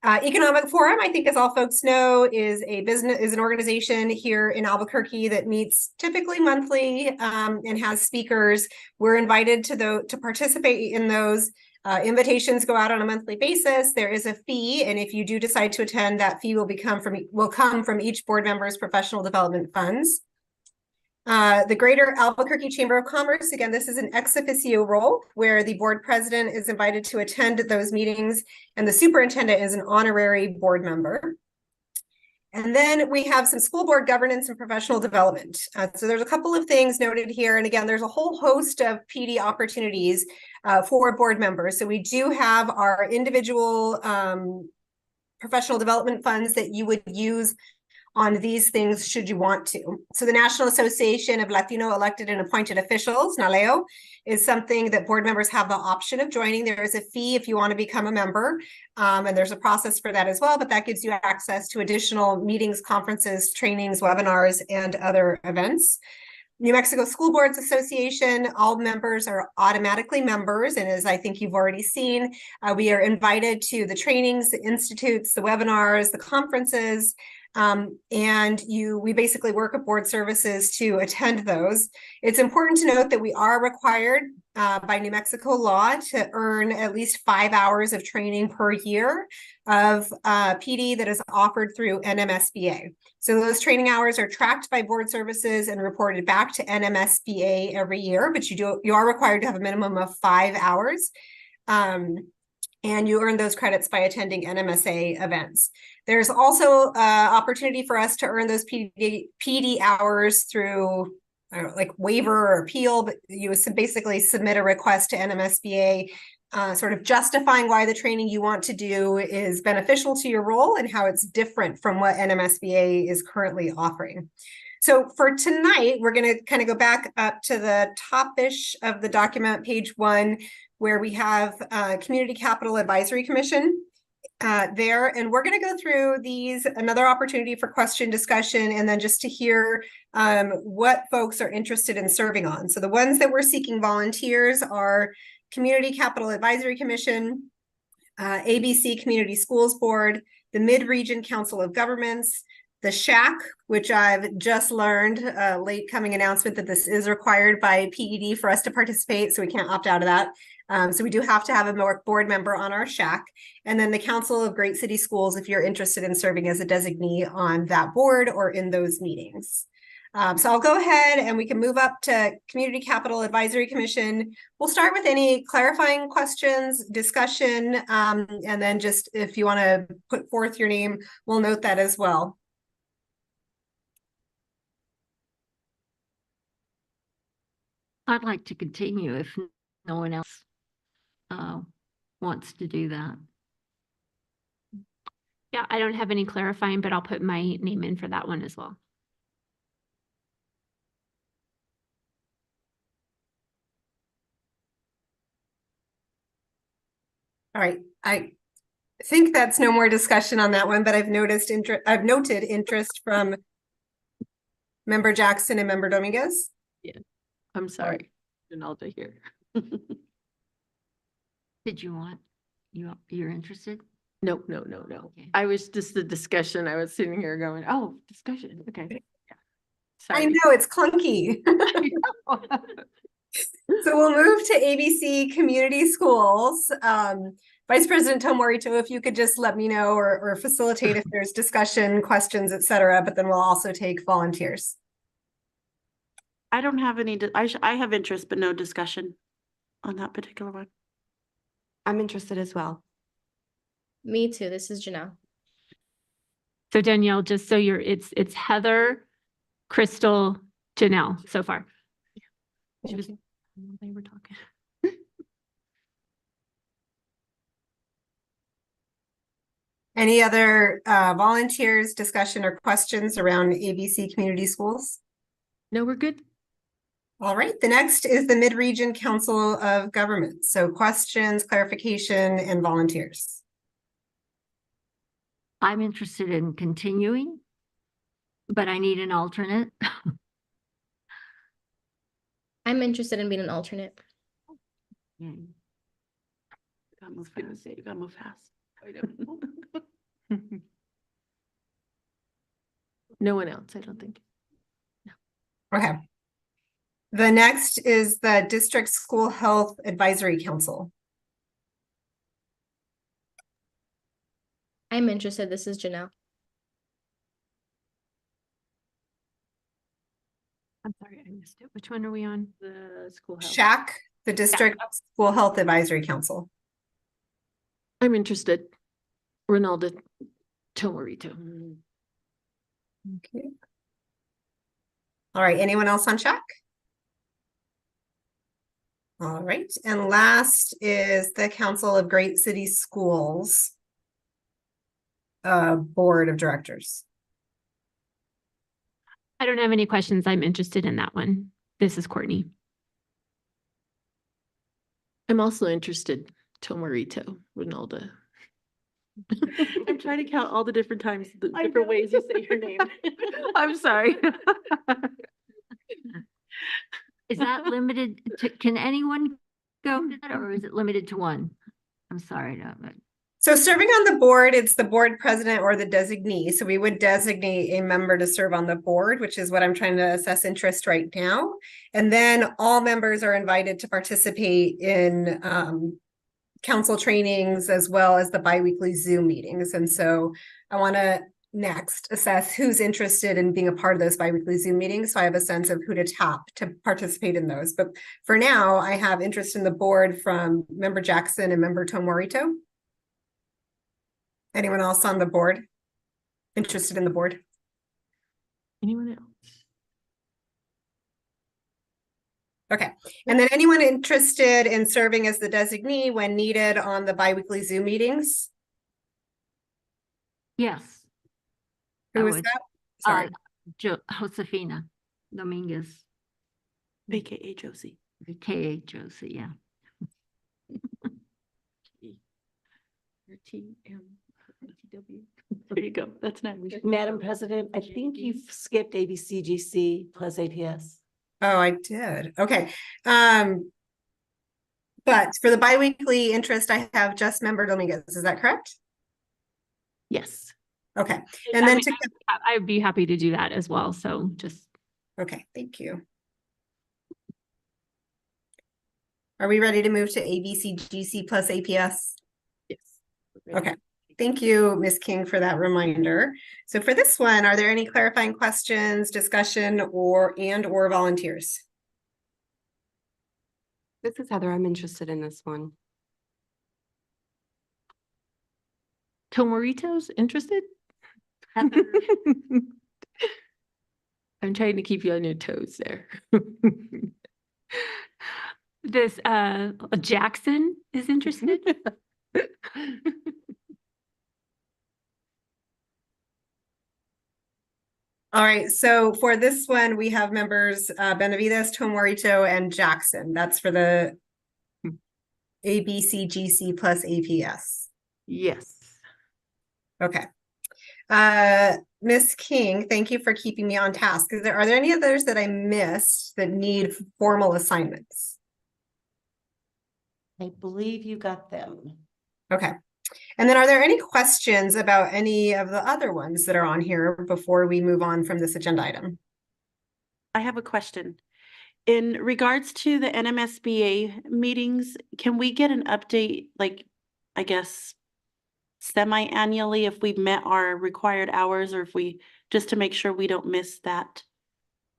Economic Forum, I think, as all folks know, is an organization here in Albuquerque that meets typically monthly and has speakers. We're invited to participate in those. Invitations go out on a monthly basis. There is a fee, and if you do decide to attend, that fee will come from each board member's professional development funds. The Greater Albuquerque Chamber of Commerce, again, this is an ex officio role where the board president is invited to attend those meetings and the superintendent is an honorary board member. And then we have some school board governance and professional development. So there's a couple of things noted here. And again, there's a whole host of PD opportunities for board members. So we do have our individual professional development funds that you would use on these things should you want to. So the National Association of Latino Elected and Appointed Officials, NALEO, is something that board members have the option of joining. There is a fee if you want to become a member, and there's a process for that as well, but that gives you access to additional meetings, conferences, trainings, webinars, and other events. New Mexico School Boards Association, all members are automatically members, and as I think you've already seen, we are invited to the trainings, the institutes, the webinars, the conferences, and we basically work with board services to attend those. It's important to note that we are required by New Mexico law to earn at least 5 hours of training per year of PD that is offered through NMSBA. So those training hours are tracked by board services and reported back to NMSBA every year, but you are required to have a minimum of 5 hours. And you earn those credits by attending NMSA events. There's also opportunity for us to earn those PD hours through like waiver or appeal, but you basically submit a request to NMSBA, sort of justifying why the training you want to do is beneficial to your role and how it's different from what NMSBA is currently offering. So for tonight, we're going to kind of go back up to the top-ish of the document, page 1, where we have Community Capital Advisory Commission there. And we're going to go through these, another opportunity for question discussion, and then just to hear what folks are interested in serving on. So the ones that we're seeking volunteers are Community Capital Advisory Commission, ABC Community Schools Board, the Mid-Region Council of Governments, the SHAC, which I've just learned, late coming announcement that this is required by PED for us to participate, so we can't opt out of that. So we do have to have a board member on our SHAC, and then the Council of Great City Schools if you're interested in serving as a designee on that board or in those meetings. So I'll go ahead and we can move up to Community Capital Advisory Commission. We'll start with any clarifying questions, discussion, and then just if you want to put forth your name, we'll note that as well. I'd like to continue if no one else wants to do that. Yeah, I don't have any clarifying, but I'll put my name in for that one as well. All right, I think that's no more discussion on that one, but I've noted interest from Member Jackson and Member Dominguez. Yeah, I'm sorry, Ronaldo here. Did you want, you're interested? No. Okay. I was just the discussion. I was sitting here going, oh, discussion. Okay. Yeah. I Sorry. know it's clunky. So we'll move to ABC Community Schools. Vice President Tomorito, if you could just let me know or facilitate if there's discussion, questions, etc. But then we'll also take volunteers. I don't have any, I have interest, but no discussion on that particular one. I'm interested as well. Me too. This is Janelle. So Danielle, just so it's Heather, Crystal, Janelle so far. She was, they were talking. Any other volunteers, discussion, or questions around ABC Community Schools? No, we're good. All right, the next is the Mid-Region Council of Governments. So questions, clarification, and volunteers. I'm interested in continuing, but I need an alternate. I'm interested in being an alternate. You gotta move fast. You gotta move fast. No one else, I don't think. Okay. The next is the District School Health Advisory Council. I'm interested. This is Janelle. I'm sorry, I missed it. Which one are we on? The school health. SHAC, the District School Health Advisory Council. I'm interested. Ronaldo Tomorito. Okay. All right, anyone else on SHAC? All right, and last is the Council of Great City Schools Board of Directors. I don't have any questions. I'm interested in that one. This is Courtney. I'm also interested. Tomorito, Ronaldo. I'm trying to count all the different times, the different ways you say your name. I'm sorry. Is that limited to, can anyone go to that, or is it limited to one? I'm sorry, no, but. So serving on the board, it's the board president or the designee. So we would designate a member to serve on the board, which is what I'm trying to assess interest right now. And then all members are invited to participate in council trainings as well as the biweekly Zoom meetings. And so I want to next assess who's interested in being a part of those biweekly Zoom meetings, so I have a sense of who to tap to participate in those. But for now, I have interest in the board from Member Jackson and Member Tomorito. Anyone else on the board? Interested in the board? Anyone else? Okay, and then anyone interested in serving as the designee when needed on the biweekly Zoom meetings? Yes. Who I is would. that? Sorry. Josefina Dominguez, AKA Josie. AKA Josie, yeah. There you go. That's not. Madam President, I think you've skipped ABCGC plus APS. Oh, I did. Okay. But for the biweekly interest, I have just member Dominguez. Is that correct? Yes. Okay. And then to, I'd be happy to do that as well. So just. okay, thank you. Are we ready to move to ABCGC plus APS? Yes. Okay. Thank you, Ms. King, for that reminder. So for this one, are there any clarifying questions, discussion, or volunteers? This is Heather. I'm interested in this one. Tomorito's interested? I'm trying to keep you on your toes there. This Jackson is interested. All right, so for this one, we have members Benavides, Tomorito, and Jackson. That's for the ABCGC plus APS. Yes. Okay. Ms. King, thank you for keeping me on task. Are there any others that I missed that need formal assignments? I believe you got them. Okay. And then are there any questions about any of the other ones that are on here before we move on from this agenda item? I have a question. In regards to the NMSBA meetings, can we get an update, like, I guess, semi-annually if we've met our required hours, or if we, just to make sure we don't miss that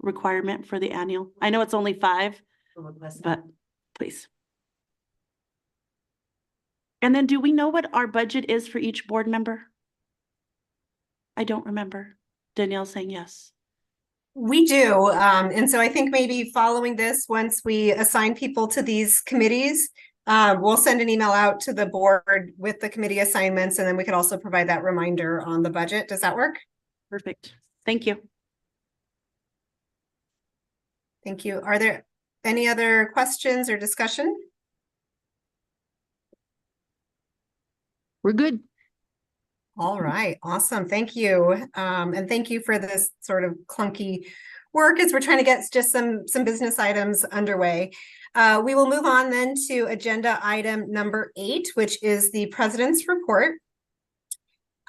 requirement for the annual? I know it's only 5, but please. And then do we know what our budget is for each board member? I don't remember. Danielle saying yes. We do. And so I think maybe following this, once we assign people to these committees, we'll send an email out to the board with the committee assignments, and then we could also provide that reminder on the budget. Does that work? Perfect. Thank you. Thank you. Are there any other questions or discussion? We're good. All right, awesome. Thank you. And thank you for this sort of clunky work as we're trying to get just some business items underway. We will move on then to agenda item number 8, which is the president's report.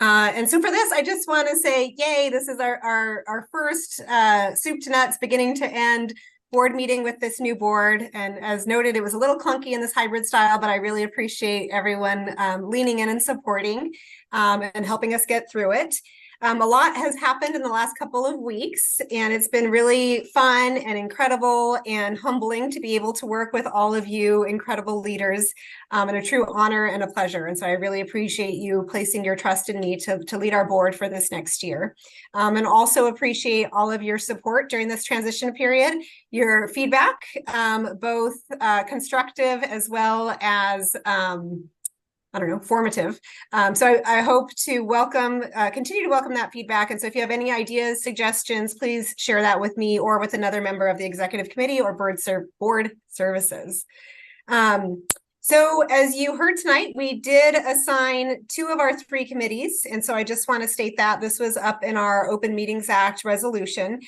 And so for this, I just want to say, yay, this is our first soup to nuts, beginning to end board meeting with this new board. And as noted, it was a little clunky in this hybrid style, but I really appreciate everyone leaning in and supporting and helping us get through it. A lot has happened in the last couple of weeks, and it's been really fun and incredible and humbling to be able to work with all of you incredible leaders, and a true honor and a pleasure. And so I really appreciate you placing your trust in me to lead our board for this next year. And also appreciate all of your support during this transition period, your feedback, both constructive as well as I don't know, formative. So I hope to continue to welcome that feedback. And so if you have any ideas, suggestions, please share that with me or with another member of the executive committee or board services. So as you heard tonight, we did assign 2 of our 3 committees. And so I just want to state that this was up in our Open Meetings Act resolution.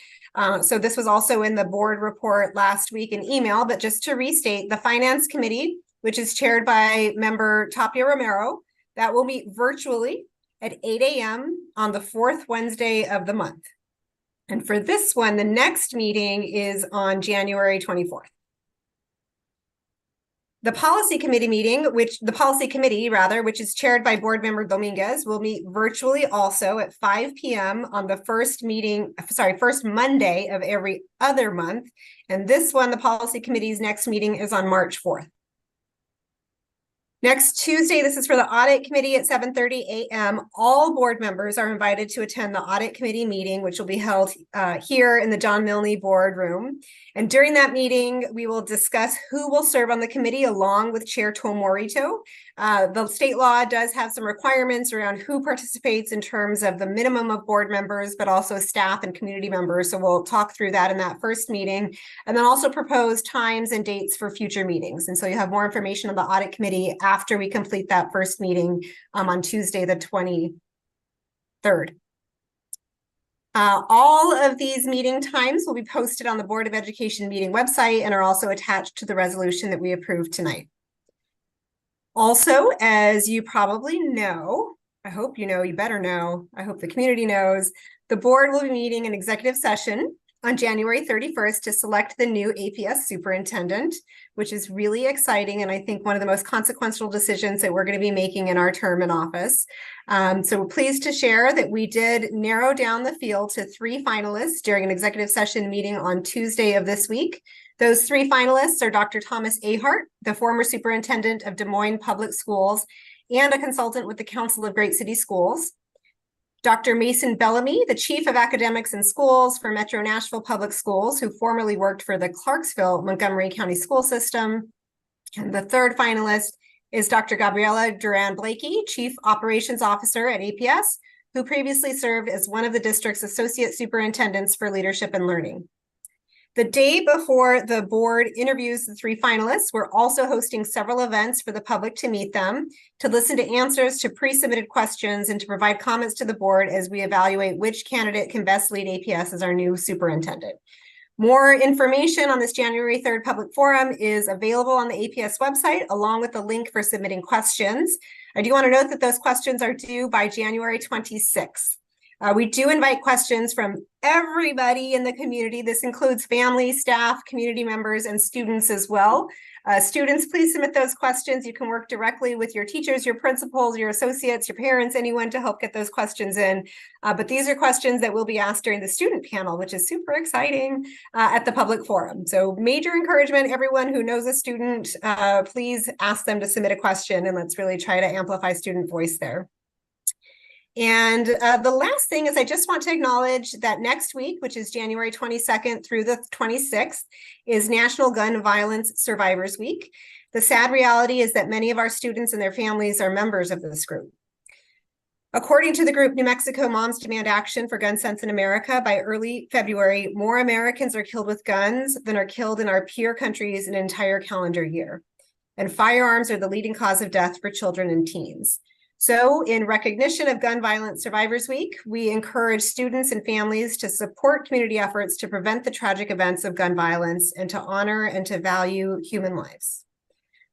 So this was also in the board report last week in email, but just to restate, the Finance Committee, which is chaired by member Tapia Romero, that will meet virtually at 8 a.m. on the 4th Wednesday of the month. And for this one, the next meeting is on January 24th. The policy committee which is chaired by board member Dominguez, will meet virtually also at 5 p.m. on the first Monday of every other month. And this one, the policy committee's next meeting is on March 4th. Next Tuesday, this is for the audit committee at 7:30 a.m. All board members are invited to attend the audit committee meeting, which will be held here in the John Milne boardroom. And during that meeting, we will discuss who will serve on the committee along with Chair Tom Morito. The state law does have some requirements around who participates in terms of the minimum of board members, but also staff and community members. So we'll talk through that in that first meeting, and then also propose times and dates for future meetings. And so you have more information on the audit committee after we complete that first meeting on Tuesday, the 23rd. All of these meeting times will be posted on the Board of Education meeting website and are also attached to the resolution that we approved tonight. Also, as you probably know, I hope you know, you better know, I hope the community knows, the board will be meeting an executive session on January 31st to select the new APS superintendent, which is really exciting. And I think one of the most consequential decisions that we're going to be making in our term in office. So we're pleased to share that we did narrow down the field to 3 finalists during an executive session meeting on Tuesday of this week. Those 3 finalists are Dr. Thomas Ahart, the former superintendent of Des Moines Public Schools and a consultant with the Council of Great City Schools. Dr. Mason Bellamy, the Chief of Academics and Schools for Metro Nashville Public Schools, who formerly worked for the Clarksville Montgomery County School System. And the 3rd finalist is Dr. Gabriela Duran-Blakey, Chief Operations Officer at APS, who previously served as one of the district's Associate Superintendents for Leadership and Learning. The day before the board interviews the 3 finalists, we're also hosting several events for the public to meet them, to listen to answers to pre-submitted questions, and to provide comments to the board as we evaluate which candidate can best lead APS as our new superintendent. More information on this January 3rd public forum is available on the APS website, along with the link for submitting questions. I do want to note that those questions are due by January 26th. We do invite questions from everybody in the community. This includes family, staff, community members, and students as well. Students, please submit those questions. You can work directly with your teachers, your principals, your associates, your parents, anyone to help get those questions in. But these are questions that will be asked during the student panel, which is super exciting at the public forum. So major encouragement, everyone who knows a student, please ask them to submit a question, and let's really try to amplify student voice there. And the last thing is I just want to acknowledge that next week, which is January 22nd through the 26th, is National Gun Violence Survivors Week. The sad reality is that many of our students and their families are members of this group. According to the group New Mexico Moms Demand Action for Gun Sense in America, by early February, more Americans are killed with guns than are killed in our peer countries in an entire calendar year. And firearms are the leading cause of death for children and teens. So in recognition of Gun Violence Survivors Week, we encourage students and families to support community efforts to prevent the tragic events of gun violence and to honor and to value human lives.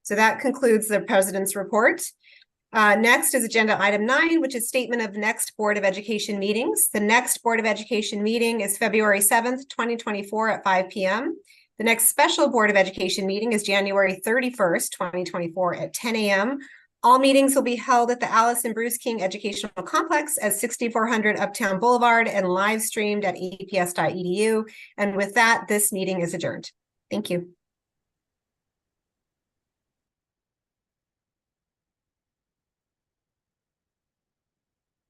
So that concludes the President's report. Next is agenda item 9, which is statement of next Board of Education meetings. The next Board of Education meeting is February 7th, 2024 at 5 p.m. The next special Board of Education meeting is January 31st, 2024 at 10 a.m. All meetings will be held at the Allison Bruce King Educational Complex at 6400 Uptown Boulevard and live streamed at aps.edu. And with that, this meeting is adjourned. Thank you.